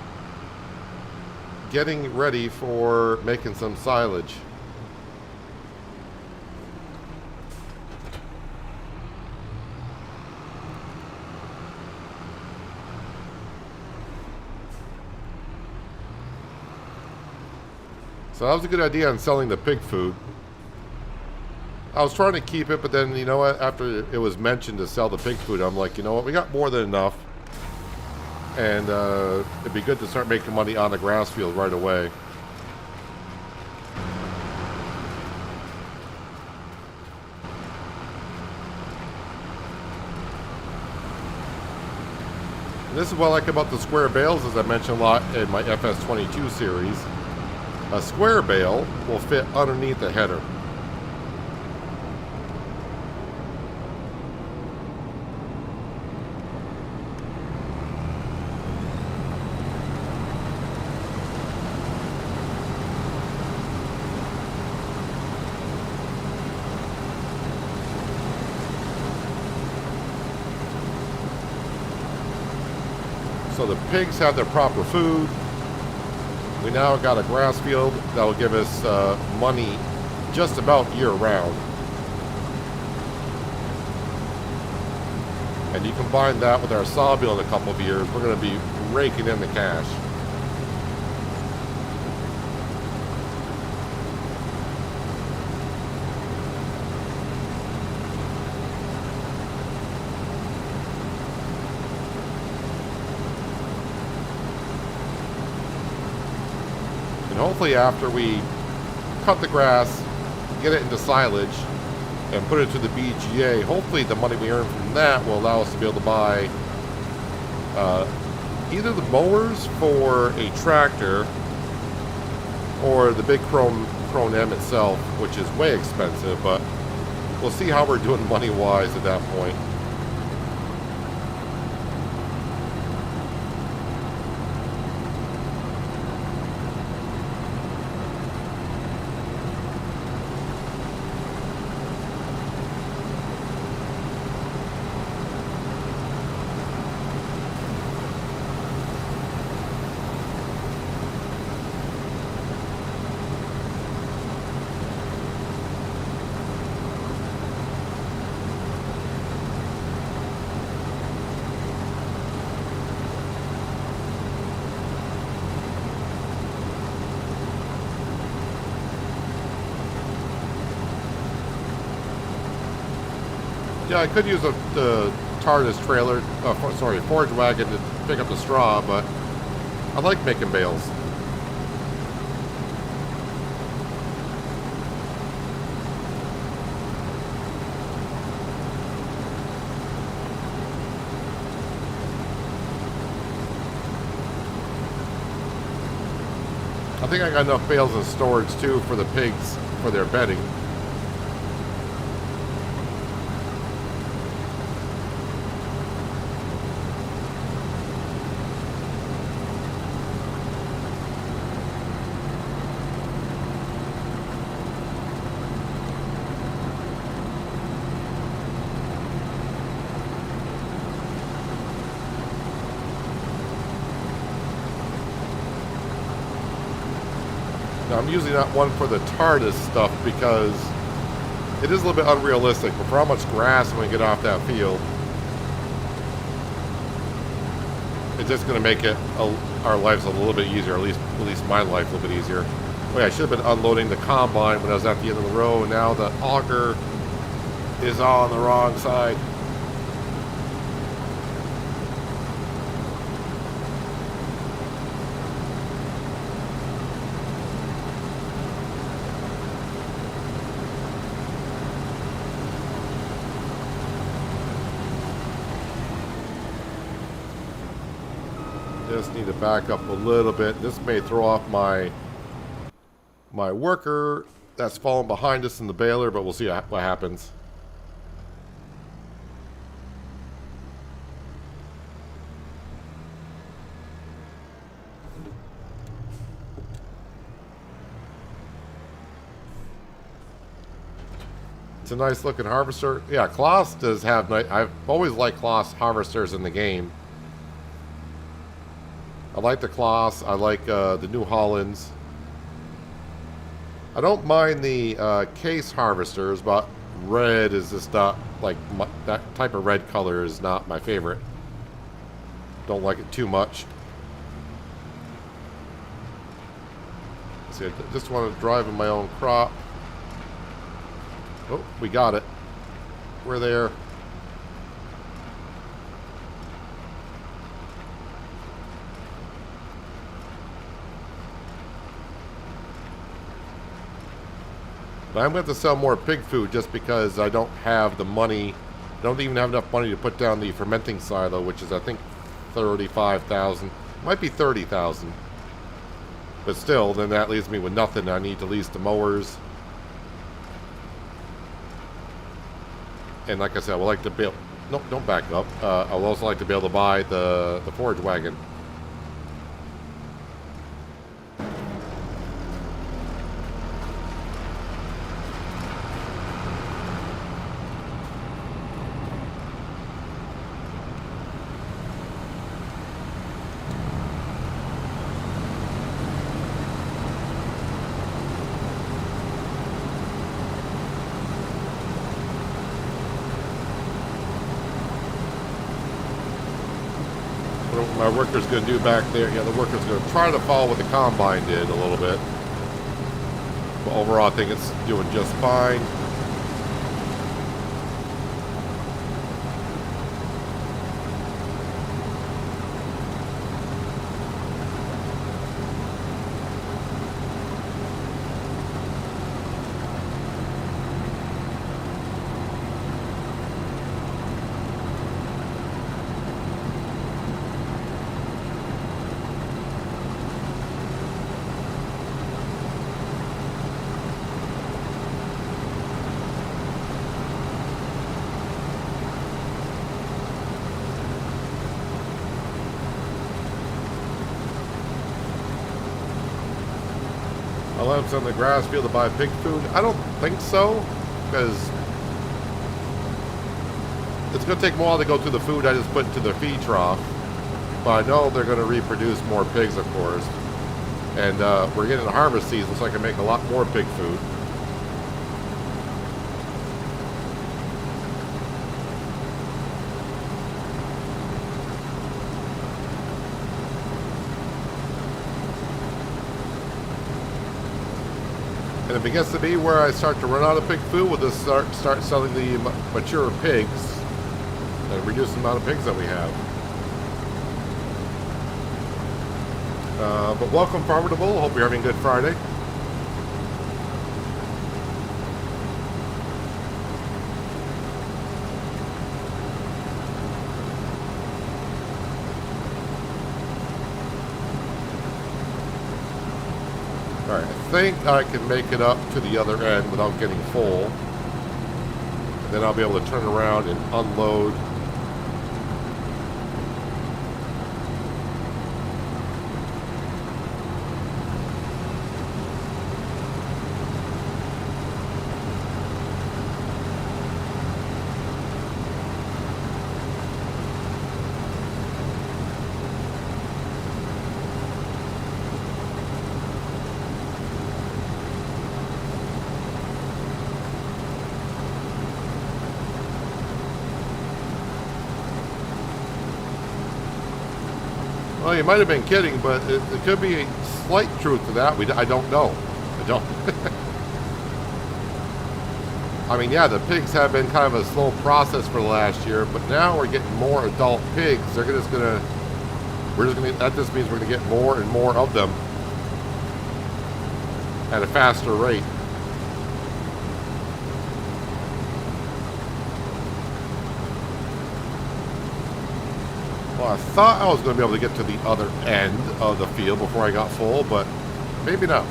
getting ready for making some silage. So that was a good idea on selling the pig food. I was trying to keep it, but then, you know what, after it was mentioned to sell the pig food, I'm like, you know what, we got more than enough. And it'd be good to start making money on the grass field right away. And this is what I like about the square bales, as I mentioned a lot in my FS22 series. A square bale will fit underneath the header. So the pigs have their proper food. We now got a grass field that will give us money just about year round. And you combine that with our sawmill in a couple of years, we're going to be raking in the cash. And hopefully after we cut the grass, get it into silage, and put it to the BGA, hopefully the money we earn from that will allow us to be able to buy either the mowers for a tractor or the big Chrome M itself, which is way expensive, but we'll see how we're doing money-wise at that point. Yeah, I could use the TARDIS trailer, sorry, forage wagon to pick up the straw, but I like making bales. I think I got enough bales in storage too for the pigs for their bedding. Now, I'm usually not one for the TARDIS stuff because it is a little bit unrealistic, but for how much grass when we get off that field, it's just going to make it our lives a little bit easier, at least my life a little bit easier. Oh yeah, I should have been unloading the combine when I was at the end of the row, and now the auger is on the wrong side. Just need to back up a little bit. This may throw off my worker that's falling behind us in the baler, but we'll see what happens. It's a nice looking harvester. Yeah, Kloss does have nice. I've always liked Kloss harvesters in the game. I like the Kloss. I like the New Hollands. I don't mind the case harvesters, but red is just not like that type of red color is not my favorite. Don't like it too much. See, I just want to drive in my own crop. Oh, we got it. We're there. But I'm going to have to sell more pig food just because I don't have the money. I don't even have enough money to put down the fermenting silo, which is, I think, 35,000. Might be 30,000. But still, then that leaves me with nothing. I need to lease the mowers. And like I said, I would like to build... No, don't back up. I would also like to be able to buy the forage wagon. My worker's going to do back there. Yeah, the worker's going to try to follow what the combine did a little bit. But overall, I think it's doing just fine. I'll have some of the grass field to buy pig food. I don't think so, because it's going to take a while to go through the food I just put into the feed trough. But I know they're going to reproduce more pigs, of course. And we're getting the harvest season, so I can make a lot more pig food. And if it gets to be where I start to run out of pig food, we'll just start selling the mature pigs and reduce the amount of pigs that we have. But welcome, Farmable. Hope you're having a good Friday. Alright, I think I can make it up to the other end without getting full. And then I'll be able to turn around and unload. Well, you might have been kidding, but it could be a slight truth to that. I don't know. I don't. I mean, yeah, the pigs have been kind of a slow process for the last year, but now we're getting more adult pigs. That just means we're gonna get more and more of them at a faster rate. Well, I thought I was going to be able to get to the other end of the field before I got full, but maybe not.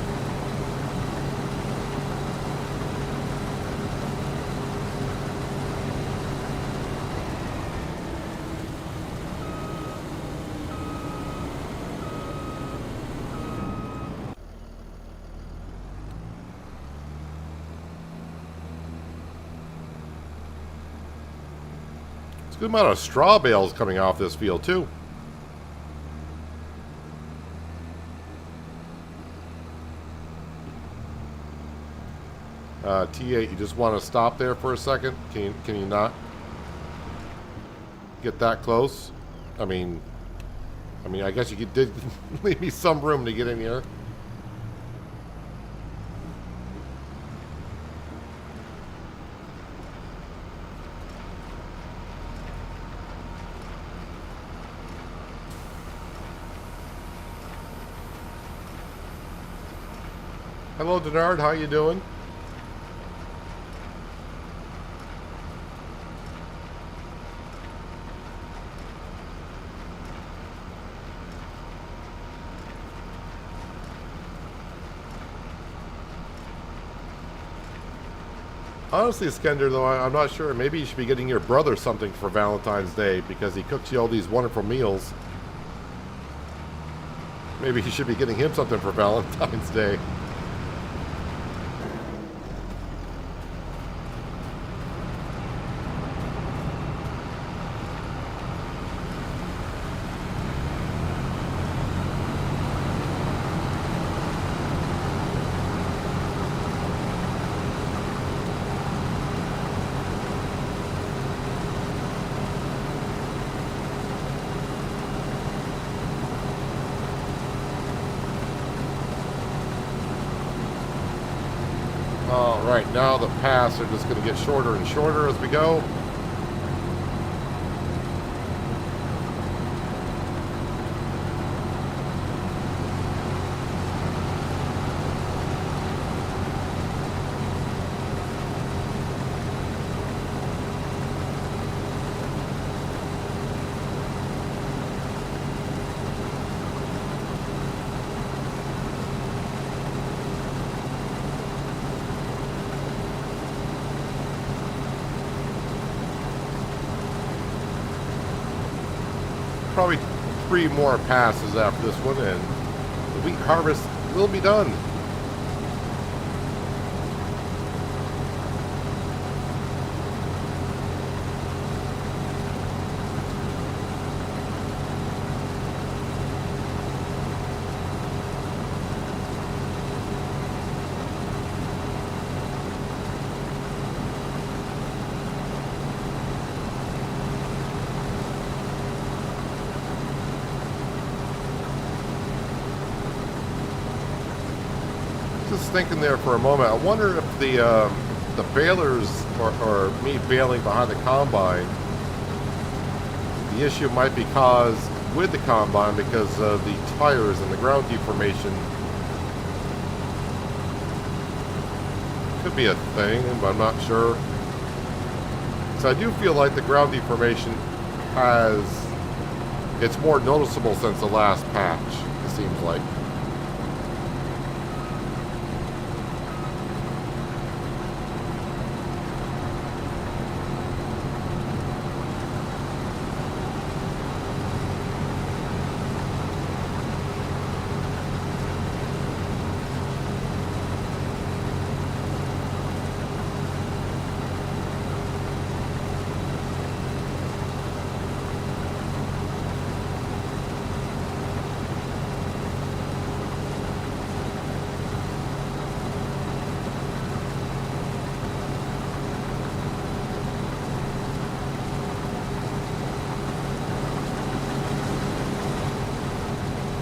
Good amount of straw bales coming off this field too. T8, you just want to stop there for a second? Can you not get that close? I mean, I guess you did leave me some room to get in here. Hello, Denard. How you doing? Honestly, Skender, though, I'm not sure. Maybe you should be getting your brother something for Valentine's Day because he cooks you all these wonderful meals. Maybe you should be getting him something for Valentine's Day. Right now the paths are just going to get shorter and shorter as we go. Probably 3 more passes after this one, and the wheat harvest will be done. Just thinking there for a moment. I wonder if the balers or me baling behind the combine, the issue might be caused with the combine because of the tires and the ground deformation. Could be a thing, but I'm not sure. So I do feel like the ground deformation it's more noticeable since the last patch, it seems like.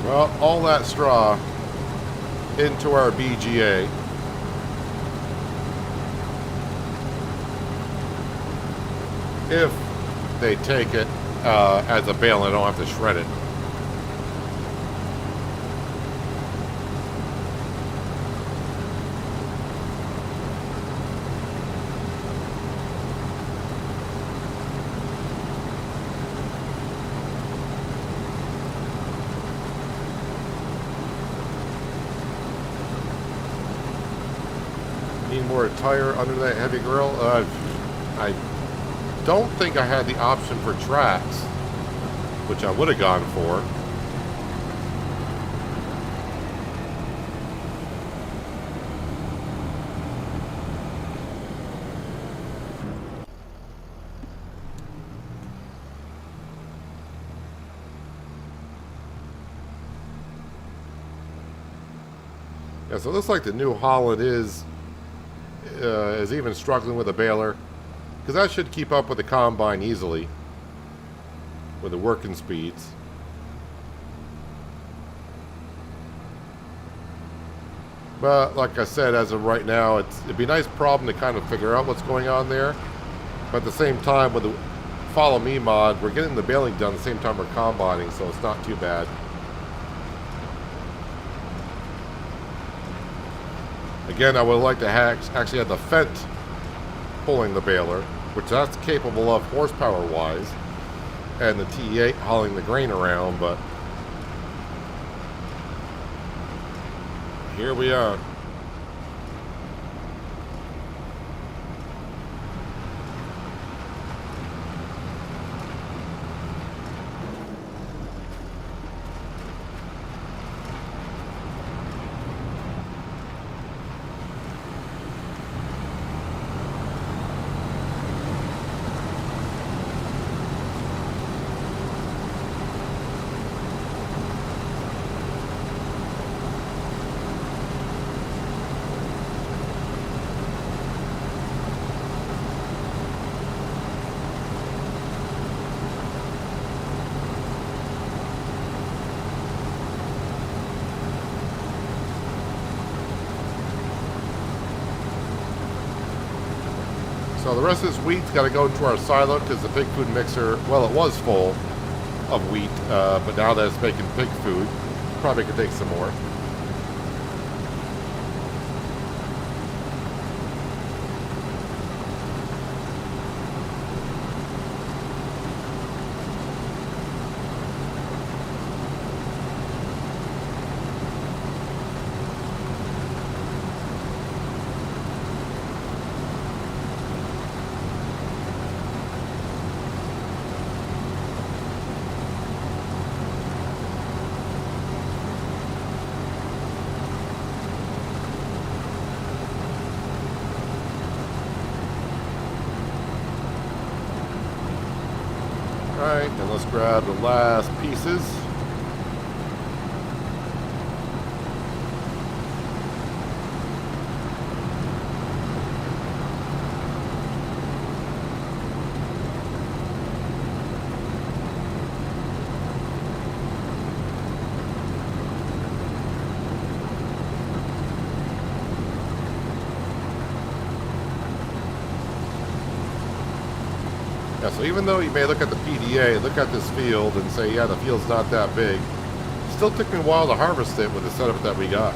Well, all that straw into our BGA. If they take it as a bale, I don't have to shred it. More tire under that heavy grill. I don't think I had the option for tracks, which I would have gone for. Yeah, so it looks like the New Holland is even struggling with a baler, because that should keep up with the combine easily with the working speeds. But like I said, as of right now, it'd be a nice problem to kind of figure out what's going on there. But at the same time, with the Follow Me mod, we're getting the baling done at the same time we're combining, so it's not too bad. Again, I would like to actually have the Fent pulling the baler, which that's capable of horsepower-wise, and the T8 hauling the grain around, but here we are. So the rest of this wheat's got to go into our silo because the pig food mixer, well, it was full of wheat, but now that it's making pig food, probably could take some more. Alright, then let's grab the last pieces. Yeah, so even though you may look at the PDA, look at this field and say, yeah, the field's not that big, it still took me a while to harvest it with the setup that we got.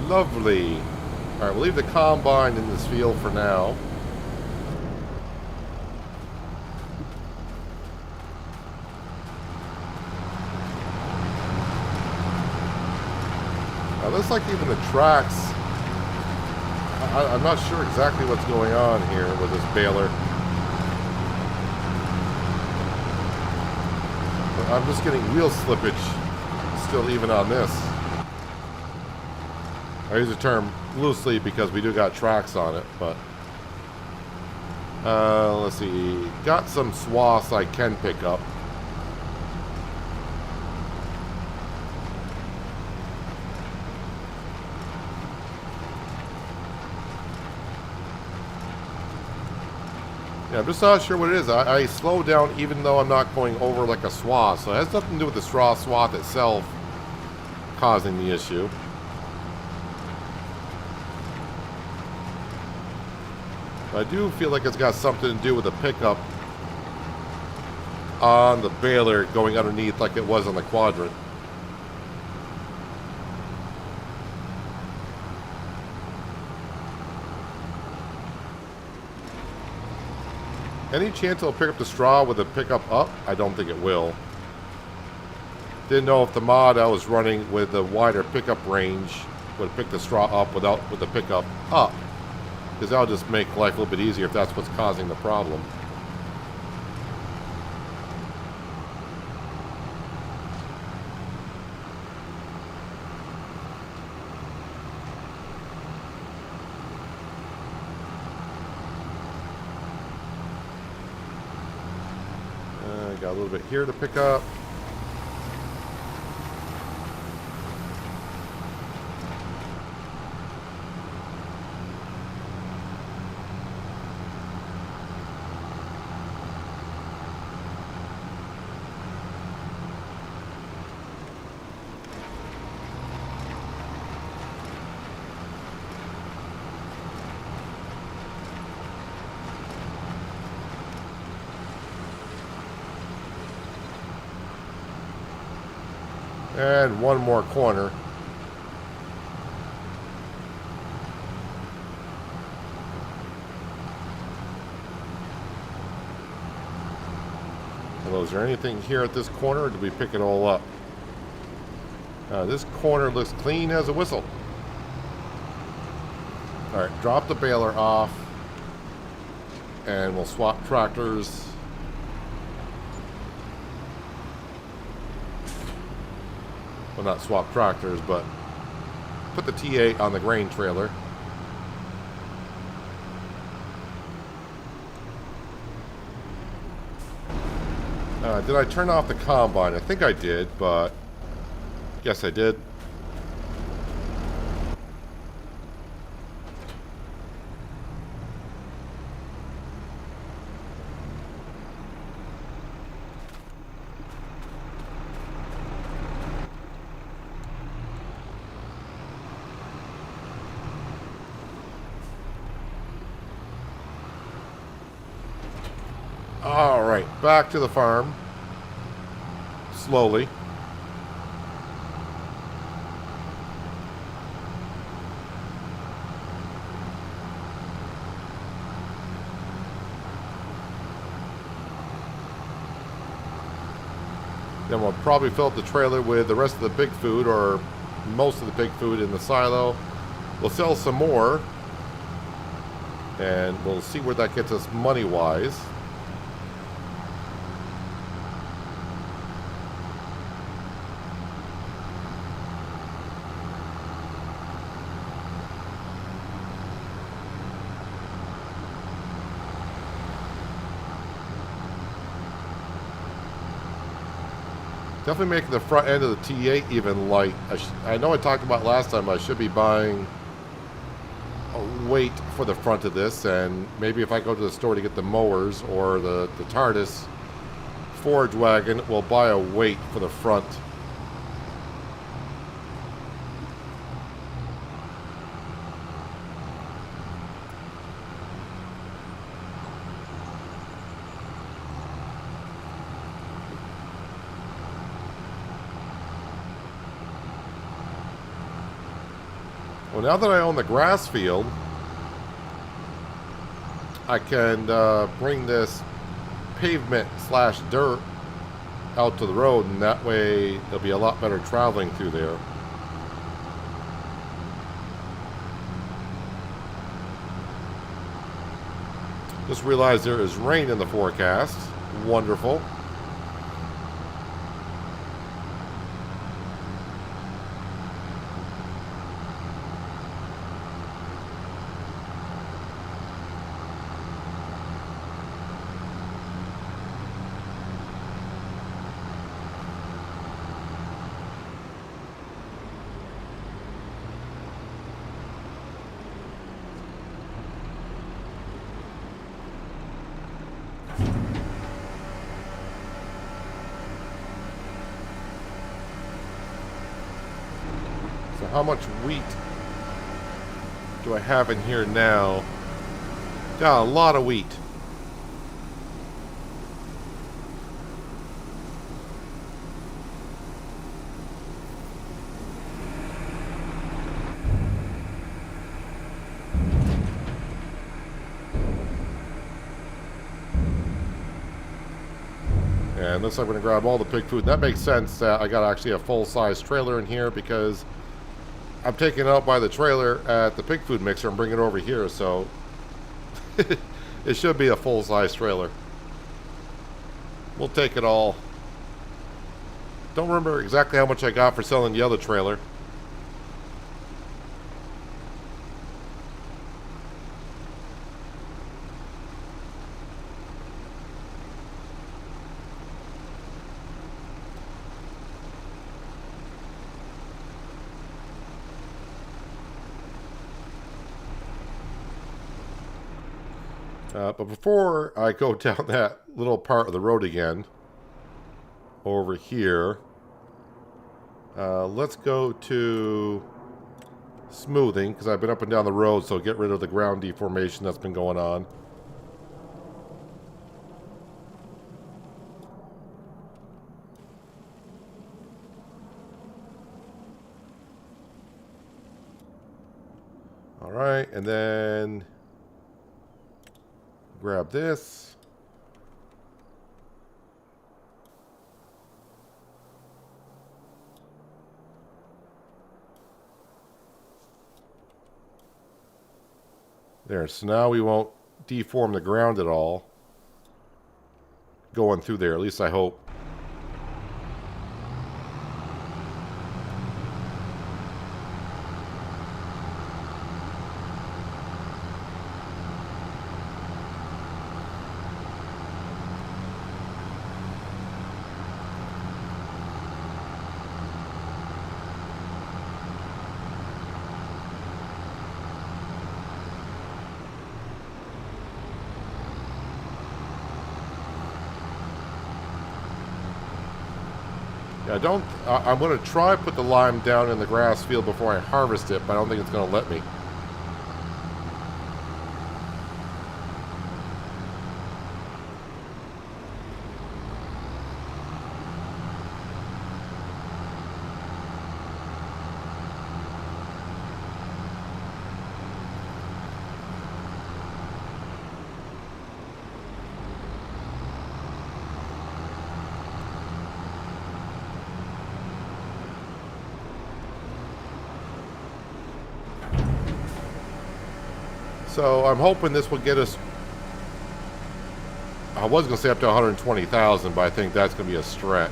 Lovely. Alright, we'll leave the combine in this field for now. Now, looks like even the tracks, I'm not sure exactly what's going on here with this baler. But I'm just getting wheel slippage still even on this. I use the term loosely because we do got tracks on it, but let's see. Got some swaths I can pick up. Yeah, I'm just not sure what it is. I slow down even though I'm not going over like a swath, so it has nothing to do with the straw swath itself causing the issue. I do feel like it's got something to do with the pickup on the baler going underneath like it was on the quadrant. Any chance it'll pick up the straw with the pickup up? I don't think it will. Didn't know if the mod I was running with the wider pickup range would pick the straw up with the pickup up. Because that'll just make life a little bit easier if that's what's causing the problem. Got a little bit here to pick up. And one more corner. Hello, is there anything here at this corner, or did we pick it all up? This corner looks clean as a whistle. Alright, drop the baler off. And we'll swap tractors. Well, not swap tractors, but put the T8 on the grain trailer. Did I turn off the combine? I think I did, but yes, I did. All right, back to the farm. Slowly. Then we'll probably fill up the trailer with the rest of the pig food, or most of the pig food in the silo. We'll sell some more, and we'll see where that gets us money-wise. Definitely making the front end of the T8 even light. I know I talked about last time I should be buying a weight for the front of this, and maybe if I go to the store to get the mowers or the TARDIS forage wagon, we'll buy a weight for the front. Well, now that I own the grass field, I can bring this pavement slash dirt out to the road, and that way there'll be a lot better traveling through there. Just realized there is rain in the forecast. Wonderful. How much wheat do I have in here now? Got a lot of wheat. And looks like we're going to grab all the pig food. That makes sense that I got actually a full-size trailer in here because I'm taking it out by the trailer at the pig food mixer and bringing it over here, so it should be a full-size trailer. We'll take it all. Don't remember exactly how much I got for selling the other trailer. But before I go down that little part of the road again, over here, let's go to smoothing, because I've been up and down the road, so get rid of the ground deformation that's been going on. All right, and then grab this. There, so now we won't deform the ground at all going through there, at least I hope. I'm going to try put the lime down in the grass field before I harvest it, but I don't think it's going to let me. So I'm hoping this will get us, I was going to say up to 120,000, but I think that's going to be a stretch.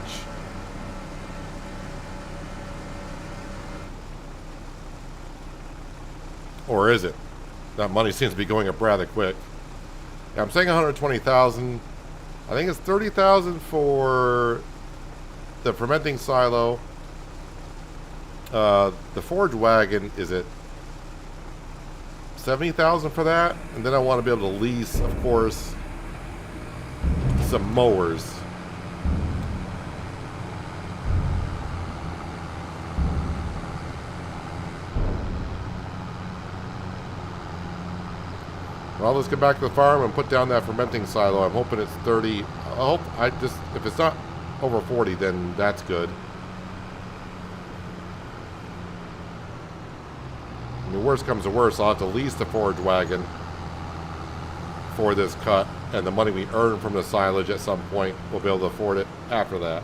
Or is it? That money seems to be going up rather quick. Yeah, I'm saying 120,000. I think it's 30,000 for the fermenting silo. The forage wagon is at 70,000 for that, and then I want to be able to lease, of course, some mowers. Well, let's get back to the farm and put down that fermenting silo. I'm hoping it's 30. If it's not over 40, then that's good. I mean, worst comes to worst, I'll have to lease the forage wagon for this cut, and the money we earn from the silage at some point, we'll be able to afford it after that.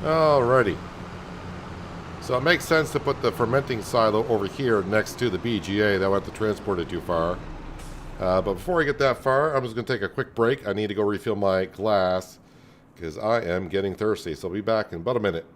Alrighty. So it makes sense to put the fermenting silo over here next to the BGA. That won't have to transport it too far. But before I get that far, I'm just going to take a quick break. I need to go refill my glass because I am getting thirsty. So I'll be back in about a minute.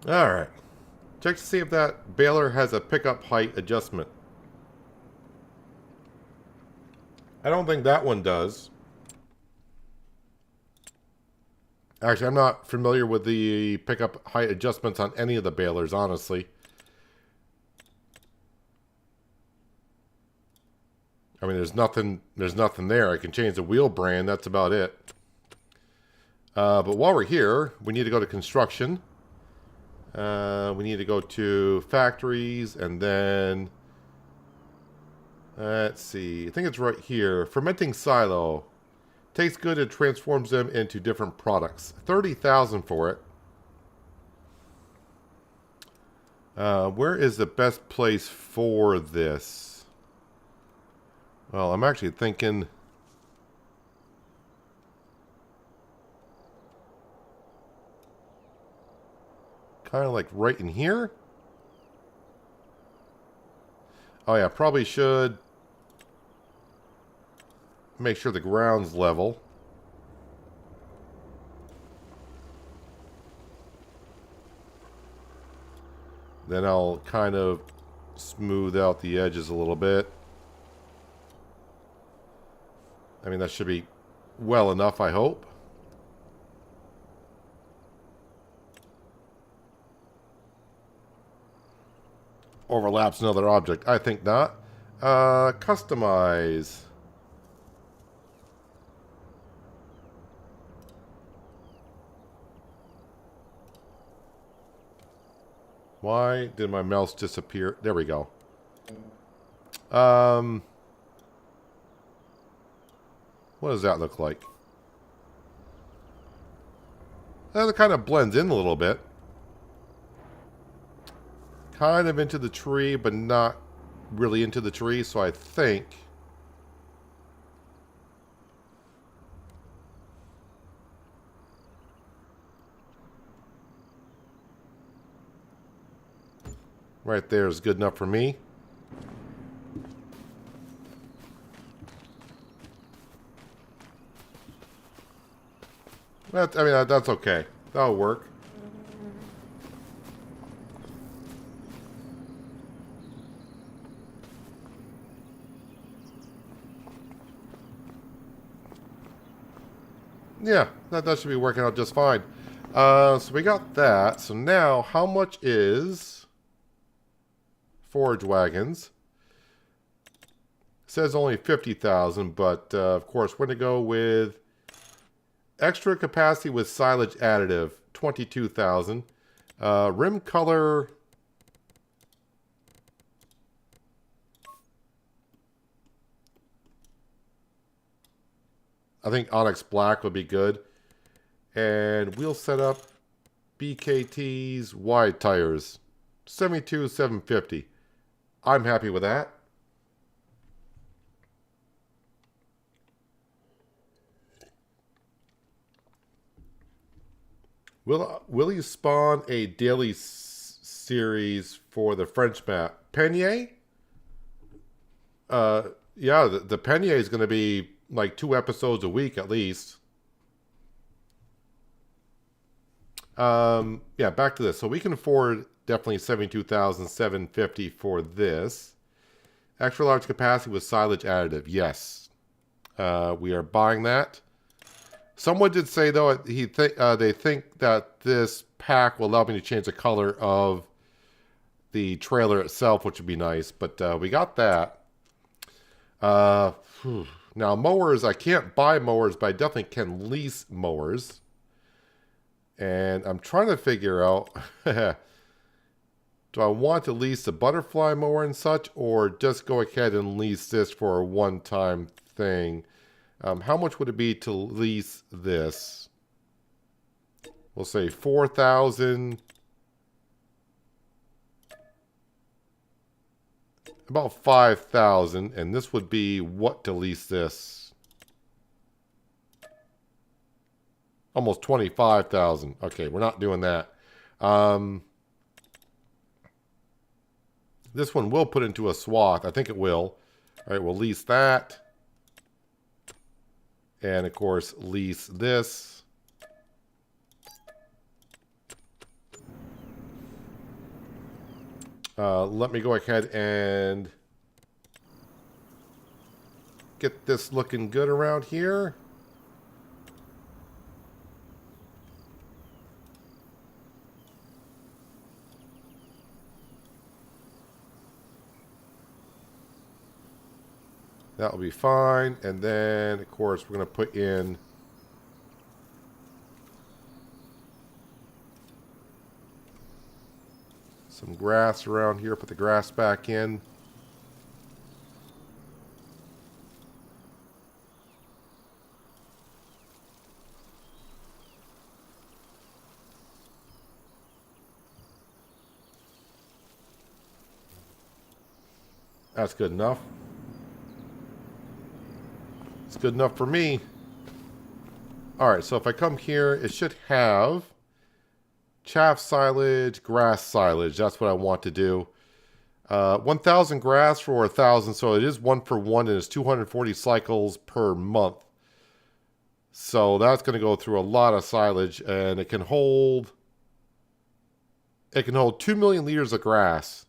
Alright. Check to see if that baler has a pickup height adjustment. I don't think that one does. Actually, I'm not familiar with the pickup height adjustments on any of the balers, honestly. I mean, there's nothing there. I can change the wheel brand, that's about it. But while we're here, we need to go to construction. We need to go to factories, and then let's see. I think it's right here. Fermenting silo. Takes good and transforms them into different products. 30,000 for it. Where is the best place for this? Well, I'm actually thinking kind of like right in here. Oh yeah, probably should make sure the ground's level. Then I'll kind of smooth out the edges a little bit. I mean, that should be well enough, I hope. Overlaps another object. I think not. Customize. Why did my mouse disappear? There we go. What does that look like? That kind of blends in a little bit. Kind of into the tree, but not really into the tree, so I think... right there is good enough for me. I mean, that's okay. That'll work. Yeah, that should be working out just fine. So we got that. So now, how much is forage wagons? It says only 50,000, but of course, we're going to go with extra capacity with silage additive, 22,000. Rim color... I think Onyx Black would be good. And wheel setup, BKTs, wide tires, 72,750. I'm happy with that. Will you spawn a daily series for the French map? Penier? Yeah, the Penier is going to be like 2 episodes a week at least. Yeah, back to this. So we can afford definitely 72,750 for this. Extra large capacity with silage additive. Yes. We are buying that. Someone did say, though, they think that this pack will allow me to change the color of the trailer itself, which would be nice. But we got that. Now, mowers, I can't buy mowers, but I definitely can lease mowers. And I'm trying to figure out, do I want to lease the butterfly mower and such, or just go ahead and lease this for a one-time thing? How much would it be to lease this? We'll say 4,000. About 5,000, and this would be what to lease this? Almost 25,000. Okay, we're not doing that. This one will put into a swath. I think it will. All right, we'll lease that. And, of course, lease this. Let me go ahead and get this looking good around here. That will be fine. And then, of course, we're going to put in some grass around here. Put the grass back in. That's good enough. It's good enough for me. Alright, so if I come here, it should have chaff silage, grass silage. That's what I want to do. 1,000 grass for 1,000, so it is 1 for 1, and it's 240 cycles per month. So that's going to go through a lot of silage, and it can hold 2 million liters of grass.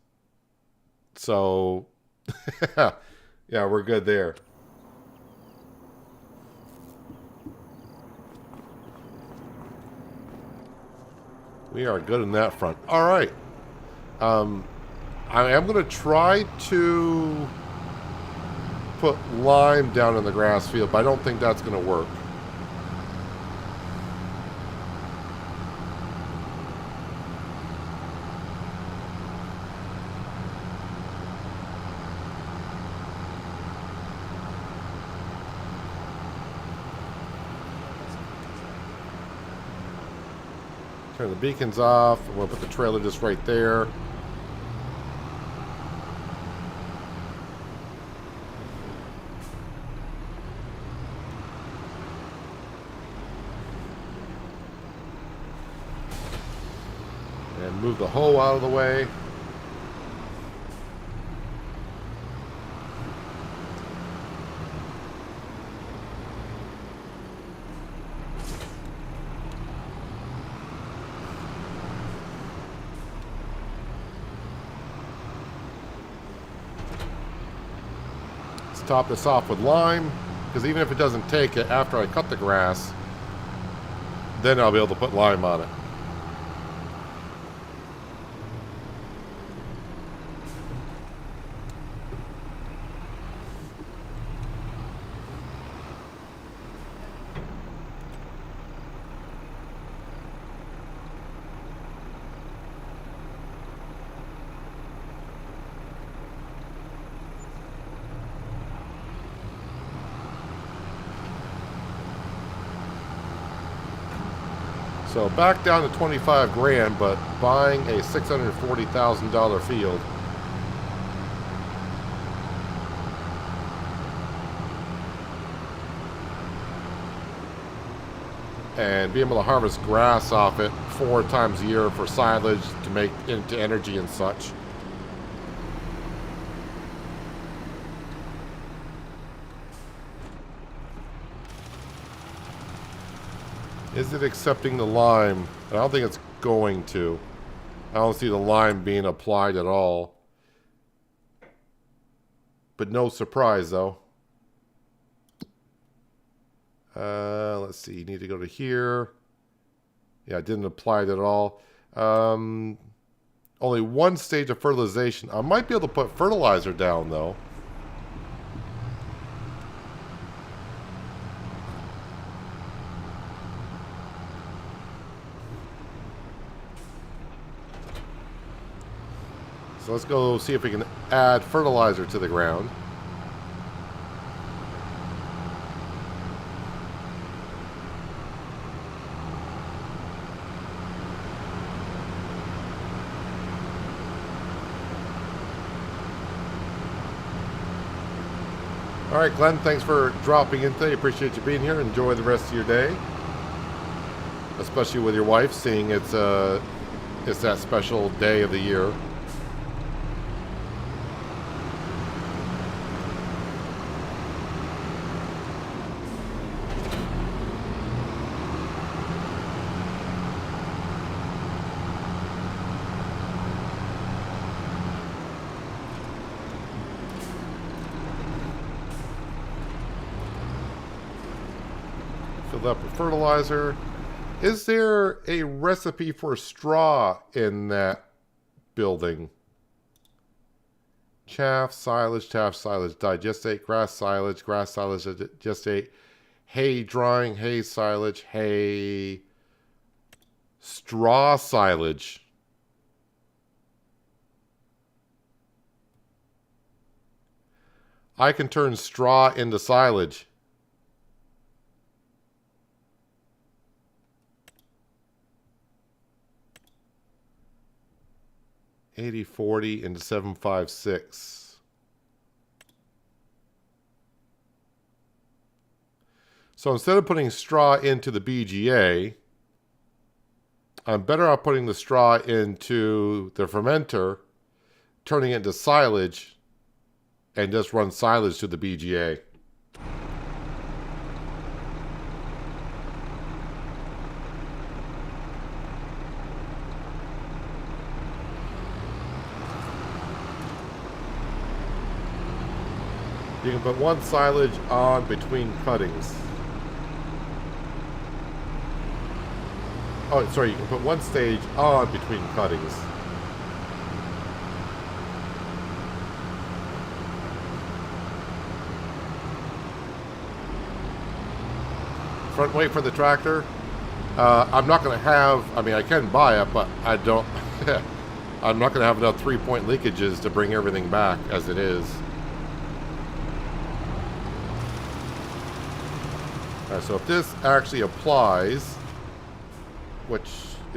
So, yeah, we're good there. We are good in that front. All right. I am going to try to put lime down in the grass field, but I don't think that's going to work. Turn the beacons off. We'll put the trailer just right there. And move the hoe out of the way. Top this off with lime, because even if it doesn't take it after I cut the grass, then I'll be able to put lime on it. So back down to 25 grand, but buying a $640,000 field. And being able to harvest grass off it 4 times a year for silage to make into energy and such. Is it accepting the lime? I don't think it's going to. I don't see the lime being applied at all. But no surprise, though. Let's see. You need to go to here. Yeah, I didn't apply it at all. Only one stage of fertilization. I might be able to put fertilizer down, though. So let's go see if we can add fertilizer to the ground. All right, Glenn, thanks for dropping in today. Appreciate you being here. Enjoy the rest of your day, especially with your wife, seeing it's that special day of the year. Filled up with fertilizer. Is there a recipe for straw in that building? Chaff, silage, digestate, grass silage, digestate, hay drying, hay silage, hay, straw silage. I can turn straw into silage. $80.40 into $7.56. So instead of putting straw into the BGA, I'm better off putting the straw into the fermenter, turning it into silage, and just run silage to the BGA. You can put one silage on between cuttings. Oh, sorry, you can put one stage on between cuttings. Front weight for the tractor. I'm not going to have, I mean, I can buy it, but I don't, I'm not going to have enough 3-point leakages to bring everything back as it is. Alright, so if this actually applies, which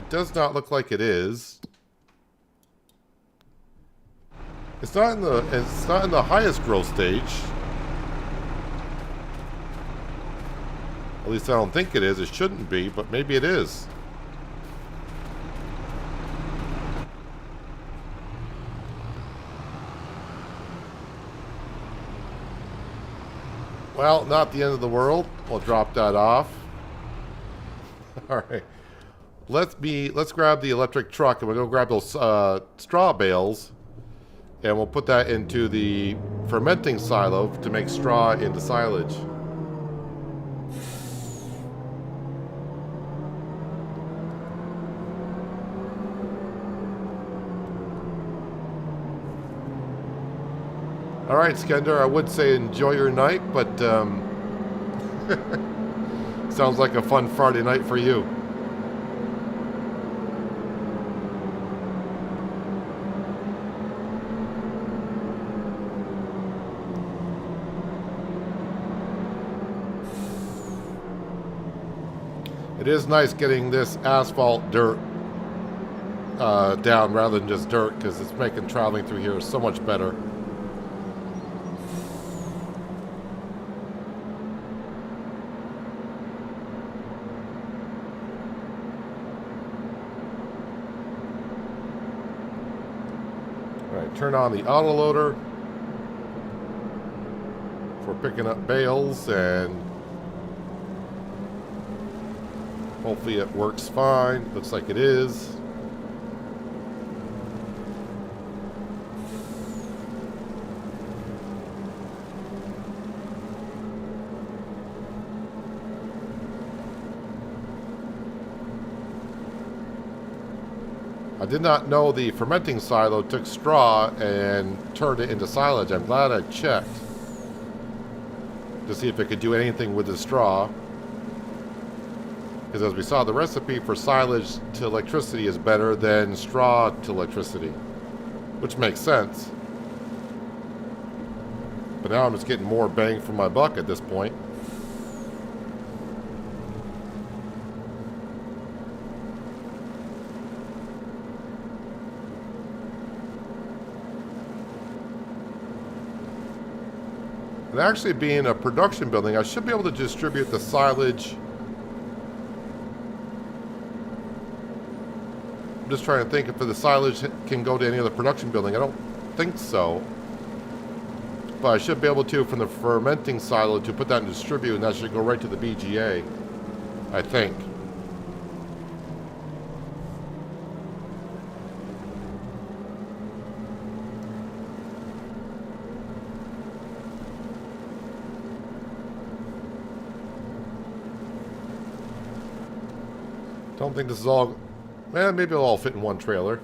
It does not look like it is. It's not in the highest growth stage. At least I don't think it is. It shouldn't be, but maybe it is. Well, not the end of the world. We'll drop that off. All right. Let's grab the electric truck and we'll go grab those straw bales, and we'll put that into the fermenting silo to make straw into silage. All right, Skender, I would say enjoy your night, but sounds like a fun Friday night for you. It is nice getting this asphalt dirt down rather than just dirt, because it's making traveling through here so much better. Turn on the autoloader for picking up bales, and hopefully it works fine. Looks like it is. I did not know the fermenting silo took straw and turned it into silage. I'm glad I checked to see if it could do anything with the straw. Because as we saw, the recipe for silage to electricity is better than straw to electricity, which makes sense. But now I'm just getting more bang for my buck at this point. And actually being a production building, I should be able to distribute the silage. I'm just trying to think if the silage can go to any other production building. I don't think so. But I should be able to from the fermenting silo to put that in distribute, and that should go right to the BGA, I think. Don't think this is all... maybe it'll all fit in one trailer.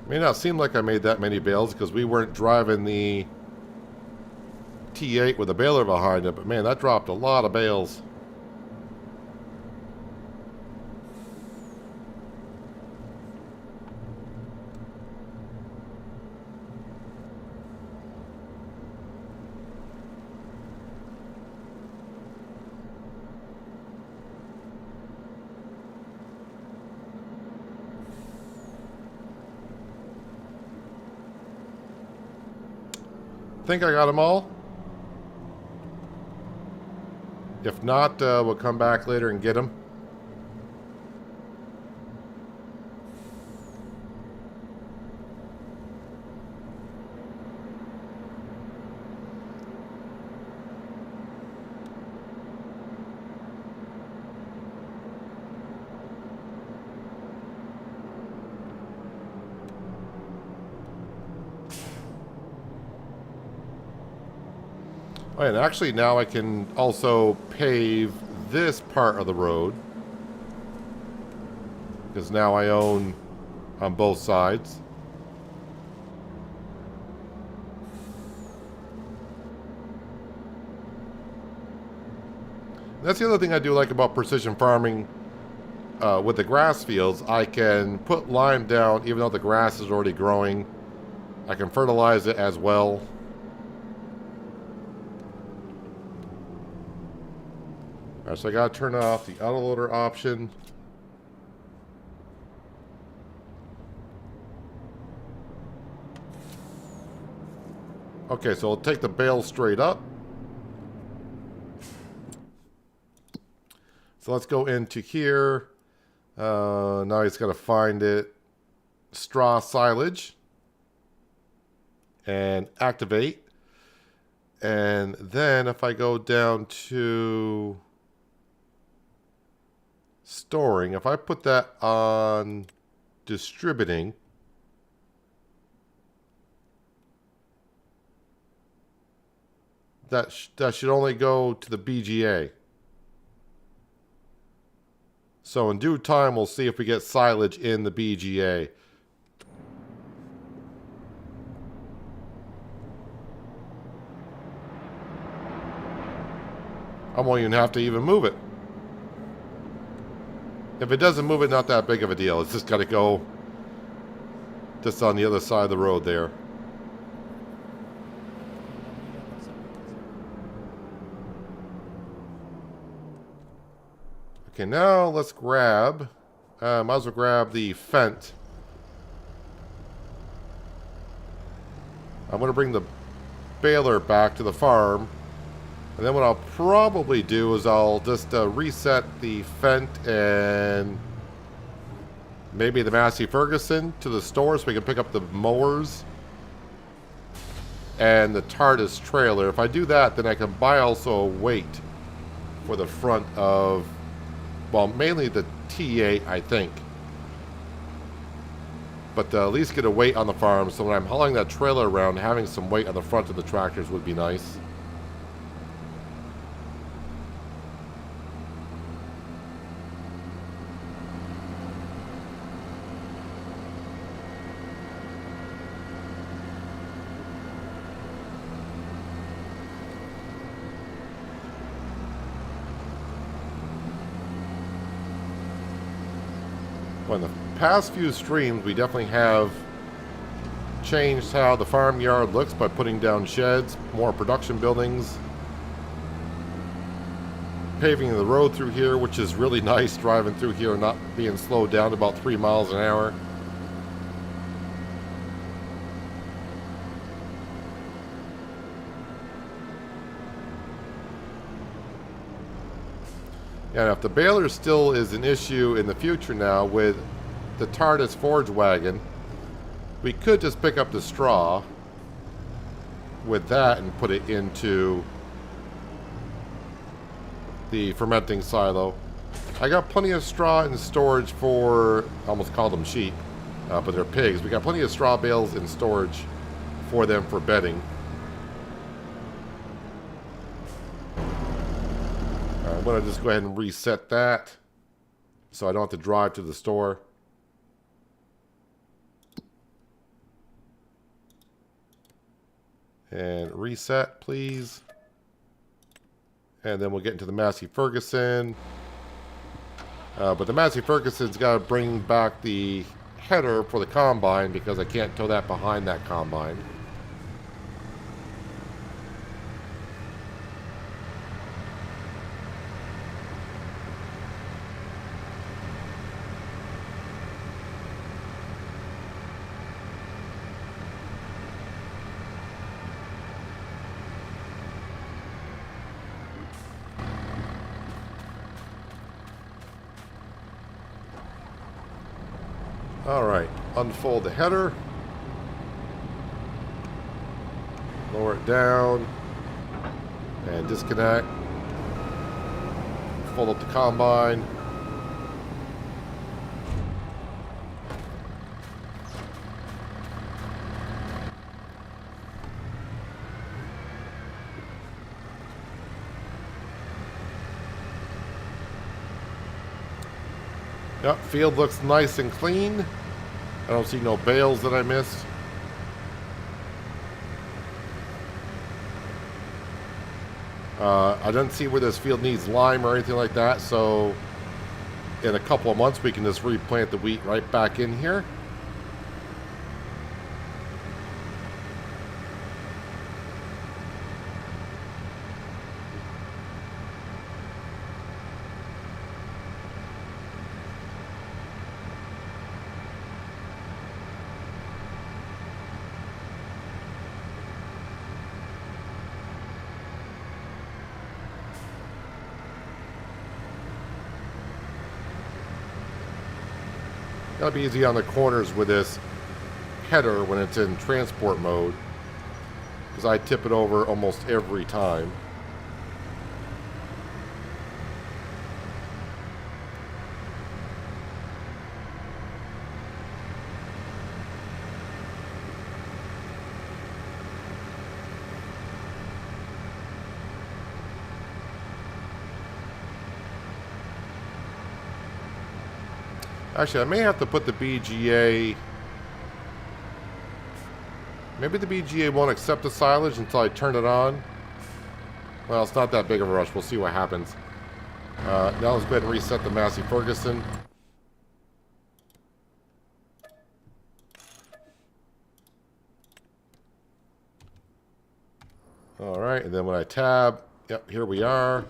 May not seem like I made that many bales because we weren't driving the T8 with a baler behind it, but man, that dropped a lot of bales. Think I got them all. If not, we'll come back later and get them. Oh, and actually now I can also pave this part of the road, because now I own on both sides. That's the other thing I do like about precision farming. with the grass fields, I can put lime down even though the grass is already growing. I can fertilize it as well. Alright, so I gotta turn off the autoloader option. Okay, so I'll take the bale straight up. So let's go into here. Now he's got to find it. Straw silage. And activate. And then if I go down to storing, if I put that on distributing, that should only go to the BGA. So in due time, we'll see if we get silage in the BGA. I won't even have to even move it. If it doesn't move it, not that big of a deal. It's just got to go just on the other side of the road there. Okay, now let's grab, might as well grab the Fent. I'm going to bring the baler back to the farm. And then what I'll probably do is I'll just reset the Fent and maybe the Massey Ferguson to the store so we can pick up the mowers and the TARDIS trailer. If I do that, then I can buy also a weight for the front of, well, mainly the T8, I think. But at least get a weight on the farm, so when I'm hauling that trailer around, having some weight on the front of the tractors would be nice. In the past few streams, we definitely have changed how the farmyard looks by putting down sheds, more production buildings, paving the road through here, which is really nice, driving through here and not being slowed down to about 3 miles an hour. And if the baler still is an issue in the future now with the TARDIS forge wagon, we could just pick up the straw with that and put it into the fermenting silo. I got plenty of straw in storage for, I almost call them sheep, but they're pigs. We got plenty of straw bales in storage for them for bedding. I'm going to just go ahead and reset that so I don't have to drive to the store. And reset, please. And then we'll get into the Massey Ferguson. But the Massey Ferguson's got to bring back the header for the combine because I can't tow that behind that combine. Alright, unfold the header, lower it down, and disconnect, fold up the combine. Yep, field looks nice and clean. I don't see no bales that I missed. I don't see where this field needs lime or anything like that, so in a couple of months, we can just replant the wheat right back in here. Gotta be easy on the corners with this header when it's in transport mode, because I tip it over almost every time. Actually, I may have to put the BGA... Maybe the BGA won't accept the silage until I turn it on. Well, it's not that big of a rush. We'll see what happens. Now let's go ahead and reset the Massey Ferguson. Alright, and then when I tab... Yep, here we are.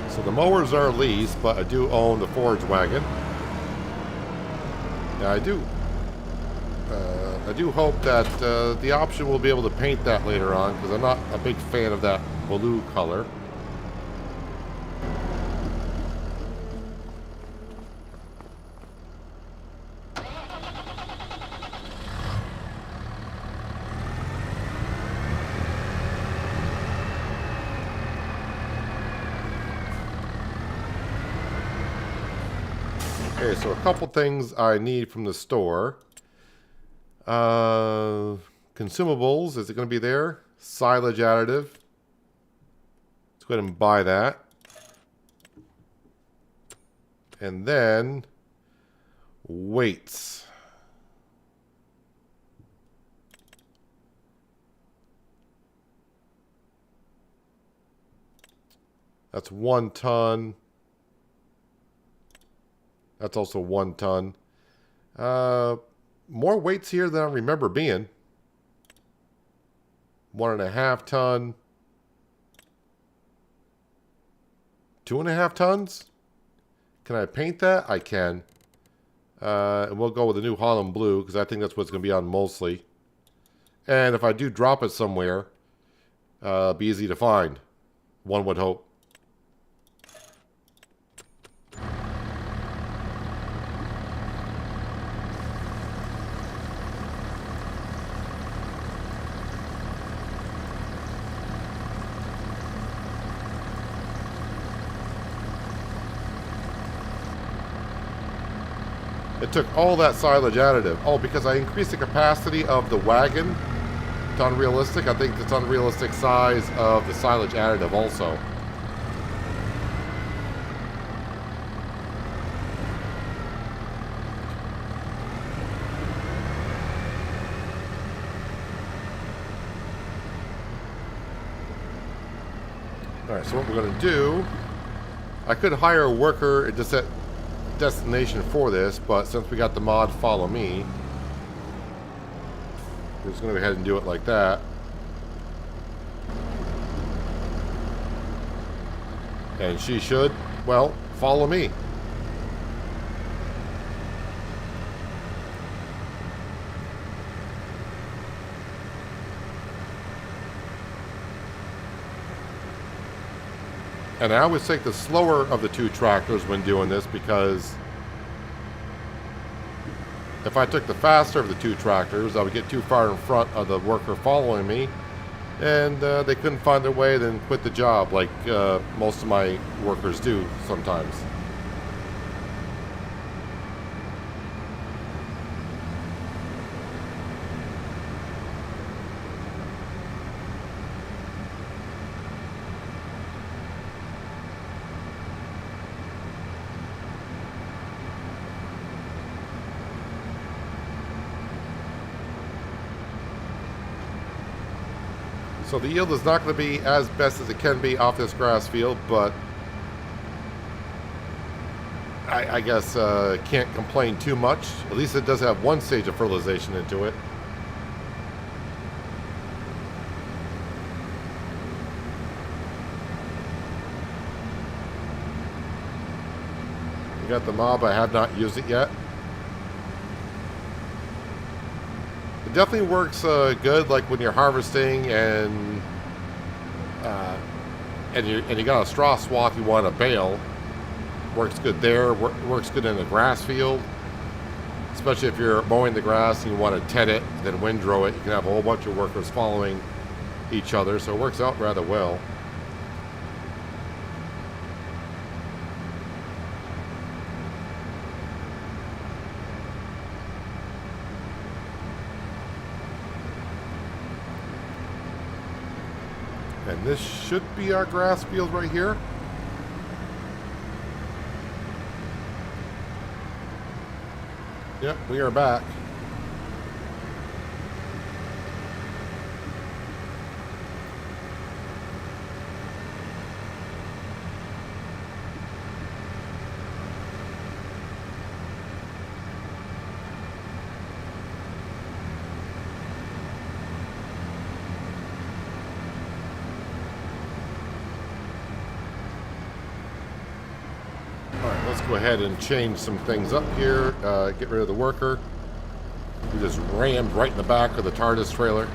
So the mowers are leased, but I do own the forage wagon. Yeah, I do hope that the option will be able to paint that later on, because I'm not a big fan of that blue color. Okay, so a couple things I need from the store. Consumables, is it going to be there? Silage additive. Let's go ahead and buy that. And then weights. That's 1 ton. That's also 1 ton. More weights here than I remember being. 1.5 ton. 2.5 tons. Can I paint that? I can. And we'll go with the New Holland blue, because I think that's what's going to be on mostly. And if I do drop it somewhere, it'll be easy to find. One would hope. It took all that silage additive. Oh, because I increased the capacity of the wagon to unrealistic. I think it's unrealistic size of the silage additive also. Alright, so what we're going to do, I could hire a worker and just set destination for this, but since we got the mod follow me, we're just going to go ahead and do it like that. And she should, well, follow me. And I always take the slower of the 2 tractors when doing this, because if I took the faster of the 2 tractors, I would get too far in front of the worker following me, and they couldn't find their way, then quit the job like most of my workers do sometimes. So the yield is not going to be as best as it can be off this grass field, but I guess can't complain too much. At least it does have one stage of fertilization into it. We got the mob. I have not used it yet. It definitely works good, like when you're harvesting and you got a straw swath you want to bale. Works good there. Works good in a grass field, especially if you're mowing the grass and you want to ted it, then windrow it. You can have a whole bunch of workers following each other, so it works out rather well. And this should be our grass field right here. Yep, we are back. Let's go ahead and change some things up here. Get rid of the worker. We just rammed right in the back of the TARDIS trailer.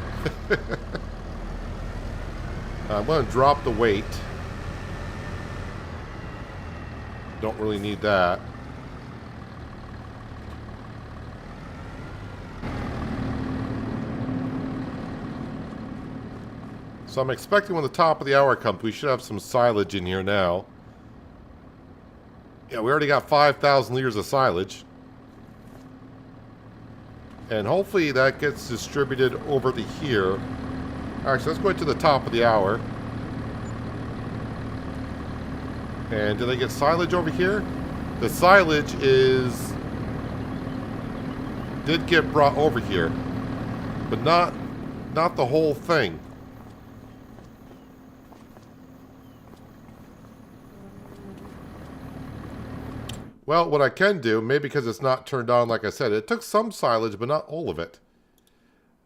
I'm going to drop the weight. Don't really need that. So I'm expecting when the top of the hour comes, we should have some silage in here now. Yeah, we already got 5,000 liters of silage. And hopefully that gets distributed over to here. Alright, so let's go to the top of the hour. And did I get silage over here? The silage did get brought over here. But not the whole thing. Well, what I can do, maybe because it's not turned on, like I said, it took some silage, but not all of it.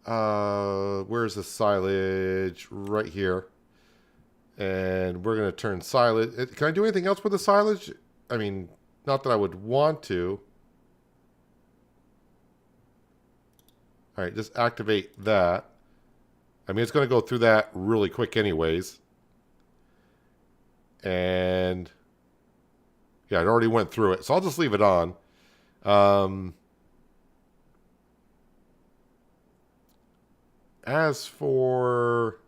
Where's the silage? Right here. And we're going to turn silage. Can I do anything else with the silage? I mean, not that I would want to. All right, just activate that. I mean, it's going to go through that really quick anyways. And yeah, it already went through it. So I'll just leave it on. As for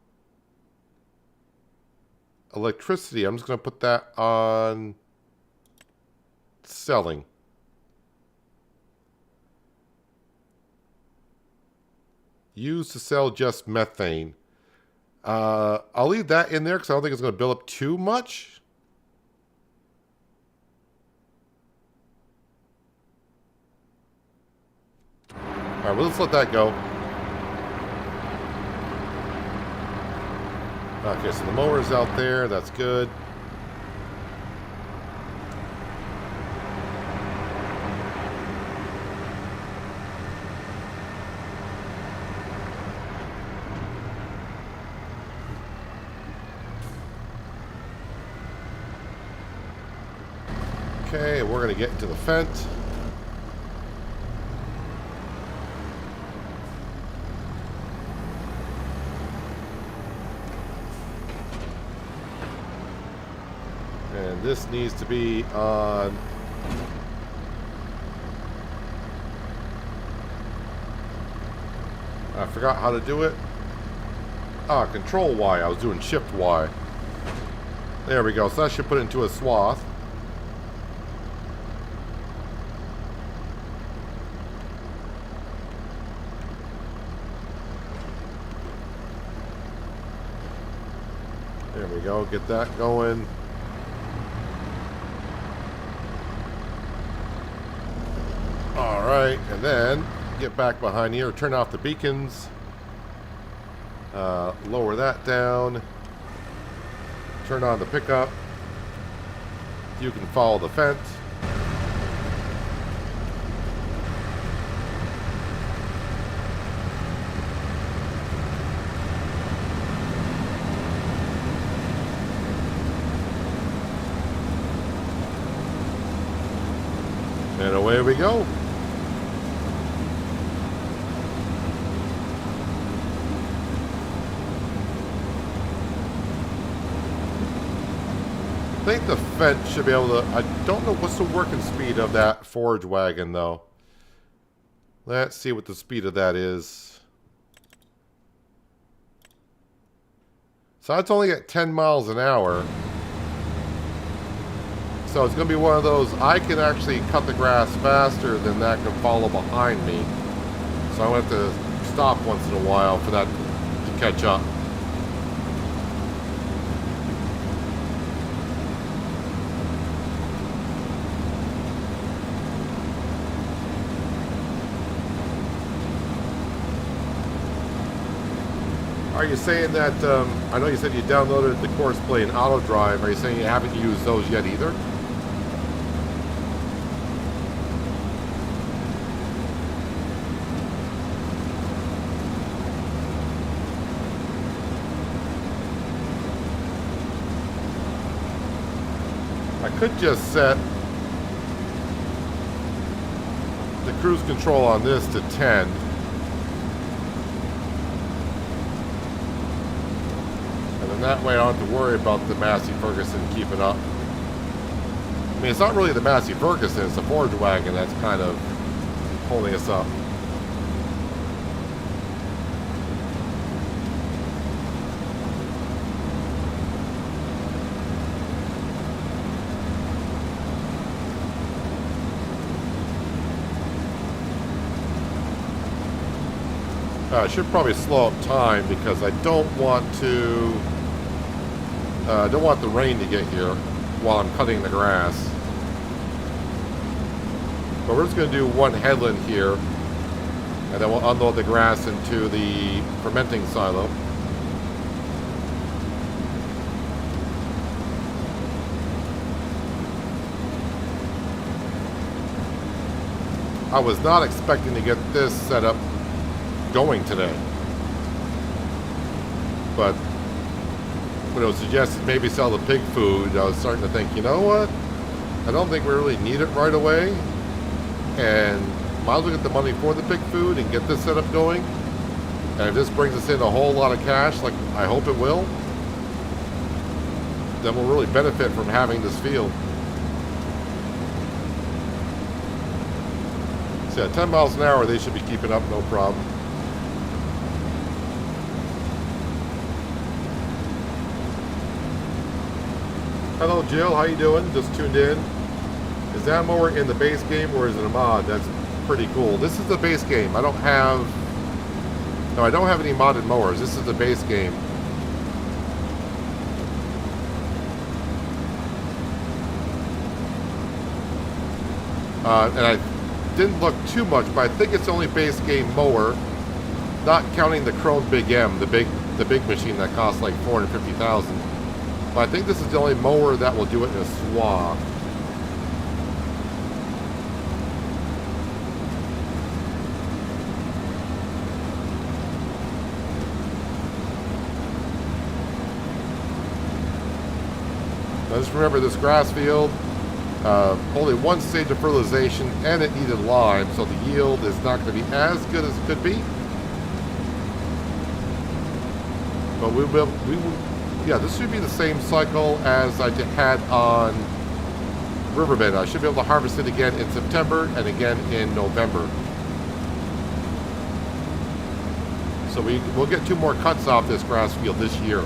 electricity, I'm just going to put that on selling. Use to sell just methane. I'll leave that in there because I don't think it's going to build up too much. All right, well, let's let that go. Okay, so the mower's out there. That's good. Okay, we're going to get into the fence. And this needs to be on. I forgot how to do it. Ah, Control Y. I was doing Shift Y. There we go. So that should put it into a swath. There we go. Get that going. Alright, and then get back behind here, turn off the beacons. Lower that down. Turn on the pickup. You can follow the fence. And away we go. I think the fence should be able to... I don't know what's the working speed of that forage wagon, though. Let's see what the speed of that is. So it's only at 10 miles an hour. So it's going to be one of those, I can actually cut the grass faster than that can follow behind me. So I'm going to have to stop once in a while for that to catch up. Are you saying that, I know you said you downloaded the Course Play and Auto Drive. Are you saying you haven't used those yet either? I could just set the cruise control on this to 10. That way I don't have to worry about the Massey Ferguson keeping up. I mean, it's not really the Massey Ferguson, it's the forage wagon that's kind of holding us up. I should probably slow up time because I don't want to... I don't want the rain to get here while I'm cutting the grass. But we're just going to do one headland here. And then we'll unload the grass into the fermenting silo. I was not expecting to get this set up going today. But when it was suggested maybe sell the pig food, I was starting to think, you know what? I don't think we really need it right away. And might as well get the money for the pig food and get this set up going. And if this brings us in a whole lot of cash, like I hope it will, then we'll really benefit from having this field. So yeah, 10 miles an hour, they should be keeping up no problem. Hello Jill, how you doing? Just tuned in. Is that mower in the base game or is it a mod? That's pretty cool. This is the base game. I don't have any modded mowers. This is the base game. And I didn't look too much, but I think it's only base game mower, not counting the Krone Big M, the big machine that costs like $450,000. But I think this is the only mower that will do it in a swath. Now just remember this grass field, only one stage of fertilization and it needed lime, so the yield is not going to be as good as it could be. But we will. Yeah, this should be the same cycle as I had on Riverbend. I should be able to harvest it again in September and again in November. So we'll get 2 more cuts off this grass field this year.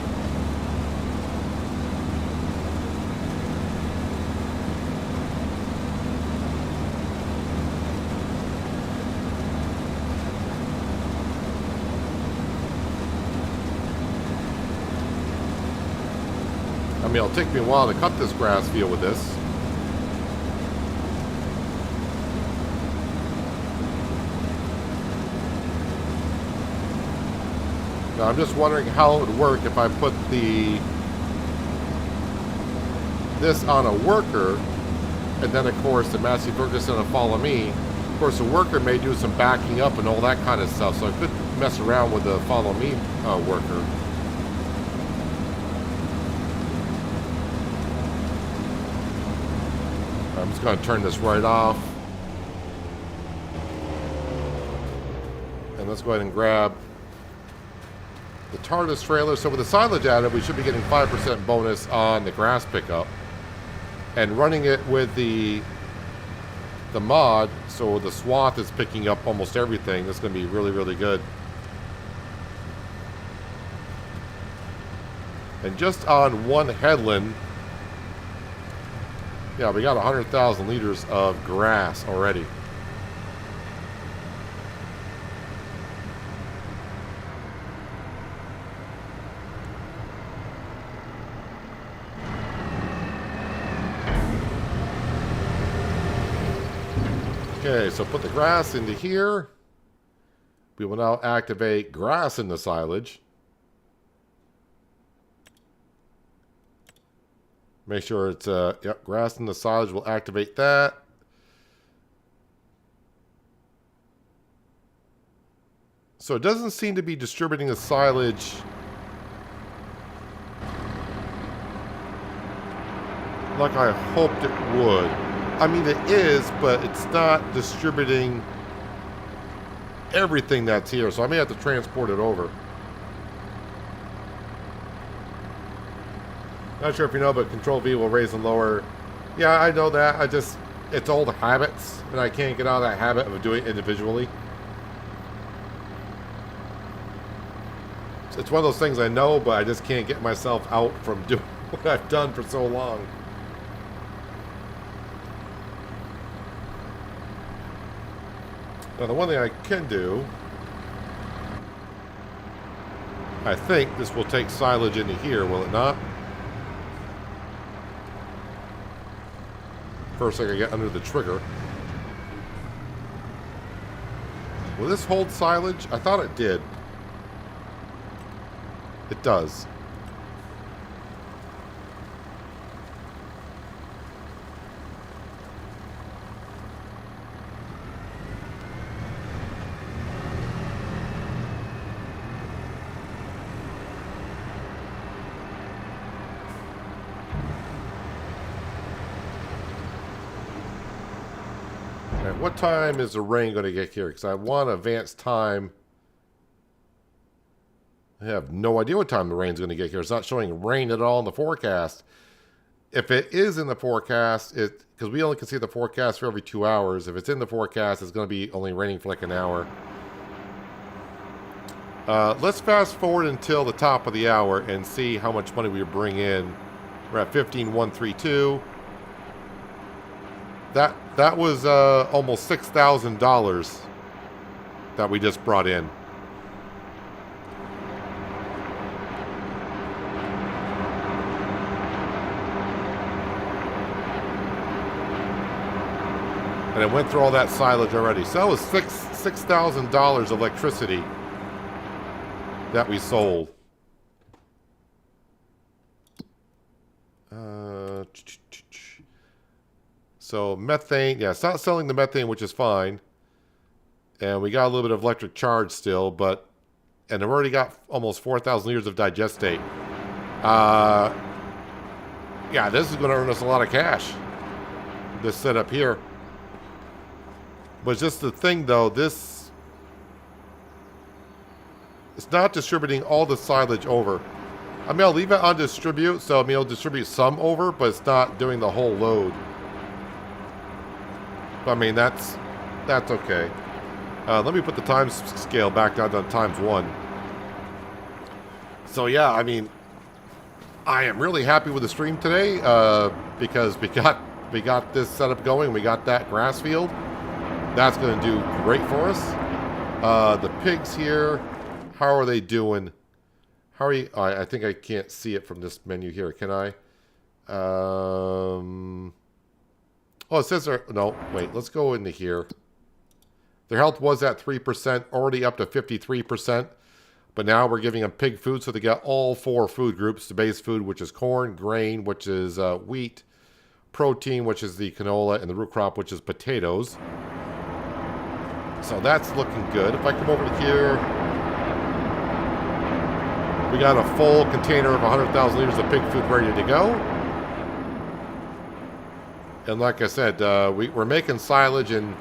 I mean, it'll take me a while to cut this grass field with this. Now, I'm just wondering how it would work if I put this on a worker, and then, of course, the Massey Ferguson will follow me. Of course, the worker may do some backing up and all that kind of stuff, so I could mess around with the follow me worker. I'm just going to turn this right off. And let's go ahead and grab the TARDIS trailer. So with the silage added, we should be getting 5% bonus on the grass pickup. And running it with the mod, so the swath is picking up almost everything. That's going to be really, really good. And just on one headland, yeah, we got 100,000 liters of grass already. Okay, so put the grass into here. We will now activate grass in the silage. Make sure it's, yep, grass in the silage will activate that. So it doesn't seem to be distributing the silage like I hoped it would. I mean, it is, but it's not distributing everything that's here, so I may have to transport it over. Not sure if you know, but Control V will raise and lower. Yeah, I know that. It's old habits, and I can't get out of that habit of doing it individually. It's one of those things I know, but I just can't get myself out from doing what I've done for so long. Now, the one thing I can do, I think this will take silage into here, will it not? First, I gotta get under the trigger. Will this hold silage? I thought it did. It does. What time is the rain going to get here? Because I want advanced time. I have no idea what time the rain's going to get here. It's not showing rain at all in the forecast. If it is in the forecast, because we only can see the forecast for every 2 hours. If it's in the forecast, it's going to be only raining for like an hour. Let's fast forward until the top of the hour and see how much money we bring in. We're at 15,132. That was almost $6,000 that we just brought in. And it went through all that silage already. So that was $6,000 of electricity that we sold. So methane, yeah, it's not selling the methane, which is fine. And we got a little bit of electric charge still, and I've already got almost 4,000 liters of digestate. Yeah, this is going to earn us a lot of cash. This setup here. But just the thing though, it's not distributing all the silage over. I mean, I'll leave it on distribute, so I mean, it'll distribute some over, but it's not doing the whole load. I mean, that's okay. Let me put the time scale back down to ×1. So yeah, I mean, I am really happy with the stream today because we got this setup going. We got that grass field. That's going to do great for us. The pigs here, how are they doing? How are you? I think I can't see it from this menu here. Can I? Oh, it says there. No, wait. Let's go into here. Their health was at 3%, already up to 53%. But now we're giving them pig food, so they got all 4 food groups. The base food, which is corn, grain, which is wheat, protein, which is the canola, and the root crop, which is potatoes. So that's looking good. If I come over to here, we got a full container of 100,000 liters of pig food ready to go. And like I said, we're making silage, and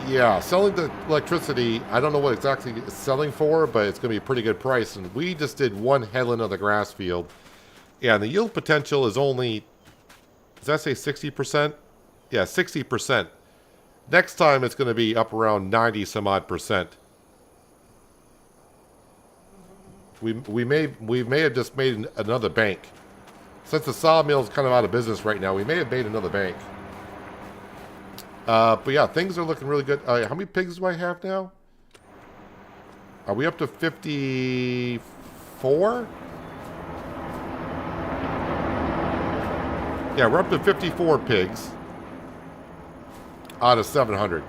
yeah, selling the electricity, I don't know what exactly it's selling for, but it's going to be a pretty good price. And we just did 1 headland of the grass field. Yeah, and the yield potential is only, does that say 60%? Yeah, 60%. Next time it's going to be up around 90 some odd percent. We may have just made another bank. Since the sawmill is kind of out of business right now, we may have made another bank. But yeah, things are looking really good. How many pigs do I have now? Are we up to 54? Yeah, we're up to 54 pigs out of 700.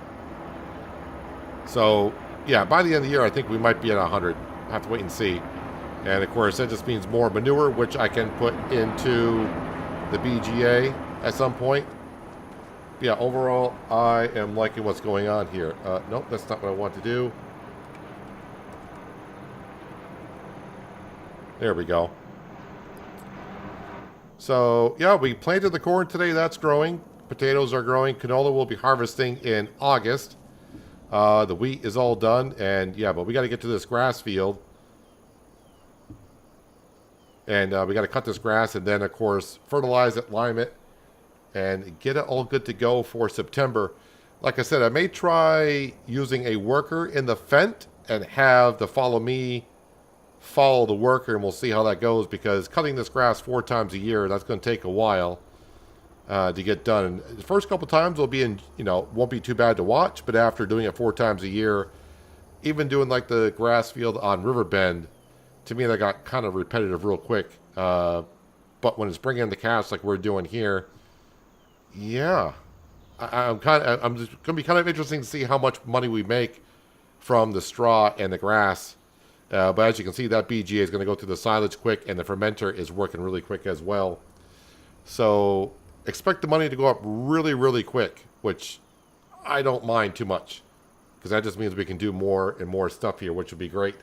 So, yeah, by the end of the year, I think we might be at 100. I'll have to wait and see. And, of course, that just means more manure, which I can put into the BGA at some point. Yeah, overall, I am liking what's going on here. Nope, that's not what I want to do. There we go. So, yeah, we planted the corn today. That's growing. Potatoes are growing. Canola will be harvesting in August. The wheat is all done. And, yeah, but we got to get to this grass field. And we got to cut this grass and then, of course, fertilize it, lime it, and get it all good to go for September. Like I said, I may try using a worker in the Fent and have the follow me follow the worker, and we'll see how that goes, because cutting this grass 4 times a year, that's going to take a while to get done. And the first couple times will be in, won't be too bad to watch, but after doing it 4 times a year, even doing like the grass field on Riverbend, to me that got kind of repetitive real quick. But when it's bringing in the calves like we're doing here, yeah, I'm just going to be kind of interesting to see how much money we make from the straw and the grass. But as you can see, that BGA is going to go through the silage quick, and the fermenter is working really quick as well. So expect the money to go up really, really quick, which I don't mind too much, because that just means we can do more and more stuff here, which would be great.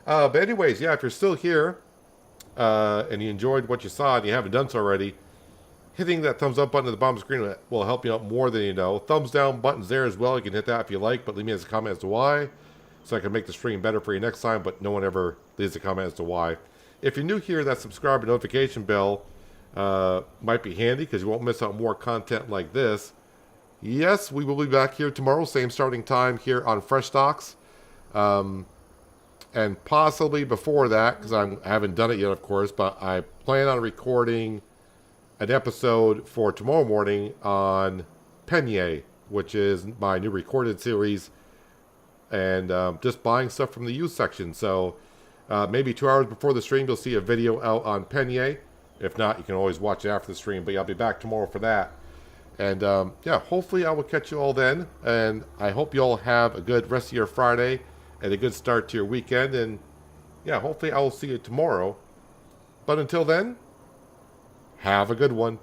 But anyways, yeah, if you're still here and you enjoyed what you saw and you haven't done so already, hitting that thumbs up button at the bottom of the screen will help you out more than you know. Thumbs down button's there as well. You can hit that if you like, but leave me as a comment as to why, so I can make the stream better for you next time, but no one ever leaves a comment as to why. If you're new here, that subscribe and notification bell might be handy, because you won't miss out more content like this. Yes, we will be back here tomorrow, same starting time here on Frechdachs. And possibly before that, because I haven't done it yet, of course, but I plan on recording an episode for tomorrow morning on Penye, which is my new recorded series, and just buying stuff from the used section. So maybe 2 hours before the stream, you'll see a video out on Penye. If not, you can always watch it after the stream, but I'll be back tomorrow for that. And yeah, hopefully I will catch you all then, and I hope you all have a good rest of your Friday and a good start to your weekend. And yeah, hopefully I will see you tomorrow. But until then, have a good one.